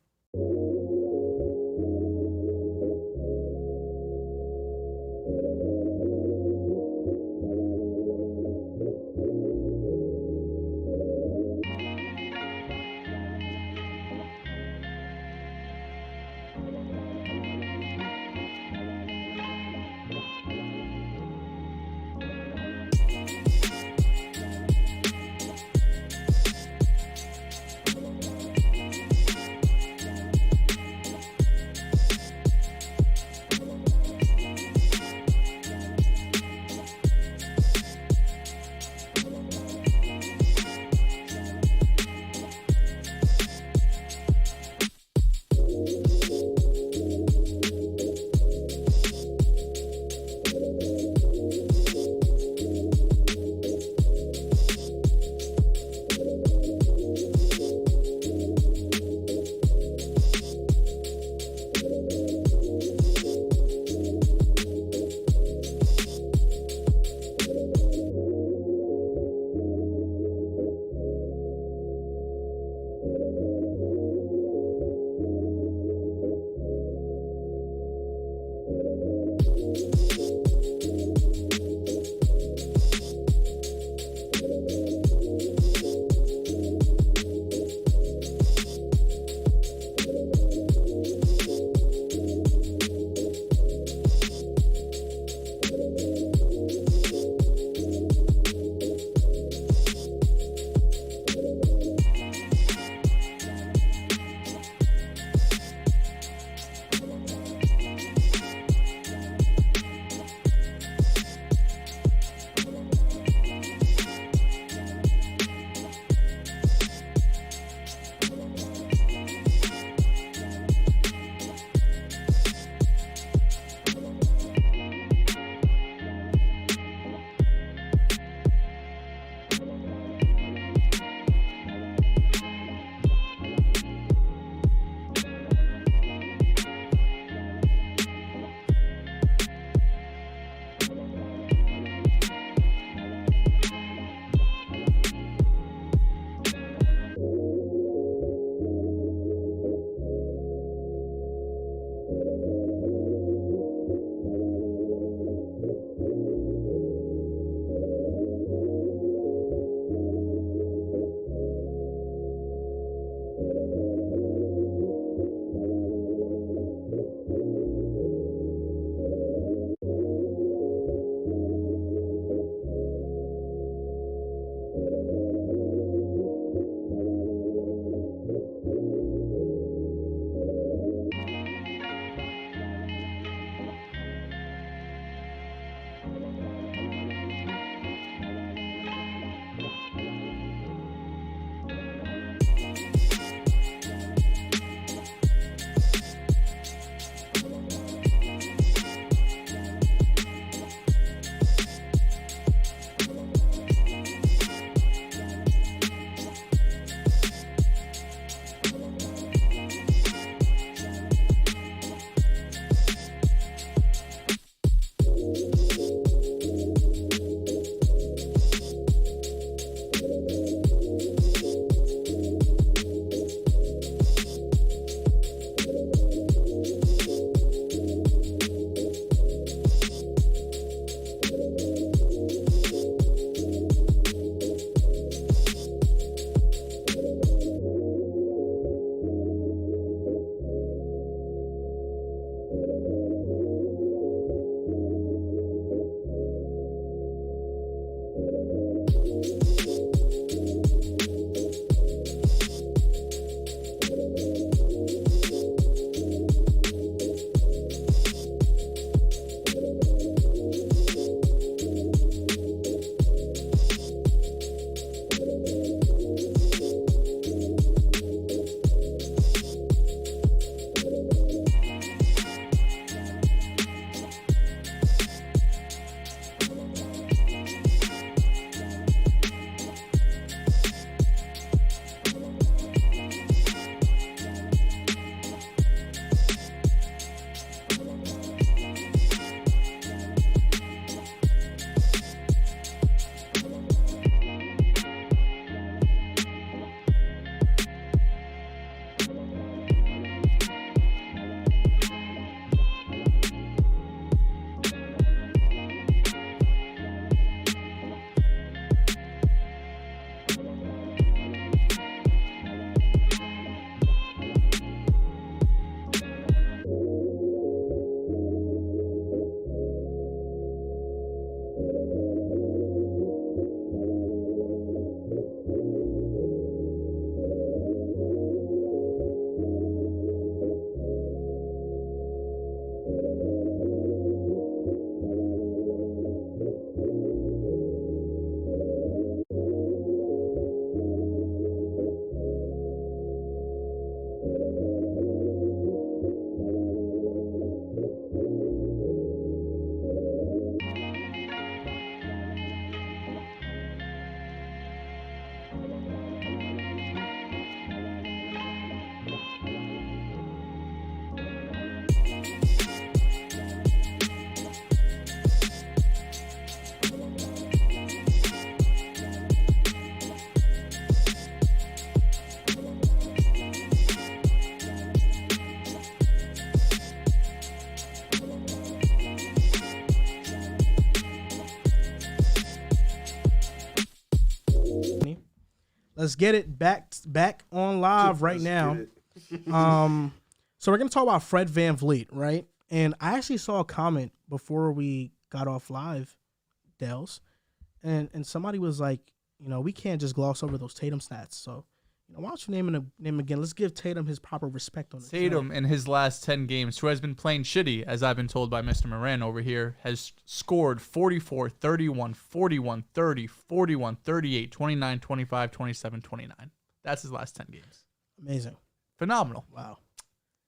Let's get it back on live right now. So we're gonna talk about Fred VanVleet, right? And I actually saw a comment before we got off live, Dehls, and somebody was like, we can't just gloss over those Tatum stats. So, why don't you name him again? Let's give Tatum his proper respect on the Tatum show. in his last 10 games, who has been playing shitty, as I've been told by Mr. Moran over here, has scored 44, 31, 41, 30, 41, 38, 29, 25, 27, 29. That's his last 10 games. Amazing. Phenomenal. Wow.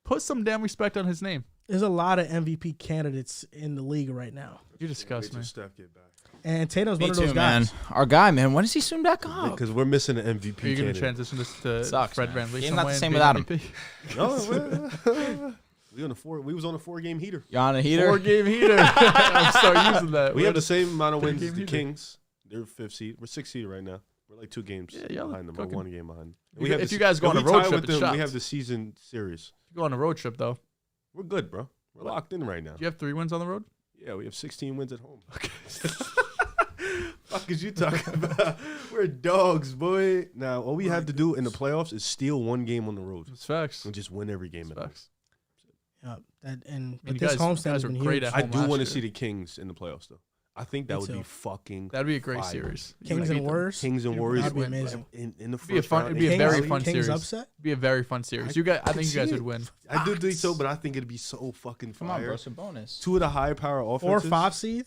Put some damn respect on his name. There's a lot of MVP candidates in the league right now. You disgust me. Steph get back. And Tatum's Me one of too, those guys. man. Our guy, man. When does he soon back up? Because we're missing an MVP. Are you going candidate. to transition this to Sucks, Fred man. VanVleet? Game not the some same way without and him. No, we was on a 4-game heater. You on a heater? 4-game heater. I'm start using that. We have the same amount of wins as the heater. Kings. They're 5th seed. We're 6th seed right now. We're like 2 games cooking. behind them. We're 1 game behind. If you guys go on a we road tie trip, with it's them, we shots. have the season series. If you go on a road trip, though, We're good, bro. We're locked in right now. do you have 3 wins on the road? Yeah, we have 16 wins at home. Okay. Fuck is you talking about? We're dogs, boy. Now, all we have to do in the playoffs is steal 1 game on the road It's facts. and just win every game It's at home. facts. Yeah, you but this guys- homestand you has guys been were great huge. at I home do last want to year. see the Kings in the playoffs, though. I think that Me would be too. fucking That'd be a great fire. series. You Kings would and beat them. Warriors. Kings and Warriors That'd be win amazing. in the first It'd be a fun. round. It'd be a Kings- very fun Kings series. upset? It'd be a very fun series. I I think you see guys it. would win. I do think so, but I think it'd be so fucking Come on, fire. bro. Some bonus. 2 of the high power 4 or offenses. 5 seed.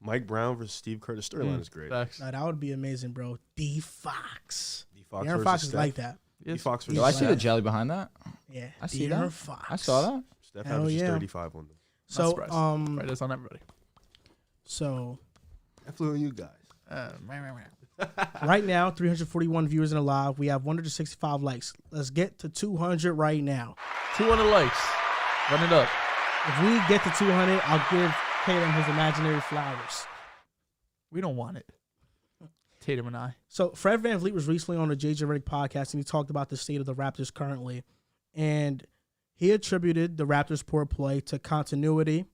Mike Brown versus Steve Kerr. The storyline is great. Facts. Nah, that would be amazing, bro. D Fox. D Fox Aaron versus Fox is Steph. like that. D Yes. Fox versus Yo, I see Steph. the jelly behind that. Yeah, I see De'Aaron that. Fox. I saw that. Steph Hell averages yeah. 35 on them. Not So surprised. Right, that's on everybody. so I flew on you guys. right now, 341 viewers in the live. We have 165 likes. Let's get to 200 right now. 200 likes. Run it up. If we get to 200, I'll give Tatum his imaginary flowers. We don't want it. Tatum and I. So Fred VanVleet was recently on the JJ Redick podcast, and he talked about the state of the Raptors currently. And he attributed the Raptors' poor play to continuity,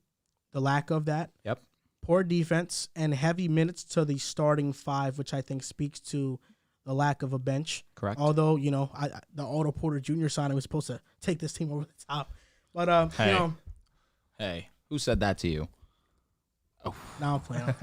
the lack of that, Yep. poor defense, and heavy minutes to the starting 5, which I think speaks to the lack of a bench. Correct. Although, the Otto Porter Jr. signing was supposed to take this team over the top. But, Hey. Hey, who said that to you? now I'm playing.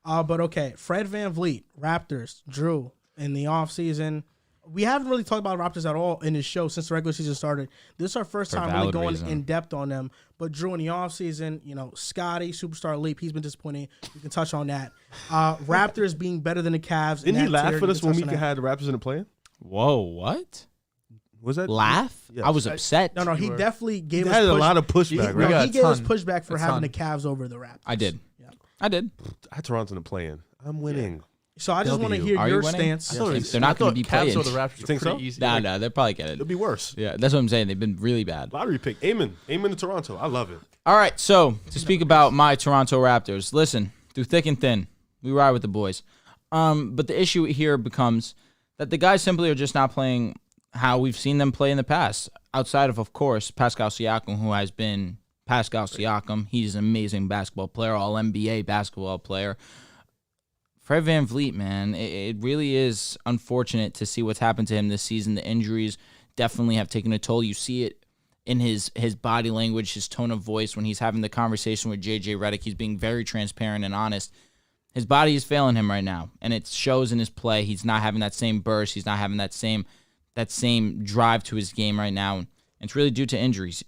But okay, Fred VanVleet, Raptors, Drew, in the offseason. We haven't really talked about Raptors at all in this show since the regular season started. This is our first For time really valid going reason. in depth on them. But Drew, in the offseason, Scotty, superstar leap, he's been disappointing. We can touch on that. Raptors being better than the Cavs. Didn't he in that laugh tier, at us can when touch we on that. had the Raptors in the play-in? Whoa, what? Was that Laugh? Yes. I was upset. No, he You were- definitely gave He us had a push- lot of pushback, We right? got he a gave us ton. pushback for A having ton. the Cavs over the Raptors. I did. Yeah. I did. I had Toronto in the play-in. I'm winning. So I just want to W. hear Are you your winning? stance. I think they're not going to be Cavs playing. or the Raptors You are think pretty so? easy. Nah, Like, nah, they'll probably get it. It'll be worse. Yeah, that's what I'm saying. They've been really bad. Lottery pick. Amen to Toronto. I love it. All right, so to speak about my Toronto Raptors, listen, through thick and thin, we ride with the boys. But the issue here becomes that the guys simply are just not playing how we've seen them play in the past. Outside of course, Pascal Siakam, who has been Pascal Siakam. He's an amazing basketball player, all-NBA basketball player. Fred VanVleet, man, it really is unfortunate to see what's happened to him this season. The injuries definitely have taken a toll. You see it in his body language, his tone of voice when he's having the conversation with JJ Redick. He's being very transparent and honest. His body is failing him right now, and it shows in his play. He's not having that same burst. He's not having that same drive to his game right now. And it's really due to injuries.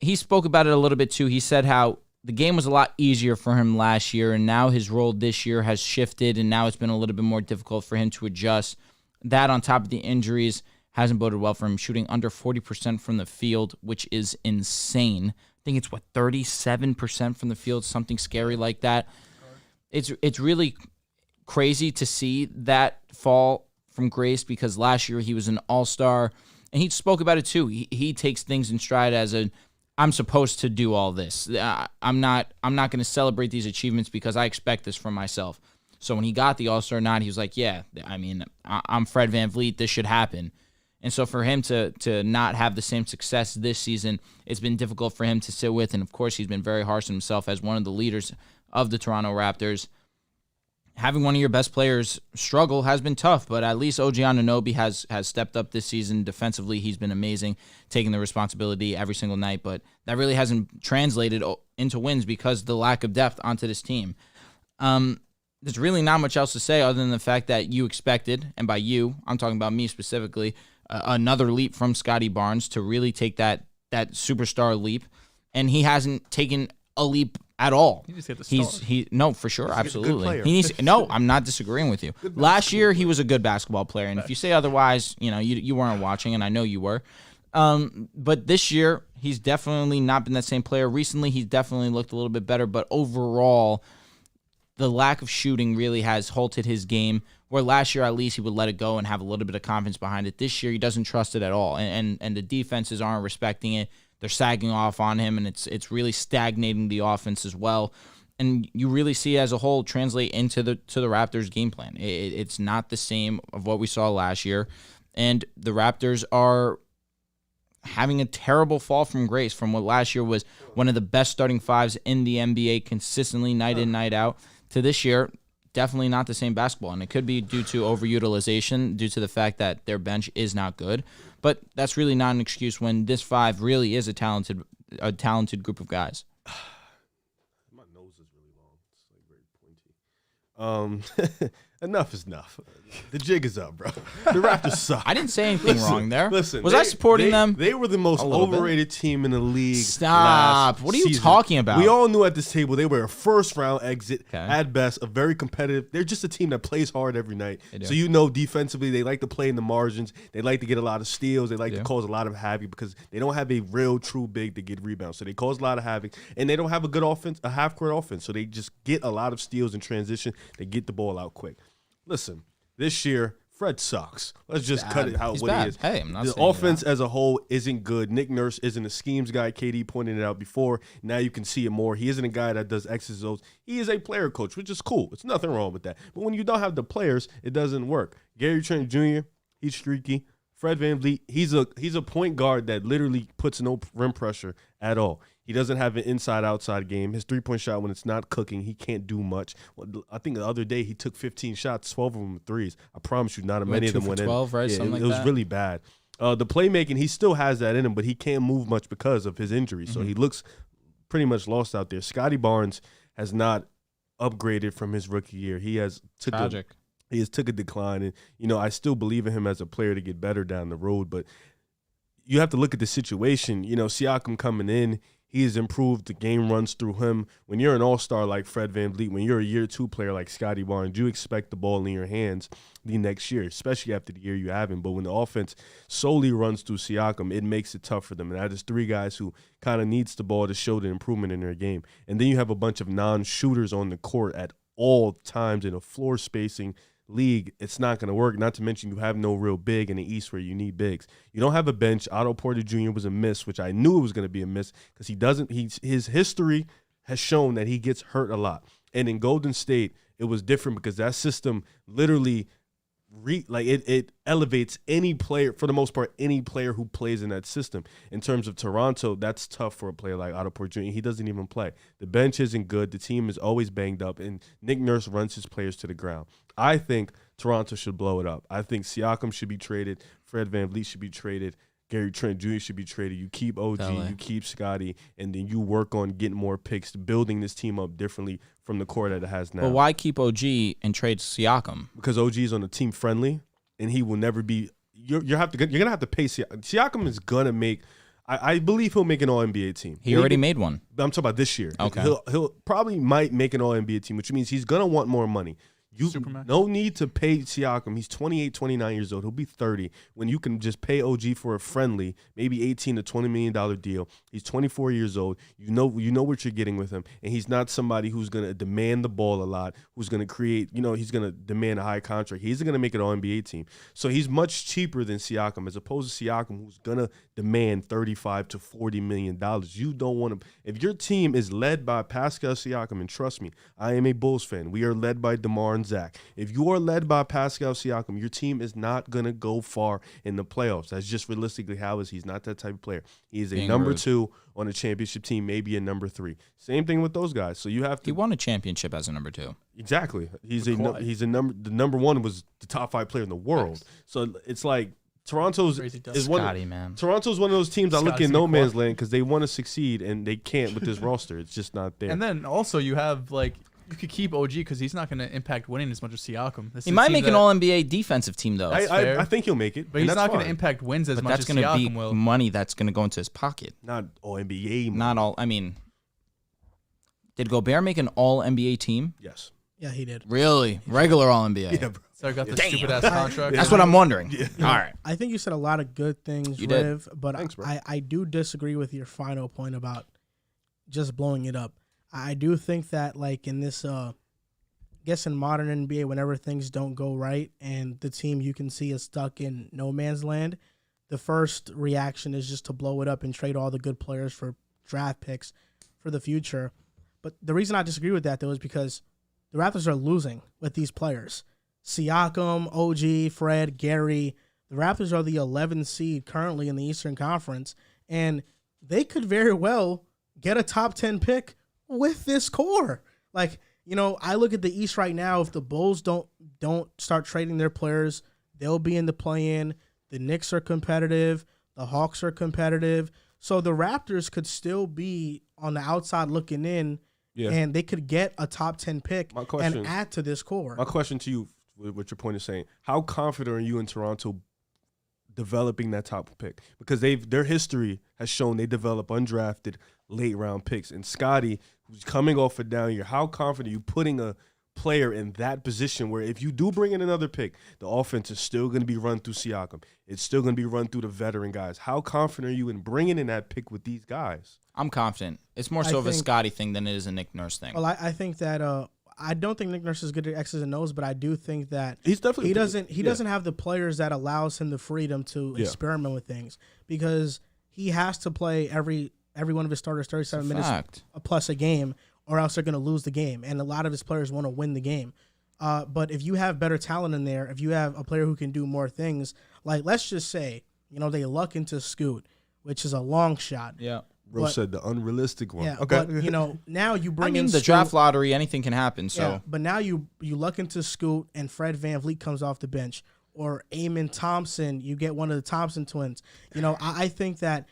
He spoke about it a little bit too. He said how the game was a lot easier for him last year, and now his role this year has shifted, and now it's been a little bit more difficult for him to adjust. That on top of the injuries hasn't boded well for him, shooting under 40% from the field, which is insane. I think it's, 37% from the field, something scary like that. It's really crazy to see that fall from grace because last year he was an all-star, and he spoke about it too. He takes things in stride as I'm supposed to do all this. I'm not going to celebrate these achievements because I expect this from myself. So when he got the All-Star nod, he was like, yeah, I mean, I'm Fred VanVleet. This should happen. And so for him to not have the same success this season, it's been difficult for him to sit with. And, of course, he's been very harsh on himself as one of the leaders of the Toronto Raptors. having one of your best players struggle has been tough, but at least OG Anunoby has stepped up this season. Defensively, he's been amazing, taking the responsibility every single night, but that really hasn't translated into wins because of the lack of depth onto this team. There's really not much else to say other than the fact that you expected, and by you, I'm talking about me specifically, another leap from Scotty Barnes to really take that superstar leap, and he hasn't taken a leap at all. He just hit the star. No, for sure, absolutely. Good player. No, I'm not disagreeing with you. Last year he was a good basketball player, and if you say otherwise, you weren't watching, and I know you were. But this year he's definitely not been that same player. Recently he's definitely looked a little bit better, but overall the lack of shooting really has halted his game. Where last year at least he would let it go and have a little bit of confidence behind it. This year he doesn't trust it at all, and the defenses aren't respecting it. They're sagging off on him, and it's really stagnating the offense as well. And you really see as a whole translate into the Raptors' game plan. It's not the same of what we saw last year, and the Raptors are having a terrible fall from grace from what last year was one of the best starting fives in the NBA consistently night in, night out, to this year. Definitely not the same basketball, and it could be due to overutilization, due to the fact that their bench is not good. But that's really not an excuse when this five really is a talented group of guys. My nose is really long. It's like very pointy. Enough is enough. The jig is up, bro. The Raptors suck. I didn't say anything wrong there. Listen, was I supporting them? They were the most overrated team in the league. Stop. What are you talking about? We all knew at this table they were a first-round exit at best, a very competitive. They're just a team that plays hard every night. So defensively, they like to play in the margins. They like to get a lot of steals. They like to cause a lot of havoc because they don't have a real, true big to get rebounds. So they cause a lot of havoc, and they don't have a good offense, a half-court offense. So they just get a lot of steals in transition. They get the ball out quick. Listen, this year, Fred sucks. Let's just cut it out what he is. Hey, I'm not the saying offense as a whole isn't good. Nick Nurse isn't a schemes guy. KD pointed it out before. Now you can see it more. He isn't a guy that does X's and O's. He is a player coach, which is cool. It's nothing wrong with that. But when you don't have the players, it doesn't work. Gary Trent Jr., he's streaky. Fred VanVleet, he's a point guard that literally puts no rim pressure at all. He doesn't have an inside-outside game. His three-point shot, when it's not cooking, he can't do much. I think the other day he took 15 shots, 12 of them threes. I promise you, not many of them went 12, in. Right? Yeah, Something like it was that. really bad. The playmaking, he still has that in him, but he can't move much because of his injury. So he looks pretty much lost out there. Scotty Barnes has not upgraded from his rookie year. He has took a decline, and I still believe in him as a player to get better down the road. But you have to look at the situation. Siakam coming in, he has improved. The game runs through him. When you're an all-star like Fred VanVleet, when you're a year-two player like Scotty Barnes, you expect the ball in your hands the next year, especially after the year you have him. But when the offense solely runs through Siakam, it makes it tough for them. And that is three guys who kind of needs the ball to show the improvement in their game. And then you have a bunch of non-shooters on the court at all times in a floor spacing league. It's not going to work. Not to mention you have no real big in the East where you need bigs. You don't have a bench. Otto Porter Jr. was a miss, which I knew it was going to be a miss because his history has shown that he gets hurt a lot. And in Golden State, it was different because that system literally it elevates any player, for the most part, any player who plays in that system. In terms of Toronto, that's tough for a player like Otto Porter Jr. He doesn't even play. The bench isn't good. The team is always banged up, and Nick Nurse runs his players to the ground. I think Toronto should blow it up. I think Siakam should be traded. Fred VanVleet should be traded. Gary Trent Jr. should be traded. You keep OG, you keep Scotty, and then you work on getting more picks, building this team up differently from the core that it has now. But why keep OG and trade Siakam? Because OG is on a team friendly, and he will never be. You're gonna have to pay Siakam. Siakam is gonna make. I believe he'll make an All NBA team. He already made one. I'm talking about this year. Okay. He'll probably might make an All NBA team, which means he's gonna want more money. No need to pay Siakam. He's 28, 29 years old. He'll be 30 when you can just pay OG for a friendly, maybe $18 to $20 million deal. He's 24 years old. You know what you're getting with him, and he's not somebody who's going to demand the ball a lot, who's going to create, he's going to demand a high contract. He's going to make an All-NBA team. So he's much cheaper than Siakam, as opposed to Siakam, who's going to demand $35 to $40 million. You don't want to. If your team is led by Pascal Siakam, and trust me, I am a Bulls fan. We are led by DeMar and Zach. If you are led by Pascal Siakam, your team is not going to go far in the playoffs. That's just realistically how he's not that type of player. He is a number 2 on a championship team, maybe a number 3. Same thing with those guys. So you have to. He won a championship as a number 2. Exactly. The number 1 was the top 5 player in the world. Nice. So it's like Toronto's is one. Man. Toronto's one of those teams I look Scotty's in no gonna man's land because they want to succeed and they can't with this roster. It's just not there. And then also you have like you could keep OG because he's not going to impact winning as much as Siakam. He might make an All-NBA defensive team though, I think he'll make it, but he's not going to impact wins as but much that's as going to Siakam be will. money that's going to go into his pocket. Not All NBA. Not all. I mean, did Gobert make an All-NBA team? Yes. Yeah, he did. Really, regular All-NBA. Yeah, bro. So I got the Damn. stupid ass contract. That's what I'm wondering. Yeah. All right. I think you said a lot of good things, You did. Riv, but Thanks, bro. I do disagree with your final point about just blowing it up. I do think that, like, in this, I guess in modern NBA, whenever things don't go right and the team you can see is stuck in no man's land, the first reaction is just to blow it up and trade all the good players for draft picks for the future. But the reason I disagree with that, though, is because the Raptors are losing with these players. Siakam, OG, Fred, Gary. The Raptors are the 11th seed currently in the Eastern Conference, and they could very well get a top 10 pick with this core. Like, you know, I look at the East right now. If the Bulls don't start trading their players, they'll be in the play-in. The Knicks are competitive. The Hawks are competitive. So the Raptors could still be on the outside looking in, and they could get a top 10 pick and add to this core. My question to you, what your point is saying, how confident are you in Toronto developing that top pick? Because their history has shown they develop undrafted late round picks. And Scotty, who's coming off a down year, how confident are you putting a player in that position where if you do bring in another pick, the offense is still going to be run through Siakam. It's still going to be run through the veteran guys. How confident are you in bringing in that pick with these guys? I'm confident. It's more so of a Scotty thing than it is a Nick Nurse thing. Well, I think that I don't think Nick Nurse is good at X's and O's, but I do think that He's definitely he doesn't have the players that allows him the freedom to experiment with things because he has to play every one of his starters 37 minutes plus a game, or else they're going to lose the game. And a lot of his players want to win the game. But if you have better talent in there, if you have a player who can do more things, like let's just say, you know, they luck into Scoot, which is a long shot. Yeah. Bro said the unrealistic one. Yeah, okay. but, you know, now you bring I mean, in the Scoot, draft lottery, anything can happen. So, yeah, but now you luck into Scoot and Fred VanVleet comes off the bench, or Amen Thompson, you get one of the Thompson twins. You know, I think that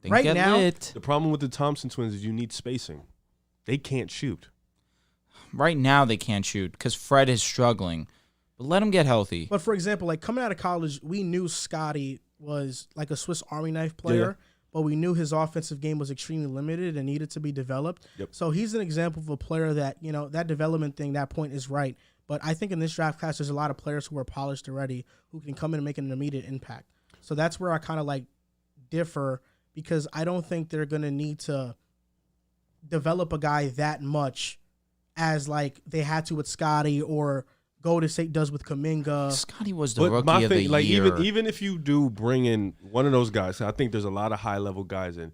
right now the problem with the Thompson twins is you need spacing. They can't shoot. Right now they can't shoot because Fred is struggling. But let him get healthy. But for example, like coming out of college, we knew Scotty was like a Swiss Army knife player. Yeah. But we knew his offensive game was extremely limited and needed to be developed. Yep. So he's an example of a player that, you know, that development thing, that point is right. But I think in this draft class, there's a lot of players who are polished already who can come in and make an immediate impact. So that's where I kind of like differ because I don't think they're going to need to develop a guy that much as like they had to with Scotty or Golden State does with Kuminga. Scotty was the rookie of the like year. even if you do bring in one of those guys, I think there's a lot of high level guys in.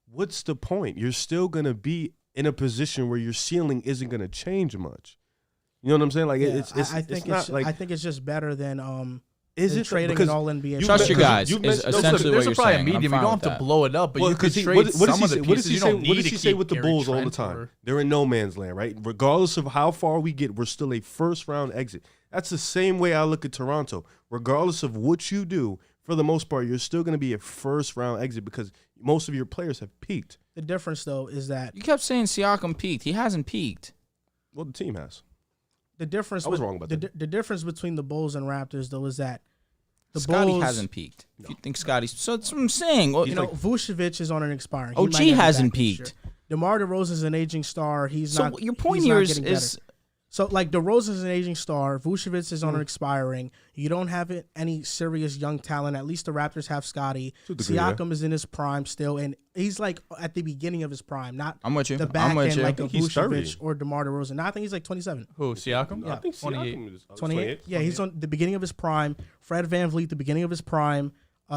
What's the point? You're still gonna be in a position where your ceiling isn't gonna change much. You know what I'm saying? Like I think it's just better than is it trading because an all NBA. Trust your guys is essentially what There's you're probably a saying. medium. You don't have to blow it up, but you could trade what some of the what does pieces he you say? don't need What does to he say keep with the Gary Bulls all the Trent time? or- They're in no man's land, right? Regardless of how far we get, we're still a first round exit. That's the same way I look at Toronto. Regardless of what you do, for the most part, you're still going to be a first round exit because most of your players have peaked. The difference, though, is that You kept saying Siakam peaked. He hasn't peaked. Well, the team has. the difference. I was wrong about that. The difference between the Bulls and Raptors, though, is that the Scotty Bulls hasn't peaked. If you think Scotty's... So that's what I'm saying. Well, You know, Vucevic is on an expiring. OG hasn't peaked. DeMar DeRozan is an aging star. He's so not. your point he's here not is... getting better. So, like, DeRozan is an aging star. Vucevic is on an expiring. You don't have any serious young talent. At least the Raptors have Scotty. Siakam is in his prime still, and he's, like, at the beginning of his prime, not I'm with you. the back I'm with end you. like a He's 30. Vucevic or DeMar DeRozan. No, I think he's, like, 27. Who, Siakam? I think 28. Siakam is 28? Yeah, he's on the beginning of his prime. Fred VanVleet, the beginning of his prime.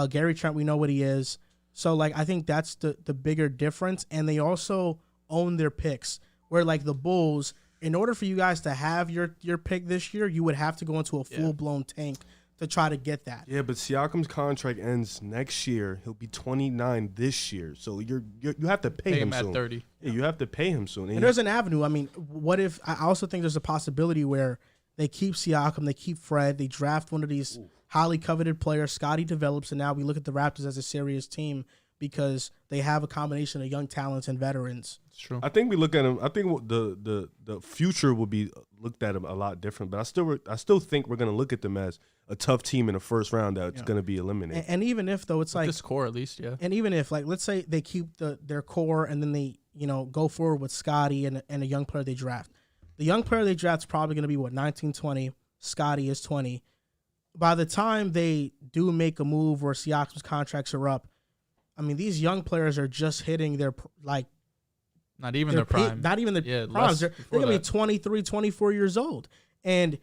Gary Trent, we know what he is. So, like, I think that's the bigger difference. And they also own their picks, where, like, the Bulls, in order for you guys to have your pick this year, you would have to go into a full-blown tank to try to get that. Yeah, but Siakam's contract ends next year. He'll be 29 this year. So you have to pay him at soon. 30. Yeah, you have to pay him soon. And there's an avenue. I mean, what if I also think there's a possibility where they keep Siakam, they keep Fred, they draft one of these highly coveted players, Scotty develops, and now we look at the Raptors as a serious team because they have a combination of young talents and veterans. It's true. I think we look at him. I think the future will be looked at him a lot different. But I still think we're going to look at them as a tough team in the first round that's going to be eliminated. And even if though it's like this core at least, yeah. And even if like let's say they keep their core and then they go forward with Scotty and a young player they draft. The young player they draft is probably going to be 19, 20. Scotty is 20. By the time they do make a move where Siakam's contracts are up, I mean these young players are just hitting their not even their prime. Not even their primes. They're going to be 23, 24 years old. And,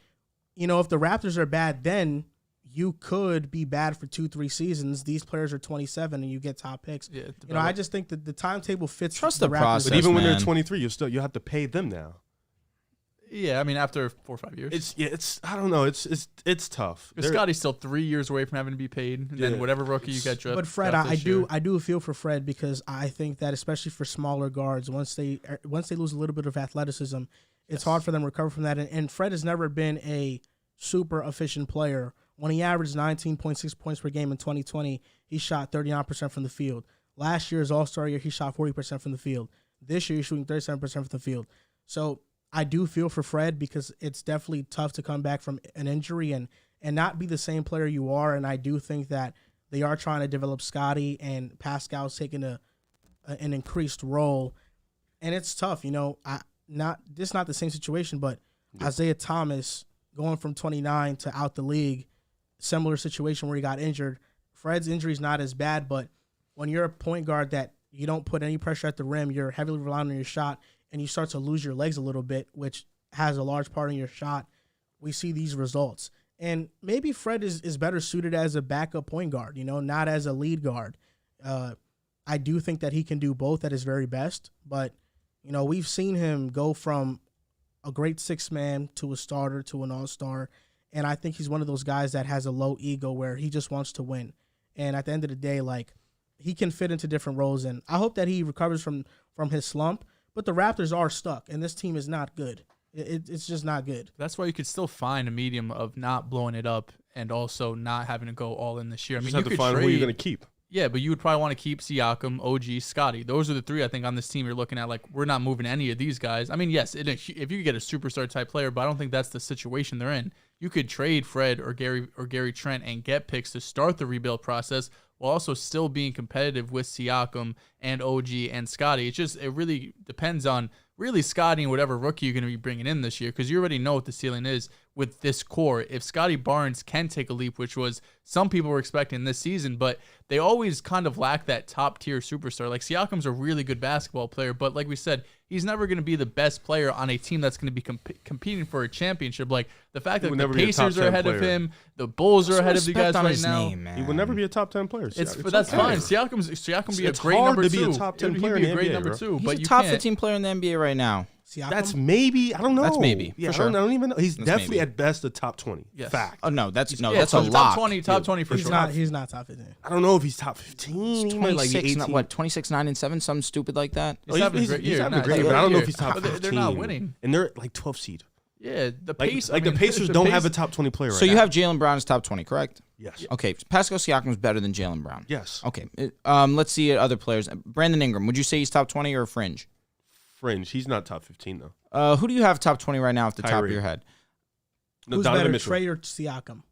if the Raptors are bad, then you could be bad for 2-3 seasons. These players are 27 and you get top picks. Yeah, I just think that the timetable fits the Raptors. process. But even when they're 23, you have to pay them now. Yeah, I mean after 4 or 5 years. It's I don't know. It's tough. Scotty's still 3 years away from having to be paid, and then whatever rookie you get drafted. But Fred, I do feel for Fred because I think that especially for smaller guards, once they lose a little bit of athleticism, it's hard for them to recover from that. And Fred has never been a super efficient player. When he averaged 19.6 points per game in 2020, he shot 39% from the field. Last year's All-Star year, he shot 40% from the field. This year, he's shooting 37% from the field. So I do feel for Fred because it's definitely tough to come back from an injury and not be the same player you are. And I do think that they are trying to develop Scotty and Pascal's taking an increased role. And it's tough, this is not the same situation, but Isaiah Thomas going from 29 to out the league, similar situation where he got injured. Fred's injury is not as bad, but when you're a point guard that you don't put any pressure at the rim, you're heavily relying on your shot, and you start to lose your legs a little bit, which has a large part in your shot, we see these results. And maybe Fred is better suited as a backup point guard, not as a lead guard. I do think that he can do both at his very best, but, we've seen him go from a great six-man to a starter to an all-star, and I think he's one of those guys that has a low ego where he just wants to win. And at the end of the day, he can fit into different roles, and I hope that he recovers from his slump. But the Raptors are stuck, and this team is not good. It's just not good. That's why you could still find a medium of not blowing it up and also not having to go all in this year. You have to find who you're going to keep. Yeah, but you would probably want to keep Siakam, OG, Scotty. Those are the three, I think, on this team you're looking at. We're not moving any of these guys. I mean, yes, if you could get a superstar type player, but I don't think that's the situation they're in. You could trade Fred or Gary Trent and get picks to start the rebuild process while also still being competitive with Siakam and OG and Scotty. It really depends on really Scotty and whatever rookie you're going to be bringing in this year, because you already know what the ceiling is with this core. If Scotty Barnes can take a leap, which was some people were expecting this season, but they always kind of lack that top-tier superstar. Siakam's a really good basketball player, but like we said, he's never going to be the best player on a team that's going to be competing for a championship. The fact that the Pacers are ahead of him, the Bulls are ahead of you guys right now. He will never be a top 10 player. But that's fine. Siakam be a great number 2. Be a top 10 player in the NBA, number 2. He's but a you top can't. 15 player in the NBA right now. Siakam? That's maybe. I don't know. That's maybe. Yeah, for sure. I don't even know. He's definitely maybe. At best a top 20. Yes. Fact. Oh no, that's Yeah, a top lock. 20, top 20 for He's sure. He's not top 15. I don't know if he's top 15. He might 26, be 18. 26, 9, and 7, something stupid like that. He's having a great year. He's having a great Nice. year, but I don't know Year. if he's top But 15. they're not winning. And they're 12 seed. Yeah, the Pacers. The Pacers don't have a top 20 player right now. So you have Jaylen Brown as top 20, correct? Yes. Okay, Pascal Siakam is better than Jaylen Brown. Yes. Okay, let's see other players. Brandon Ingram, would you say he's top 20 or fringe? Fringe. He's not top 15 though. Who do you have top 20 right now off the top of your head? No, Who's Donovan better, Mitchell. Trey or Siakam?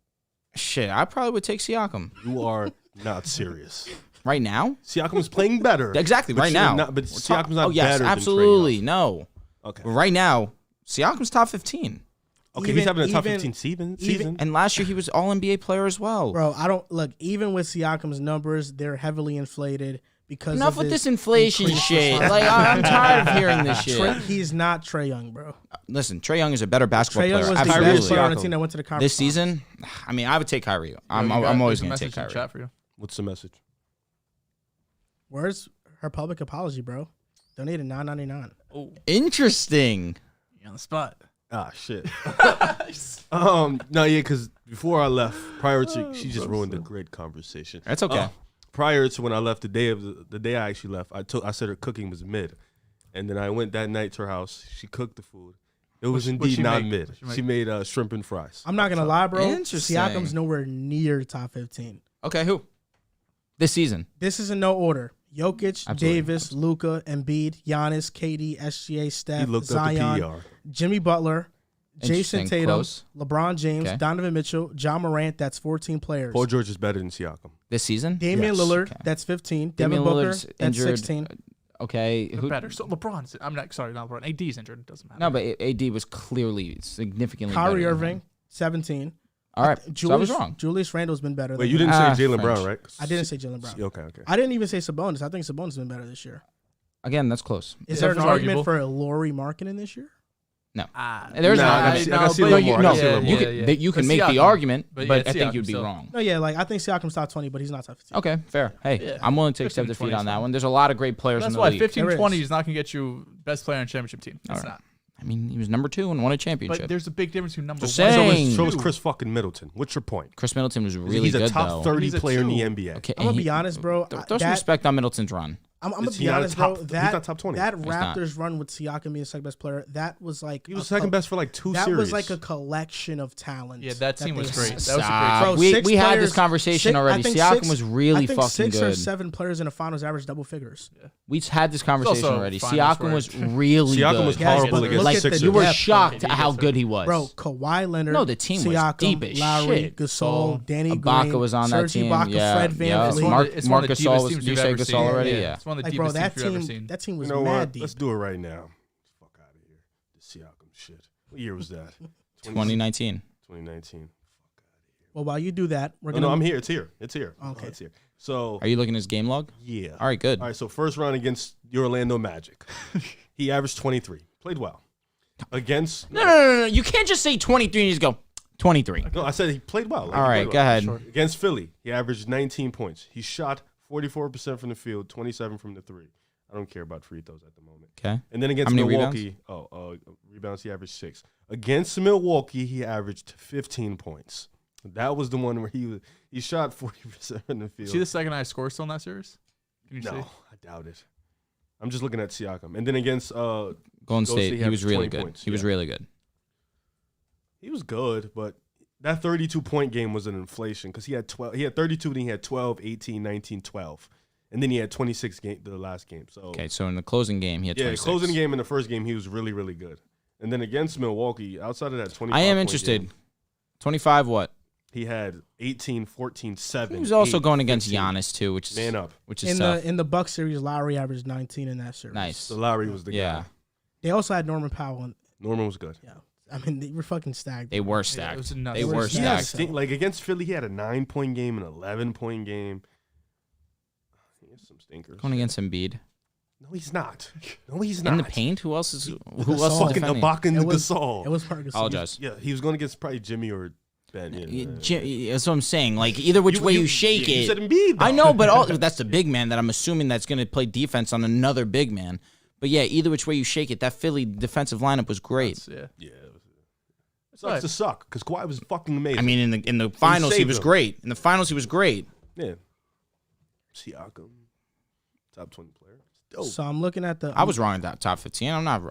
Shit, I probably would take Siakam. You are not serious. Right now? Siakam is playing better. Exactly, but right now. But Siakam's not oh, yes, better absolutely, than Trae Young. no. Okay. Right now, Siakam's top 15. Okay, he's having a top 15 season. And last year, he was All-NBA player as well. Bro, even with Siakam's numbers, they're heavily inflated because Enough of with his this inflation increased shit. responsibility. I'm tired of hearing this shit. He's not Trae Young, bro. Listen, Trae Young is a better basketball Trae Young player. was the Absolutely. best player on the Siakam. team that went to the conference. This season, I mean, I would take Kyrie. I'm You got- always there's a going to take message in Kyrie. chat for you. What's the message? Where's her public apology, bro? Donated $9.99. Oh, Interesting. You on the spot. Ah, shit. No, yeah, because before I left, prior to, she just ruined the great conversation. That's okay. Prior to when I left, the day I actually left, I said her cooking was mid, and then I went that night to her house. She cooked the food. It was indeed not mid. She made shrimp and fries. I'm not gonna lie, bro. Interesting. Siakam's nowhere near top 15. Okay, who? This season. This is in no order. Jokic, Absolutely. Davis, Luka, Embiid, Giannis, KD, SGA, Steph, He looked up the Zion, PER. Jimmy Butler, Jason Interesting. Tatum, Close. LeBron James, Okay. Donovan Mitchell, John Morant. That's 14 players. Paul George is better than Siakam. This season? Damian Yes. Lillard. Okay. That's 15. Damian Devin Booker. Lillard's That's injured. 16. Okay. They're better. So LeBron's. I'm not sorry, not LeBron. AD's injured. It doesn't matter. No, but AD was clearly significantly Kyrie better than Irving, him. 17. All right. Julius, So I was wrong. Julius Randle's been better. Wait, than you him. didn't say Jalen French. Brown, right? I didn't say Jalen Brown. Okay. I didn't even say Sabonis. I think Sabonis has been better this year. Again, that's close. Is Yeah, there an that's argument arguable. for Laurie Markkinen this year? No. Ah, There's Nah, an I gotta argument. see- I gotta see a but little you- more. I no, gotta see a little You more. can, you can But make the Siakam. argument, But but yeah, I think Siakam you'd be still. wrong. No, yeah, like I think Siakam's top 20, but he's not top 15. Okay, fair. Hey, Yeah. I'm willing to accept 15, defeat on that 20. one. There's a lot of great players That's in the why league. 15-20 There is. is not going to get you best player on a championship team. It's All right. not. I mean, he was number 2 and won a championship. But there's a big difference between number Just one. saying. So was Chris fucking Middleton. What's your point? Chris Middleton was really He's good, a top though. 30 He's a player in the 2. NBA. Okay, I'm gonna and be honest, bro. Throw some that- respect on Middleton's run. I'm gonna Is be he not honest, top- bro. he's That not top 20. that He's not. Raptors run with Siakam being second best player, that was like He was second best for like 2 That series. was like a collection of talent. Yeah, that team was they great. had. That was a great Stop. Bro, we six we had players- this conversation six- I already. think Siakam six- was really I think fucking 6 or good. 7 players in the finals average double figures. We had this conversation also already. finals Siakam where- was really Siakam good. was Guys, horrible but against look the at the Sixers. You were depth. shocked Yeah, at how yes, good he was. Bro, Kawhi Leonard, No, the team was Siakam, deep as Lowry, shit. Gasol, Danny Ibaka Green, was on that Serge team. Ibaka, Yeah, Fred yeah. VanVleet. It's one of the Gasol deepest was. teams You you've say ever Gasol seen. already? Yeah. Yeah. It's one of the Like, bro, deepest that teams you've ever team, seen. that team was You know mad what? deep. Let's do it right now. Fuck out of here. The Siakam shit. What year was that? 2019. 2019. Well, while you do that, we're No, gonna. I'm here. It's here. It's here. Okay. It's here. So, Are you looking at his game log? yeah. All right, good. All right, so first round against the Orlando Magic. He averaged 23. Played well. Against No. You can't just say 23 and just go 23. No, I said he played well. Like, All he right, played go well. ahead. Sure. Against Philly, he averaged 19 points. He shot 44% from the field, 27 from the 3. I don't care about free throws at the moment. Okay. And then against How many Milwaukee, rebounds, he averaged 6. Against Milwaukee, he averaged 15 points. That was the one where he shot 40% from the field. See the second highest score still in that series? Can you No, see? I doubt it. I'm just looking at Siakam. And then against Golden State, State, he was averaged really 20 good. points. He was Yeah. really good. He was good, but that 32-point game was an inflation because he had 12. He had 32, then he had 12, 18, 19, 12. And then he had 26 the last game. So Okay, so in the closing game, he had yeah, 26. closing the game in the first game, he was really, really good. And then against Milwaukee, outside of that 25 I am point interested. game, 25 what? he had 18, 14, 7. He was also 8, going against 15. Giannis too, which is Man up. which is in tough. the Bucks series, Lowry averaged 19 in that series. Nice. So Lowry was the Yeah. guy. They also had Norman Powell. And, Norman was good. yeah, I mean they were fucking stacked. They were Yeah, it stacked. was nuts. They were Yeah, Yeah, stacked. like against Philly, he had a 9-point game, an 11-point game. He has some stinkers. Going against Embiid No, he's not. No, he's not. in the paint. Who else is Gasol. defending? Fucking Ibaka and It was- Gasol. It was Marcus. Apologize. Yeah, he was going against probably Jimmy or Ben. That's what I'm saying. Like either which way you shake You it. said Embiid, though. I know, but that's the big man that I'm assuming that's going to play defense on another big man. But yeah, either which way you shake it, that Philly defensive lineup was great. Yeah. Yeah. It sucks to suck because Kawhi was fucking amazing. I mean, in the finals he saved was them. great. In the finals he was great. yeah. Siakam, top 20 player. Dope. So I'm looking at the. I was wrong in that top 15. I'm not.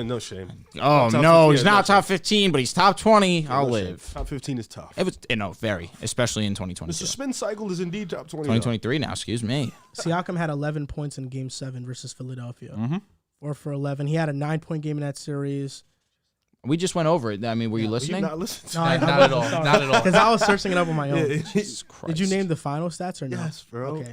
No shame. Oh Top no, 15, he's yeah, not no top 15, but he's top 20. I'll No shame. live. Top 15 is tough. It was very, especially in The 2022. spin cycle is indeed top 20. 2023 now. Excuse me. Siakam had 11 points in Game 7 versus Philadelphia. Mm-hmm. 4 for 11. He had a 9-point game in that series. We just went over it. I mean, were you Were you listening? not listening? No, I- Not at all. Not at all. Because I was searching it up on my own. Yeah. Jesus Christ. Did you name the final stats or no? Yes, bro. Okay.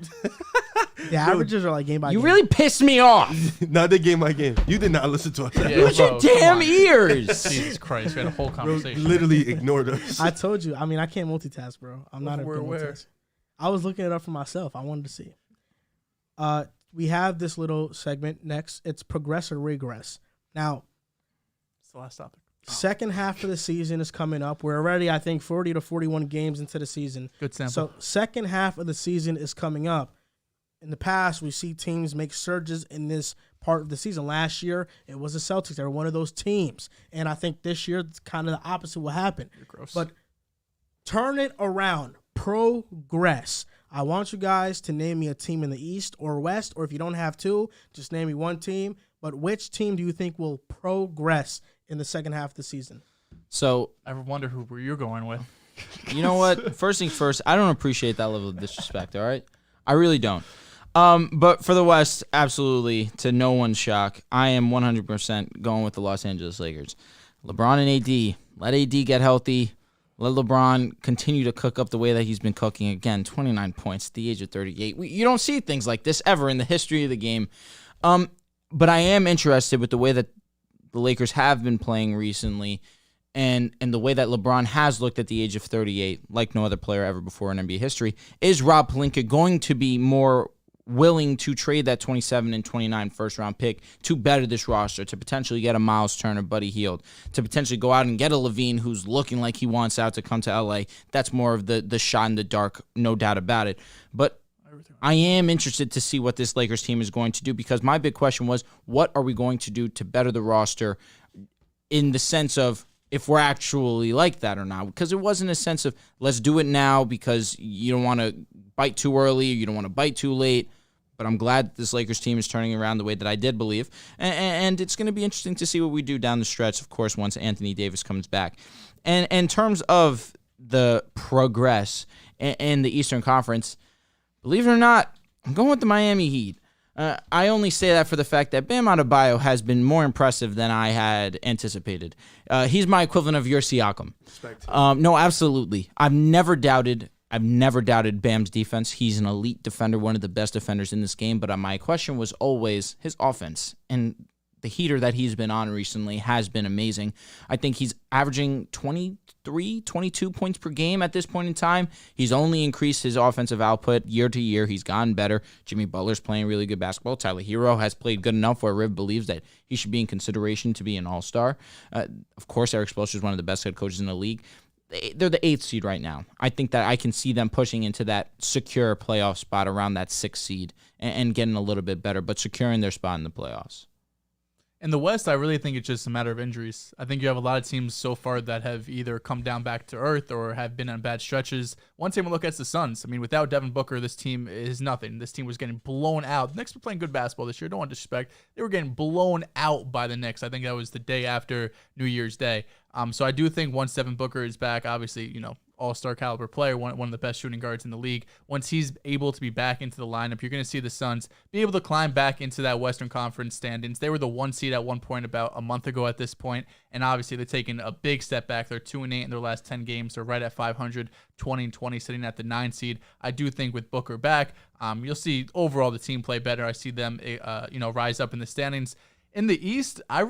The averages are like game by You game. really pissed me off. Not the game by game. You did not listen to us. Yeah, Use your bro, come damn on. ears. Jesus Christ, we had a whole Bro, conversation. literally ignored us. I told you. I mean, I can't multitask, bro. I'm not a Where- good where? multitasker. I was looking it up for myself. I wanted to see. We have this little segment next. It's progress or regress. Now, It's the last topic. second half of the season is coming up. We're already, I think, 40 to 41 games into the season. Good sample. So second half of the season is coming up. in the past, we see teams make surges in this part of the season. Last year, it was the Celtics. They were one of those teams. And I think this year, it's kind of the opposite will happen. You're gross. But turn it around. Progress. I want you guys to name me a team in the East or West, or if you don't have two, just name me one team. But which team do you think will progress in the second half of the season? So I wonder who you're going with. you know what? First things first, I don't appreciate that level of disrespect, all right? I really don't. But for the West, absolutely, to no one's shock, I am 100% going with the Los Angeles Lakers. LeBron and AD, let AD get healthy. Let LeBron continue to cook up the way that he's been cooking. Again, 29 points at the age of 38. You don't see things like this ever in the history of the game. But I am interested with the way that the Lakers have been playing recently and the way that LeBron has looked at the age of 38, like no other player ever before in NBA history. Is Rob Pelinka going to be more willing to trade that 27 and 29 first-round pick to better this roster, to potentially get a Miles Turner, Buddy Hield, to potentially go out and get a Levine who's looking like he wants out to come to L.A.? That's more of the shot in the dark, no doubt about it. But I am interested to see what this Lakers team is going to do, because my big question was, what are we going to do to better the roster in the sense of if we're actually like that or not? Because it wasn't a sense of let's do it now because you don't want to bite too early, you don't want to bite too late. But I'm glad that this Lakers team is turning around the way that I did believe. And it's going to be interesting to see what we do down the stretch, of course, once Anthony Davis comes back. And in terms of the progress in the Eastern Conference, believe it or not, I'm going with the Miami Heat. I only say that for the fact that Bam Adebayo has been more impressive than I had anticipated. He's my equivalent of your Siakam. No, absolutely. I've never doubted Bam's defense. He's an elite defender, one of the best defenders in this game. But my question was always his offense. And the heater that he's been on recently has been amazing. I think he's averaging 23, 22 points per game at this point in time. He's only increased his offensive output year to year. He's gotten better. Jimmy Butler's playing really good basketball. Tyler Hero has played good enough where Riv believes that he should be in consideration to be an all-star. Of course, Eric Spoelstra is one of the best head coaches in the league. They're the 8th seed right now. I think that I can see them pushing into that secure playoff spot around that 6th seed and getting a little bit better, but securing their spot in the playoffs. In the West, I really think it's just a matter of injuries. I think you have a lot of teams so far that have either come down back to earth or have been on bad stretches. One team we'll look at is the Suns. I mean, without Devin Booker, this team is nothing. This team was getting blown out. The Knicks were playing good basketball this year. Don't want to disrespect. They were getting blown out by the Knicks. I think that was the day after New Year's Day. So I do think once Devin Booker is back, obviously, all-star caliber player, one of the best shooting guards in the league. Once he's able to be back into the lineup, you're going to see the Suns be able to climb back into that Western Conference standings. They were the 1 seed at one point about a month ago at this point, and obviously they're taking a big step back. They're 2-8 in their last 10 games. They're right at 500, 20-20, sitting at the 9 seed. I do think with Booker back, you'll see overall the team play better. I see them, rise up in the standings. In the East, I'm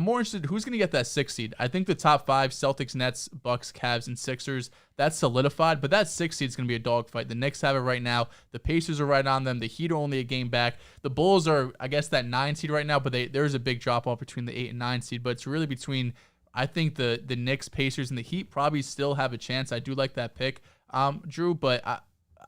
more interested who's going to get that 6th seed. I think the top 5, Celtics, Nets, Bucks, Cavs, and Sixers, that's solidified, but that 6th seed is going to be a dogfight. The Knicks have it right now. The Pacers are right on them. The Heat are only a game back. The Bulls are, I guess, that 9 seed right now, but there's a big drop-off between the 8 and 9 seed, but it's really between, I think, the Knicks, Pacers, and the Heat probably still have a chance. I do like that pick, Drew, but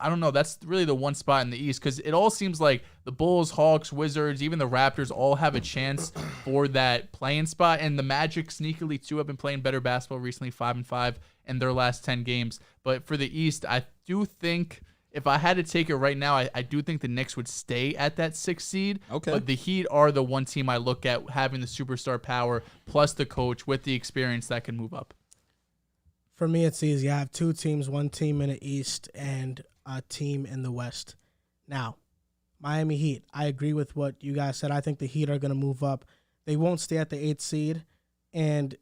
I don't know. That's really the one spot in the East because it all seems like the Bulls, Hawks, Wizards, even the Raptors all have a chance for that play-in spot. And the Magic sneakily, too, have been playing better basketball recently, 5-5 in their last 10 games. But for the East, I do think if I had to take it right now, I do think the Knicks would stay at that 6th seed. Okay. But the Heat are the one team I look at having the superstar power plus the coach with the experience that can move up. For me, it's easy. I have 2 teams, 1 team in the East and a team in the West. Now, Miami Heat. I agree with what you guys said. I think the Heat are going to move up. They won't stay at the 8th seed. And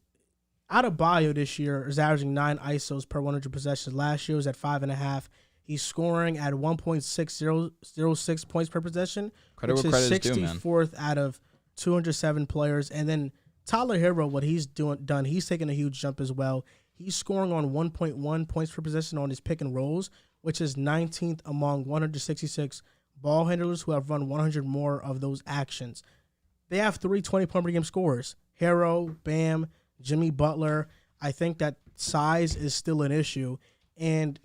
Adebayo this year is averaging 9 ISOs per 100 possessions. Last year was at 5.5. He's scoring at 1.606 points per possession, Credit which where is credit is due, man. 64th out of 207 players. And then Tyler Hero, what he's done, he's taking a huge jump as well. He's scoring on 1.1 points per possession on his pick and rolls, which is 19th among 166 ball handlers who have run 100 more of those actions. They have 3 20-point per game scorers. Hero, Bam, Jimmy Butler. I think that size is still an issue. And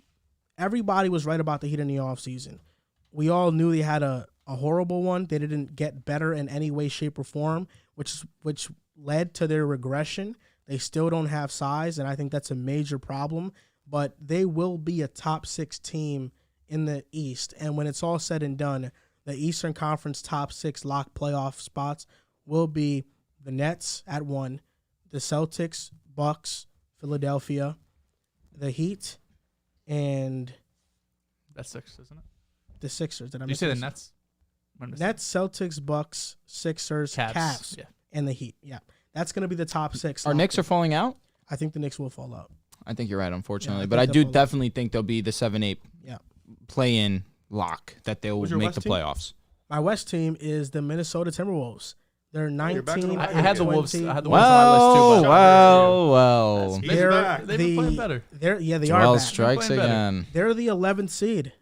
everybody was right about the Heat in the offseason. we all knew they had a horrible one. They didn't get better in any way, shape, or form, which led to their regression. They still don't have size, and I think that's a major problem. But they will be a top 6 team in the East. And when it's all said and done, the Eastern Conference top 6 lock playoff spots will be the Nets at 1, the Celtics, Bucks, Philadelphia, the Heat, and That's 6, isn't it? the Sixers. Did You say the Nets? Nets, Celtics, Bucks, Sixers, Cavs, Yeah. and the Heat. Yeah, that's going to be the top 6. Our Knicks are falling out? I think the Knicks will fall out. I think you're right, unfortunately. Yeah, but I think do they'll fall out. definitely think they'll be the 7-8 Yeah. play-in lock, that they'll Who's your make West the team? playoffs. My West team is the Minnesota Timberwolves. They're you're back on 19. the I wagon. had the 20. Wolves. I had the Wolves on my list too. But well. He's They're back. They've been playing better. They are Joel back. strikes Playing better. again. They're the 11th seed.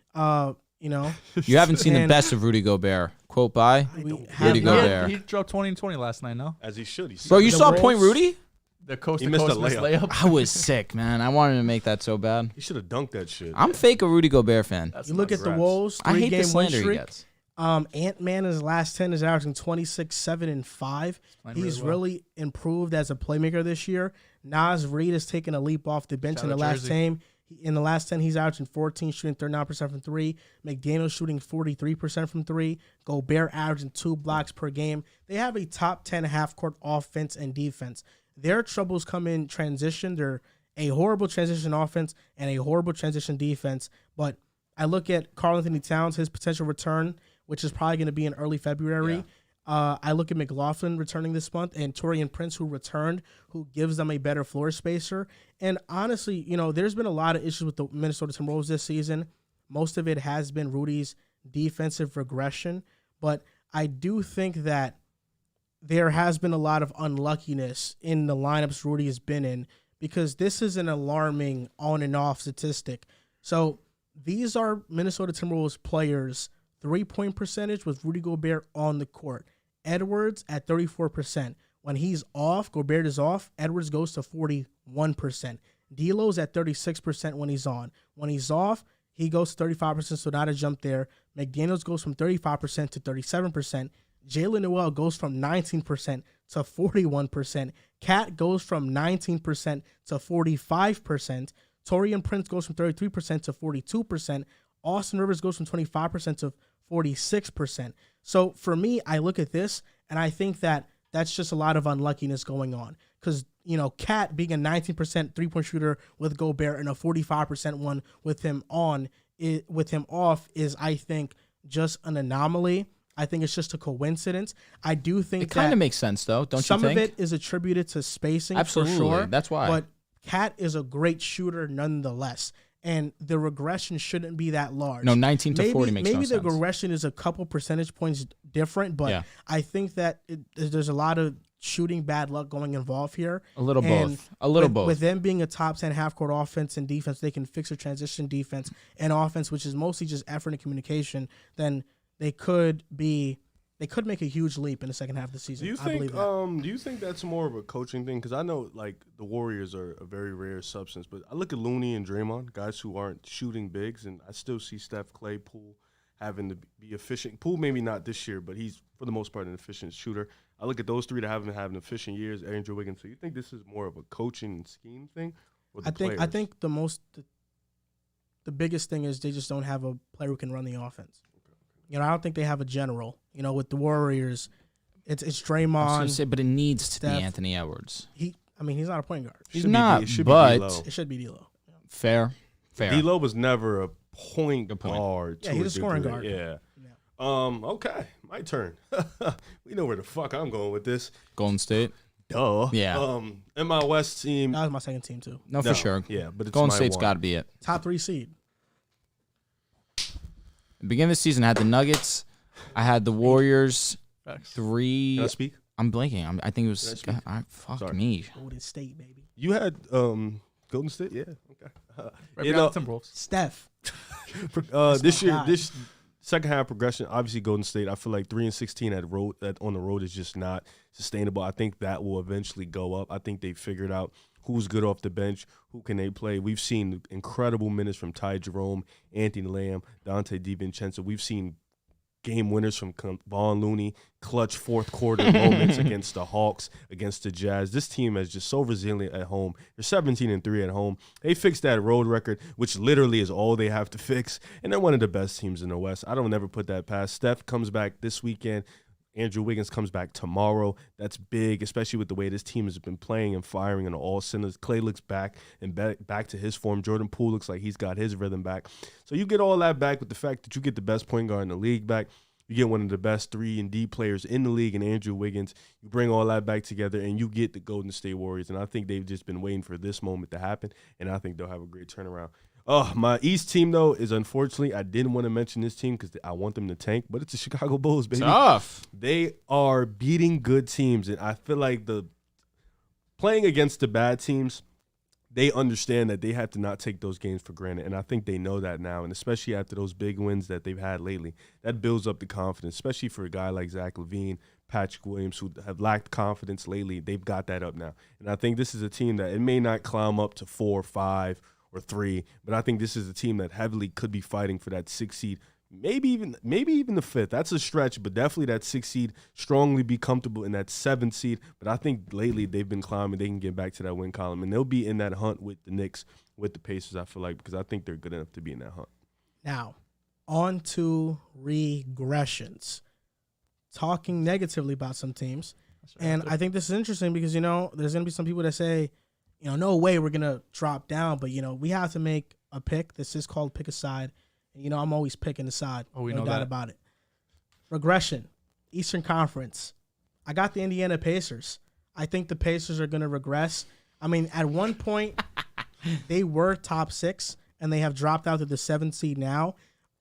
You know, You haven't seen the And- best of Rudy Gobert. Quote by? we Rudy have Gobert. not, there. He dropped 20 and 20 last night. No, As he should. He's Bro, you The saw Wolves- Point Rudy? the coast He to missed coast a missed layup. layup. I was sick, man. I wanted to make that so bad. He should have dunked that shit. I'm fake a Rudy Gobert fan. That's you look at the Congrats. Wolves. I hate the 3-game win slander he streak. gets. Ant-Man in his last 10 is averaging 26, 7, and 5. playing He's really well. really improved as a playmaker this year. Nas Reed has taken a leap off the bench Shout in the out last Jersey. 10. In the last 10, he's averaging 14, shooting 39% from 3. McDaniels shooting 43% from 3. Gobert averaging 2 blocks per game. They have a top 10 half-court offense and defense. Their troubles come in transition. They're a horrible transition offense and a horrible transition defense. But I look at Karl Anthony Towns, his potential return, which is probably going to be in early February. I look at McLaughlin returning this month and Taurean Prince, who returned, who gives them a better floor spacer. And honestly, you know, there's been a lot of issues with the Minnesota Timberwolves this season. Most of it has been Rudy's defensive regression. But I do think that there has been a lot of unluckiness in the lineups Rudy has been in, because this is an alarming on and off statistic. So these are Minnesota Timberwolves players' 3-point percentage with Rudy Gobert on the court. Edwards at 34%. When he's off, Gobert is off, Edwards goes to 41%. D'Lo's at 36% when he's on. When he's off, he goes to 35%, so not a jump there. McDaniels goes from 35% to 37%. Jalen Noel goes from 19% to 41%. Cat goes from 19% to 45%. Taurean Prince goes from 33% to 42%. Austin Rivers goes from 25% to 46%. So for me, I look at this and I think that that's just a lot of unluckiness going on. Because, you know, Cat being a 19% three-point shooter with Gobert and a 45% one with him on, with him off is, I think, just an anomaly. I think it's just a coincidence. I do think It kind of makes sense, though, don't you some think? of it is attributed to spacing, Absolutely. for sure. That's why. But Cat is a great shooter nonetheless. And the regression shouldn't be that large. No, 19 to 40 makes no Maybe the sense. regression is a couple percentage points different, but Yeah. I think that there's a lot of shooting bad luck going involved here. A little And both. A little with, both. With them being a top 10 half-court offense and defense, they can fix their transition defense and offense, which is mostly just effort and communication, then they could make a huge leap in the second half of the season. Do you I believe think? that. Do you think that's more of a coaching thing? Because I know like the Warriors are a very rare substance, but I look at Looney and Draymond, guys who aren't shooting bigs, and I still see Steph, Clay, Poole having to be efficient. Poole maybe not this year, but he's for the most part an efficient shooter. I look at those three that haven't had efficient years, Andrew Wiggins. So you think this is more of a coaching scheme thing, or the I players? think the biggest thing is they just don't have a player who can run the offense. You know, I don't think they have a general. You know, with the Warriors, it's I was gonna Draymond. say, but it needs to Steph. be Anthony Edwards. He's not a point guard. He's Should be not, D- should but be D-Lo. It should be D'Lo. fair. D'Lo was never a point Good point. guard. Yeah, to he's a scoring degree. guard. Yeah. Yeah. Okay, my turn. We know where the fuck I'm going with this. Golden State. Duh. Yeah. And my West team. That was my second team too. No, for sure. Yeah, but it's Golden my State's one. got to be it. Top 3 seed. Beginning of the season, I had the Nuggets. I had the Warriors. Facts. 3. Can I speak? I'm blanking. I think it was. Can I speak? Fuck Sorry. me. Golden State, baby. You had Golden State, yeah. Okay. Right You behind know, the Timberwolves. Steph. this my year, guy. this second half progression, obviously Golden State. I feel like 3-16 on the road is just not sustainable. I think that will eventually go up. I think they figured out who's good off the bench, who can they play. We've seen incredible minutes from Ty Jerome, Anthony Lamb, Dante DiVincenzo. We've seen game winners from Vaughn Looney, clutch fourth quarter moments against the Hawks, against the Jazz. This team is just so resilient at home. They're 17-3 at home. They fixed that road record, which literally is all they have to fix, and they're one of the best teams in the West. I don't ever put that past. Steph comes back this weekend. Andrew Wiggins comes back tomorrow. That's big, especially with the way this team has been playing and firing on all cylinders. Klay looks back and back to his form. Jordan Poole looks like he's got his rhythm back. So you get all that back with the fact that you get the best point guard in the league back. You get one of the best 3-and-D players in the league in Andrew Wiggins. You bring all that back together, and you get the Golden State Warriors. And I think they've just been waiting for this moment to happen, and I think they'll have a great turnaround. Oh, my East team, though, is unfortunately, I didn't want to mention this team because I want them to tank, but it's the Chicago Bulls, baby. Tough. They are beating good teams, and I feel like playing against the bad teams, they understand that they have to not take those games for granted, and I think they know that now, and especially after those big wins that they've had lately. That builds up the confidence, especially for a guy like Zach LaVine, Patrick Williams, who have lacked confidence lately. They've got that up now, and I think this is a team that it may not climb up to 4 or 5 or 3, but I think this is a team that heavily could be fighting for that 6th seed, maybe even the 5th. That's a stretch, but definitely that 6th seed, strongly be comfortable in that 7th seed. But I think lately they've been climbing. They can get back to that win column, and they'll be in that hunt with the Knicks, with the Pacers, I feel like, because I think they're good enough to be in that hunt. Now, on to regressions. Talking negatively about some teams. And I think this is interesting because, there's going to be some people that say, no way we're going to drop down. But, we have to make a pick. This is called pick a side. And, I'm always picking a side. Oh, we no know doubt that. about it. Regression. Eastern Conference. I got the Indiana Pacers. I think the Pacers are going to regress. I mean, at one point, they were top 6, and they have dropped out to the 7th seed now.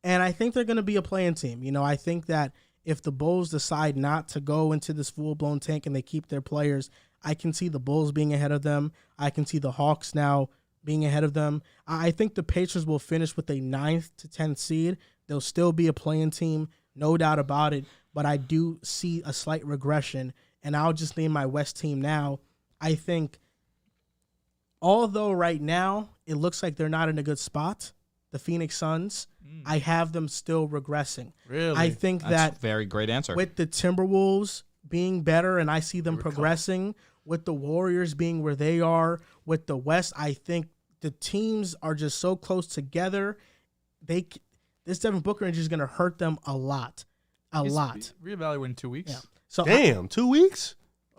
And I think they're going to be a playing team. I think that if the Bulls decide not to go into this full-blown tank and they keep their players, I can see the Bulls being ahead of them. I can see the Hawks now being ahead of them. I think the Pacers will finish with a 9th to 10th seed. They'll still be a playing team, no doubt about it, but I do see a slight regression, and I'll just name my West team now. I think, although right now it looks like they're not in a good spot, the Phoenix Suns, I have them still regressing. Really? I think That's a very great answer. with the Timberwolves being better, and I see them progressing, with the Warriors being where they are, with the West, I think the teams are just so close together. This Devin Booker injury is going to hurt them a lot. Reevaluate in 2 weeks. Yeah. So Damn, 2 weeks?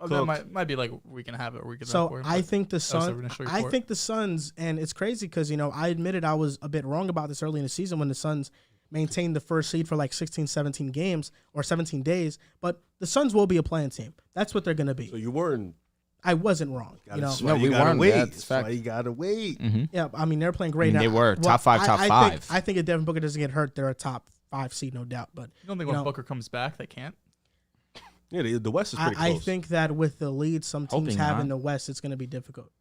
That might be like a week and a half or a week and a half. So for him, I but think the that was the Suns. initial I report. think the Suns, and it's crazy because I admitted I was a bit wrong about this early in the season when the Suns maintained the first seed for like 16, 17 games or 17 days. But the Suns will be a playing team. That's what they're going to be. So you weren't. I wasn't wrong. That's No, why we you gotta weren't. wait. That's That's fact. why you gotta wait. Yeah, I mean they're playing great now. They were top 5, top I 5. I think if Devin Booker doesn't get hurt, they're a top 5 seed, no doubt. But You don't think when Booker comes back, they can't? Yeah, the West is pretty I close. think that with the lead some teams Hoping have not. in the West, it's going to be difficult.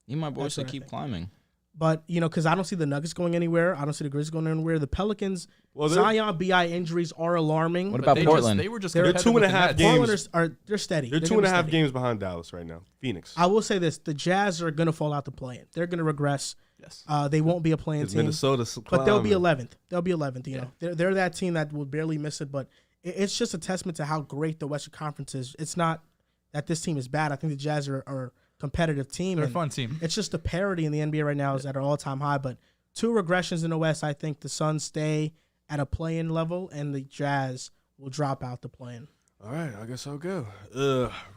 Need my boys That's to what I keep think. climbing. But, because I don't see the Nuggets going anywhere. I don't see the Grizzlies going anywhere. The Pelicans, Well, Zion BI injuries are alarming. What But about Portland? They were just They're competitive 2.5 with the Nets. games. Portland they're steady. They're gonna be 2.5 steady. games behind Dallas right now. Phoenix. I will say this. The Jazz are going to fall out the play-in. They're going to regress. Yes. They won't be a playing It's team. Minnesota, But they'll be climbing. 11th. They'll be 11th. They're that team that will barely miss it. But it's just a testament to how great the Western Conference is. It's not that this team is bad. I think the Jazz are a competitive team. They're a and fun team. It's just the parity in the NBA right now is at an all-time high. But 2 regressions in the West. I think the Suns stay at a play-in level, and the Jazz will drop out the play-in. All right, I guess I'll go.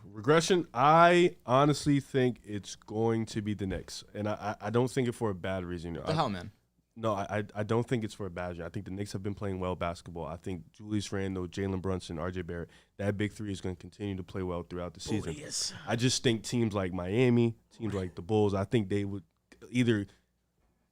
Regression. I honestly think it's going to be the Knicks, and I don't think it for a bad reason. What the hell, man? No, I don't think it's for a bad reason. I think the Knicks have been playing well basketball. I think Julius Randle, Jalen Brunson, R.J. Barrett, that big three is going to continue to play well throughout the season. Yes. I just think teams like Miami, teams like the Bulls, I think they would either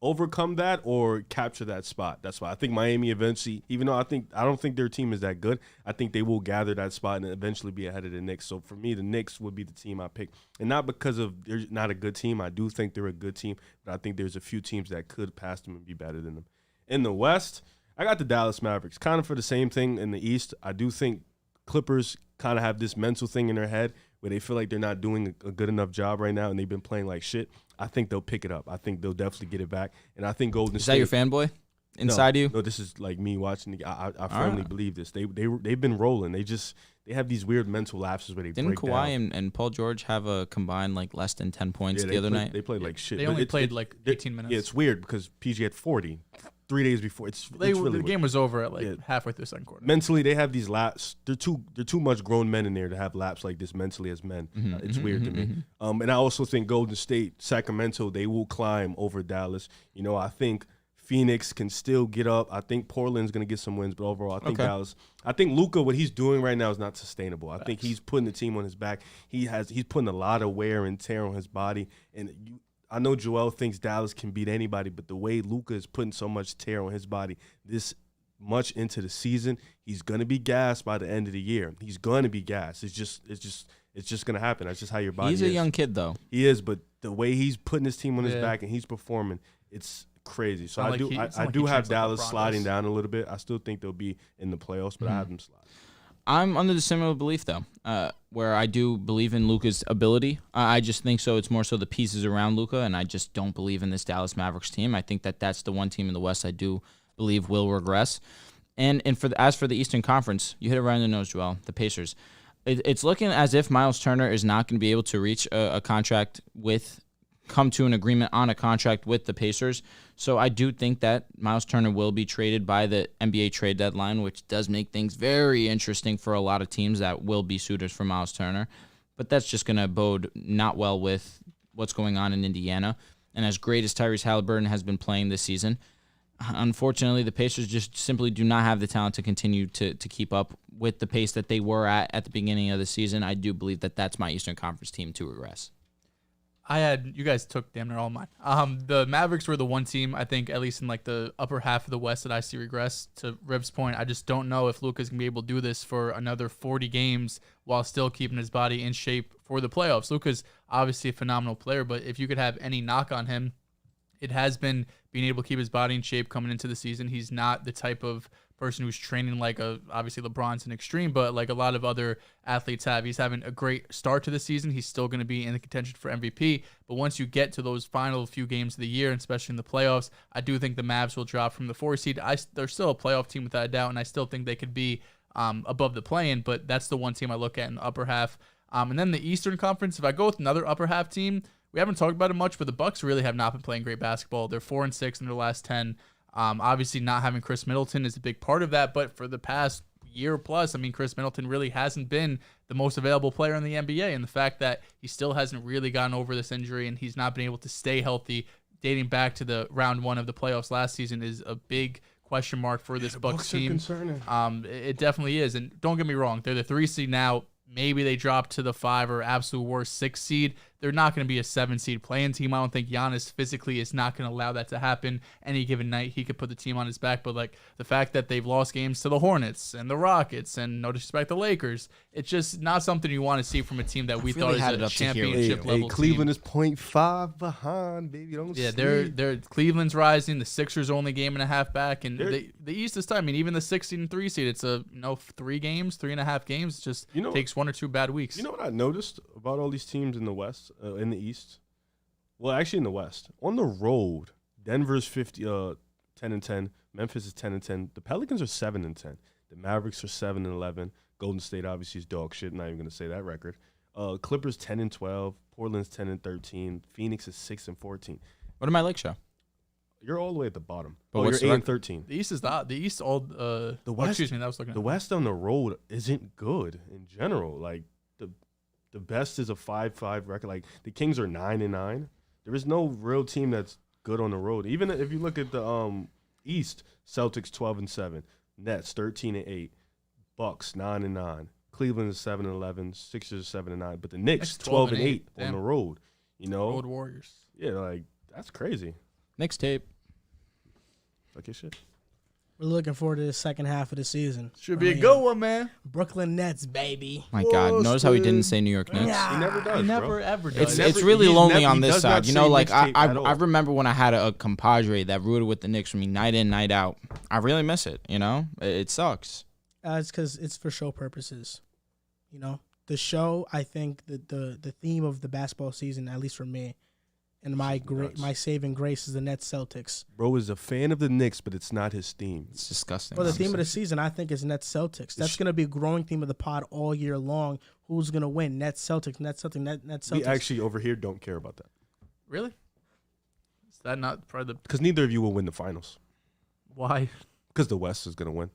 overcome that or capture that spot. That's why I think Miami eventually, even though I don't think their team is that good, I think they will gather that spot and eventually be ahead of the Knicks. So for me, the Knicks would be the team I pick. And not because of they're not a good team. I do think they're a good team, but I think there's a few teams that could pass them and be better than them. In the West, I got the Dallas Mavericks, kind of for the same thing in the East. I do think Clippers kind of have this mental thing in their head where they feel like they're not doing a good enough job right now and they've been playing like shit, I think they'll pick it up. I think they'll definitely get it back. And I think Golden State. Is that your fanboy inside you? No, this is like me watching. I firmly believe this. They've been rolling. They have these weird mental lapses where they Didn't break Kawhi down. and Paul George have a combined like less than 10 points the other night? They played like shit. They But only played like 18 minutes. Yeah, it's weird because PG had 40 3 days before. It's really the weird. game was over at like halfway through the second quarter. Mentally, they have these laps. They're too much grown men in there to have laps like this mentally as men. It's weird to me. And I also think Golden State, Sacramento, they will climb over Dallas. You know, I think Phoenix can still get up. I think Portland's going to get some wins, but overall, I think Dallas. I think Luka, what he's doing right now is not sustainable. I think he's putting the team on his back. He's putting a lot of wear and tear on his body. And I know Joel thinks Dallas can beat anybody, but the way Luka is putting so much tear on his body this much into the season, he's going to be gassed by the end of the year. He's going to be gassed. It's just going to happen. That's just how your body is. He's a young kid, though. He is, but the way he's putting his team on his back and he's performing, it's crazy. So I do have Dallas sliding down a little bit. I still think they'll be in the playoffs, but I have them slide. I'm under the similar belief, though, where I do believe in Luka's ability. I just think so. It's more so the pieces around Luka, and I just don't believe in this Dallas Mavericks team. I think that's the one team in the West I do believe will regress. And as for the Eastern Conference, you hit it right in the nose, Joel, the Pacers. It's looking as if Miles Turner is not going to be able to reach a contract come to an agreement on a contract with the Pacers. So I do think that Miles Turner will be traded by the NBA trade deadline, which does make things very interesting for a lot of teams that will be suitors for Miles Turner. But that's just going to bode not well with what's going on in Indiana. And as great as Tyrese Halliburton has been playing this season, unfortunately, the Pacers just simply do not have the talent to continue to keep up with the pace that they were at the beginning of the season. I do believe that that's my Eastern Conference team to regress. You guys took damn near all mine. The Mavericks were the one team, I think, at least in like the upper half of the West that I see regress. To Riv's point, I just don't know if Luka's going to be able to do this for another 40 games while still keeping his body in shape for the playoffs. Luka's obviously a phenomenal player, but if you could have any knock on him, it has been being able to keep his body in shape coming into the season. He's not the type of person who's training like obviously LeBron's an extreme, but like a lot of other athletes have. He's having a great start to the season. He's still going to be in the contention for MVP. But once you get to those final few games of the year, and especially in the playoffs, I do think the Mavs will drop from the 4 seed. They're still a playoff team without a doubt, and I still think they could be above the play-in, but that's the one team I look at in the upper half. And then the Eastern Conference, if I go with another upper half team, we haven't talked about it much, but the Bucks really have not been playing great basketball. They're 4-6 in their last 10. Obviously, not having Chris Middleton is a big part of that, but for the past year plus, I mean, Chris Middleton really hasn't been the most available player in the NBA, and the fact that he still hasn't really gotten over this injury and he's not been able to stay healthy dating back to the round 1 of the playoffs last season is a big question mark for this Bucks team. It definitely is, and don't get me wrong, they're the 3 seed now. Maybe they drop to the 5 or absolute worst 6 seed. They're not going to be a 7 seed playing team. I don't think Giannis physically is not going to allow that to happen. Any given night, he could put the team on his back. But like the fact that they've lost games to the Hornets and the Rockets and no disrespect the Lakers, it's just not something you want to see from a team that we thought is a championship level team. Cleveland is 0.5 behind, baby. Don't sleep. They're Cleveland's rising. The Sixers are only game and a half back, and the East is tough. I mean, even the 6 seed and 3 seed, it's 3.5 games. It just takes 1 or 2 bad weeks. You know what I noticed about all these teams in the West, in the East? Well, actually in the West. On the road, Denver's 10-10. Memphis is 10-10. The Pelicans are 7-10. The Mavericks are 7-11. Golden State obviously is dog shit. Not even going to say that record. Clippers 10-12. Portland's 10-13. Phoenix is 6-14. What am I like, show? You're all the way at the bottom. But you're 8-13. The East is the East. The West. Excuse me, that was looking. The West on the road isn't good in general. Like the best is a 5-5 record. Like the Kings are 9-9. There is no real team that's good on the road. Even if you look at the East, Celtics 12-7, Nets 13-8, Bucks 9-9, Cleveland is 7-11, Sixers 7-9, but the Knicks 12-8 on the road. You know, Road Warriors. Yeah, like that's crazy. Knicks tape. Fuck your shit. We're looking forward to the second half of the season. Should be a good one, man. Brooklyn Nets, baby. My God, notice how he didn't say New York Knicks. Yeah. He never does. He never bro. ever does. It's really lonely on this side. You know, like I I remember when I had a compadre that rooted with the Knicks for me night in, night out. I really miss it. You know, it sucks. It's because it's for show purposes. You know, the show, I think the theme of the basketball season, at least for me, and my saving grace is the Nets Celtics. Bro is a fan of the Knicks, but it's not his theme. It's disgusting. Well, the theme of the season, I think, is Nets Celtics. That's going to be a growing theme of the pod all year long. Who's going to win? Nets Celtics, Nets Celtics, Nets Celtics. We actually over here don't care about that. Really? Is that not part of the? Because neither of you will win the finals. Why? Because the West is going to win.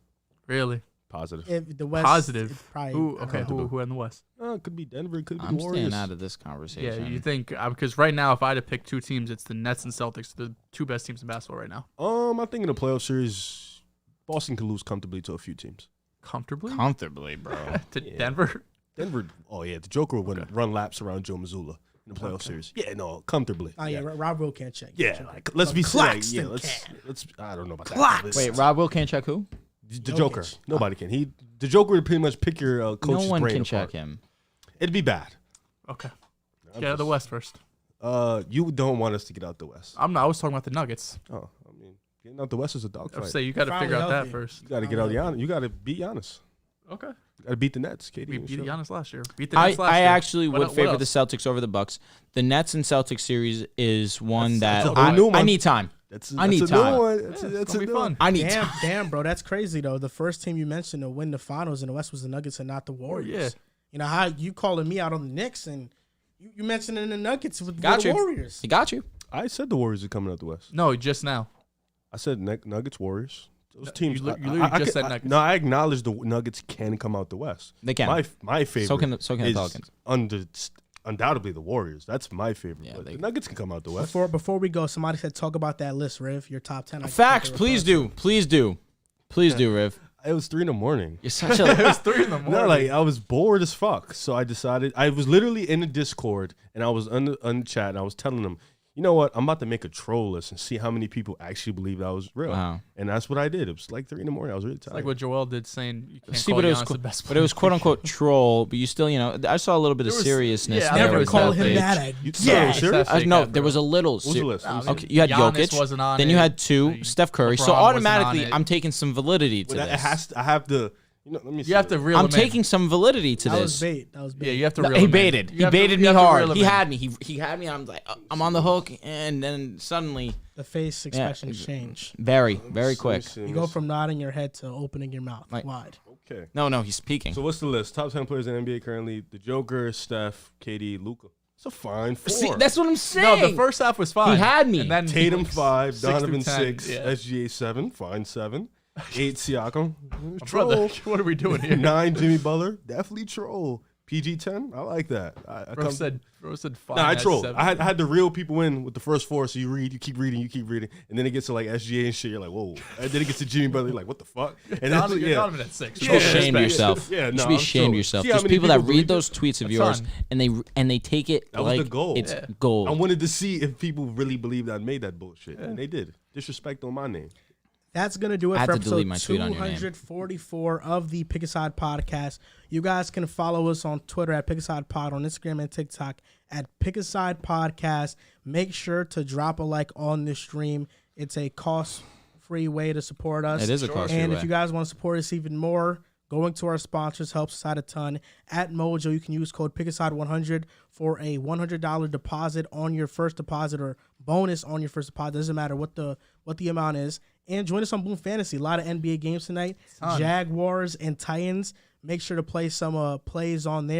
Really? Positive. If the West, Positive. Probably, Who in the West? It could be Denver. It could be I'm the Warriors. staying out of this conversation. Yeah, you think because right now, if I had to pick two teams, it's the Nets and Celtics, the two best teams in basketball right now. I think in the playoff series, Boston can lose comfortably to a few teams. Comfortably, bro. To Denver? Denver, the Joker would run laps around Joe Mazzulla in the playoff series. Yeah, no, comfortably. Oh, yeah, Rob Will can't check. Yeah, let's be Claxton let's. I don't know about Claxton. that. Wait, Rob Will can't check who? The Joker. Nobody can. The Joker would pretty much pick your coach's No one brain can apart. check him. It'd be bad. Okay. Get out of the West first. You don't want us to get out the West. I'm not. I was talking about the Nuggets. Oh, I mean, getting out the West is a I dogfight. say you got to figure out that first. You got to get out Giannis. You got to beat Giannis. Okay. You got to beat the Nets. KD We and beat shit. Giannis last year. Beat the Nets last I year. actually What would favor the else? Celtics over the Bucks. The Nets and Celtics series is one That's that a whole new one. I need time. I need a time. New one. It's That's gonna a be new fun. I need time. Damn, bro, that's crazy though. The first team you mentioned to win the finals in the West was the Nuggets and not the Warriors. Yeah. You know how you calling me out on the Knicks and you mentioning the Nuggets with Got the you. Warriors. He got you. I said the Warriors are coming out the West. No, just now. I said Nuggets, Warriors. Those No, teams. you literally just said Nuggets. No, I acknowledge the Nuggets can come out the West. They can. My favorite. So can the is Pelicans. undoubtedly the Warriors. That's my favorite. Yeah, but they- the Nuggets can come out the West. Before we go, somebody said talk about that list, Riv. Your top 10. Facts. Please do. Please do. Please do, Riv. It was 3 a.m. You're such It a. was 3 in the morning. No, like I was bored as fuck. So I decided I was literally in the Discord and I was on chat and I was telling them, you know what? I'm about to make a troll list and see how many people actually believe that was real. Wow. And that's what I did. It was like 3 a.m. I was really tired. like what Joel did, saying you can't See, call but it was Giannis the best but it was player. quote unquote troll. But you still, I saw a little bit of There was- seriousness. yeah, there Never with call that him page. that You again. thought it was serious? Fake No, effort. there was a little. What was the list? What was the Okay, you had Giannis Jokic. wasn't on Then you it. had two, Uh, Steph Curry. So LeBron wasn't on automatically, it. I'm taking some validity to Well, this. I have to. Let me see. You have to reel I'm him in. taking some validity to That this. was bait. That was bait. Yeah, you have to No, reel he him in. baited. You He have to- baited you me have to reel hard. him He in. had me. He had me. I'm like, I'm on the hook, and then suddenly, The face expression change. very quick. Let me see, You go from nodding your head to opening your mouth Like- wide. Okay. No, he's peeking. So what's the list? Top 10 players in the NBA currently: the Joker, Steph, KD, Luka. It's a fine 4. See, that's what I'm saying. No, the first half was fine. He had me. And then Tatum like 5, 6 through Donovan 10, 6, yeah. SGA 7, fine 7, 8 Siakam, Brother, troll. what are we doing here? 9 Jimmy Butler, definitely troll. PG 10, I like that. Bro said 5. Nah, I had troll. 7. I had to reel people in with the first 4, so you keep reading, and then it gets to like SGA and shit. You're like, whoa. And then it gets to Jimmy Butler, you're like, what the fuck? And then, Donovan, yeah. Donovan at 6. You should be ashamed of Respect. yourself. Yeah, You no, should be I'm ashamed of trolling. yourself. See how There's many people that people read believe those tweets of That's yours fine. and they take it That was like the goal. it's Yeah. gold. I wanted to see if people really believed I made that bullshit, and they did. Disrespect on my name. That's going to do it I had for to delete episode my tweet on your name. 244 of the Pick a Side podcast. You guys can follow us on Twitter at Pick a Side Pod, on Instagram and TikTok at Pick a Side Podcast. Make sure to drop a like on this stream. It's a cost-free way to support us. It is a cost-free And way. if you guys want to support us even more, going to our sponsors helps us out a ton. At Mojo, you can use code PickASide100 for a $100 deposit on your first deposit or bonus on your first deposit. Doesn't matter what the amount is. And join us on Boom Fantasy. A lot of NBA games tonight. Jaguars and Titans. Make sure to play some plays on there.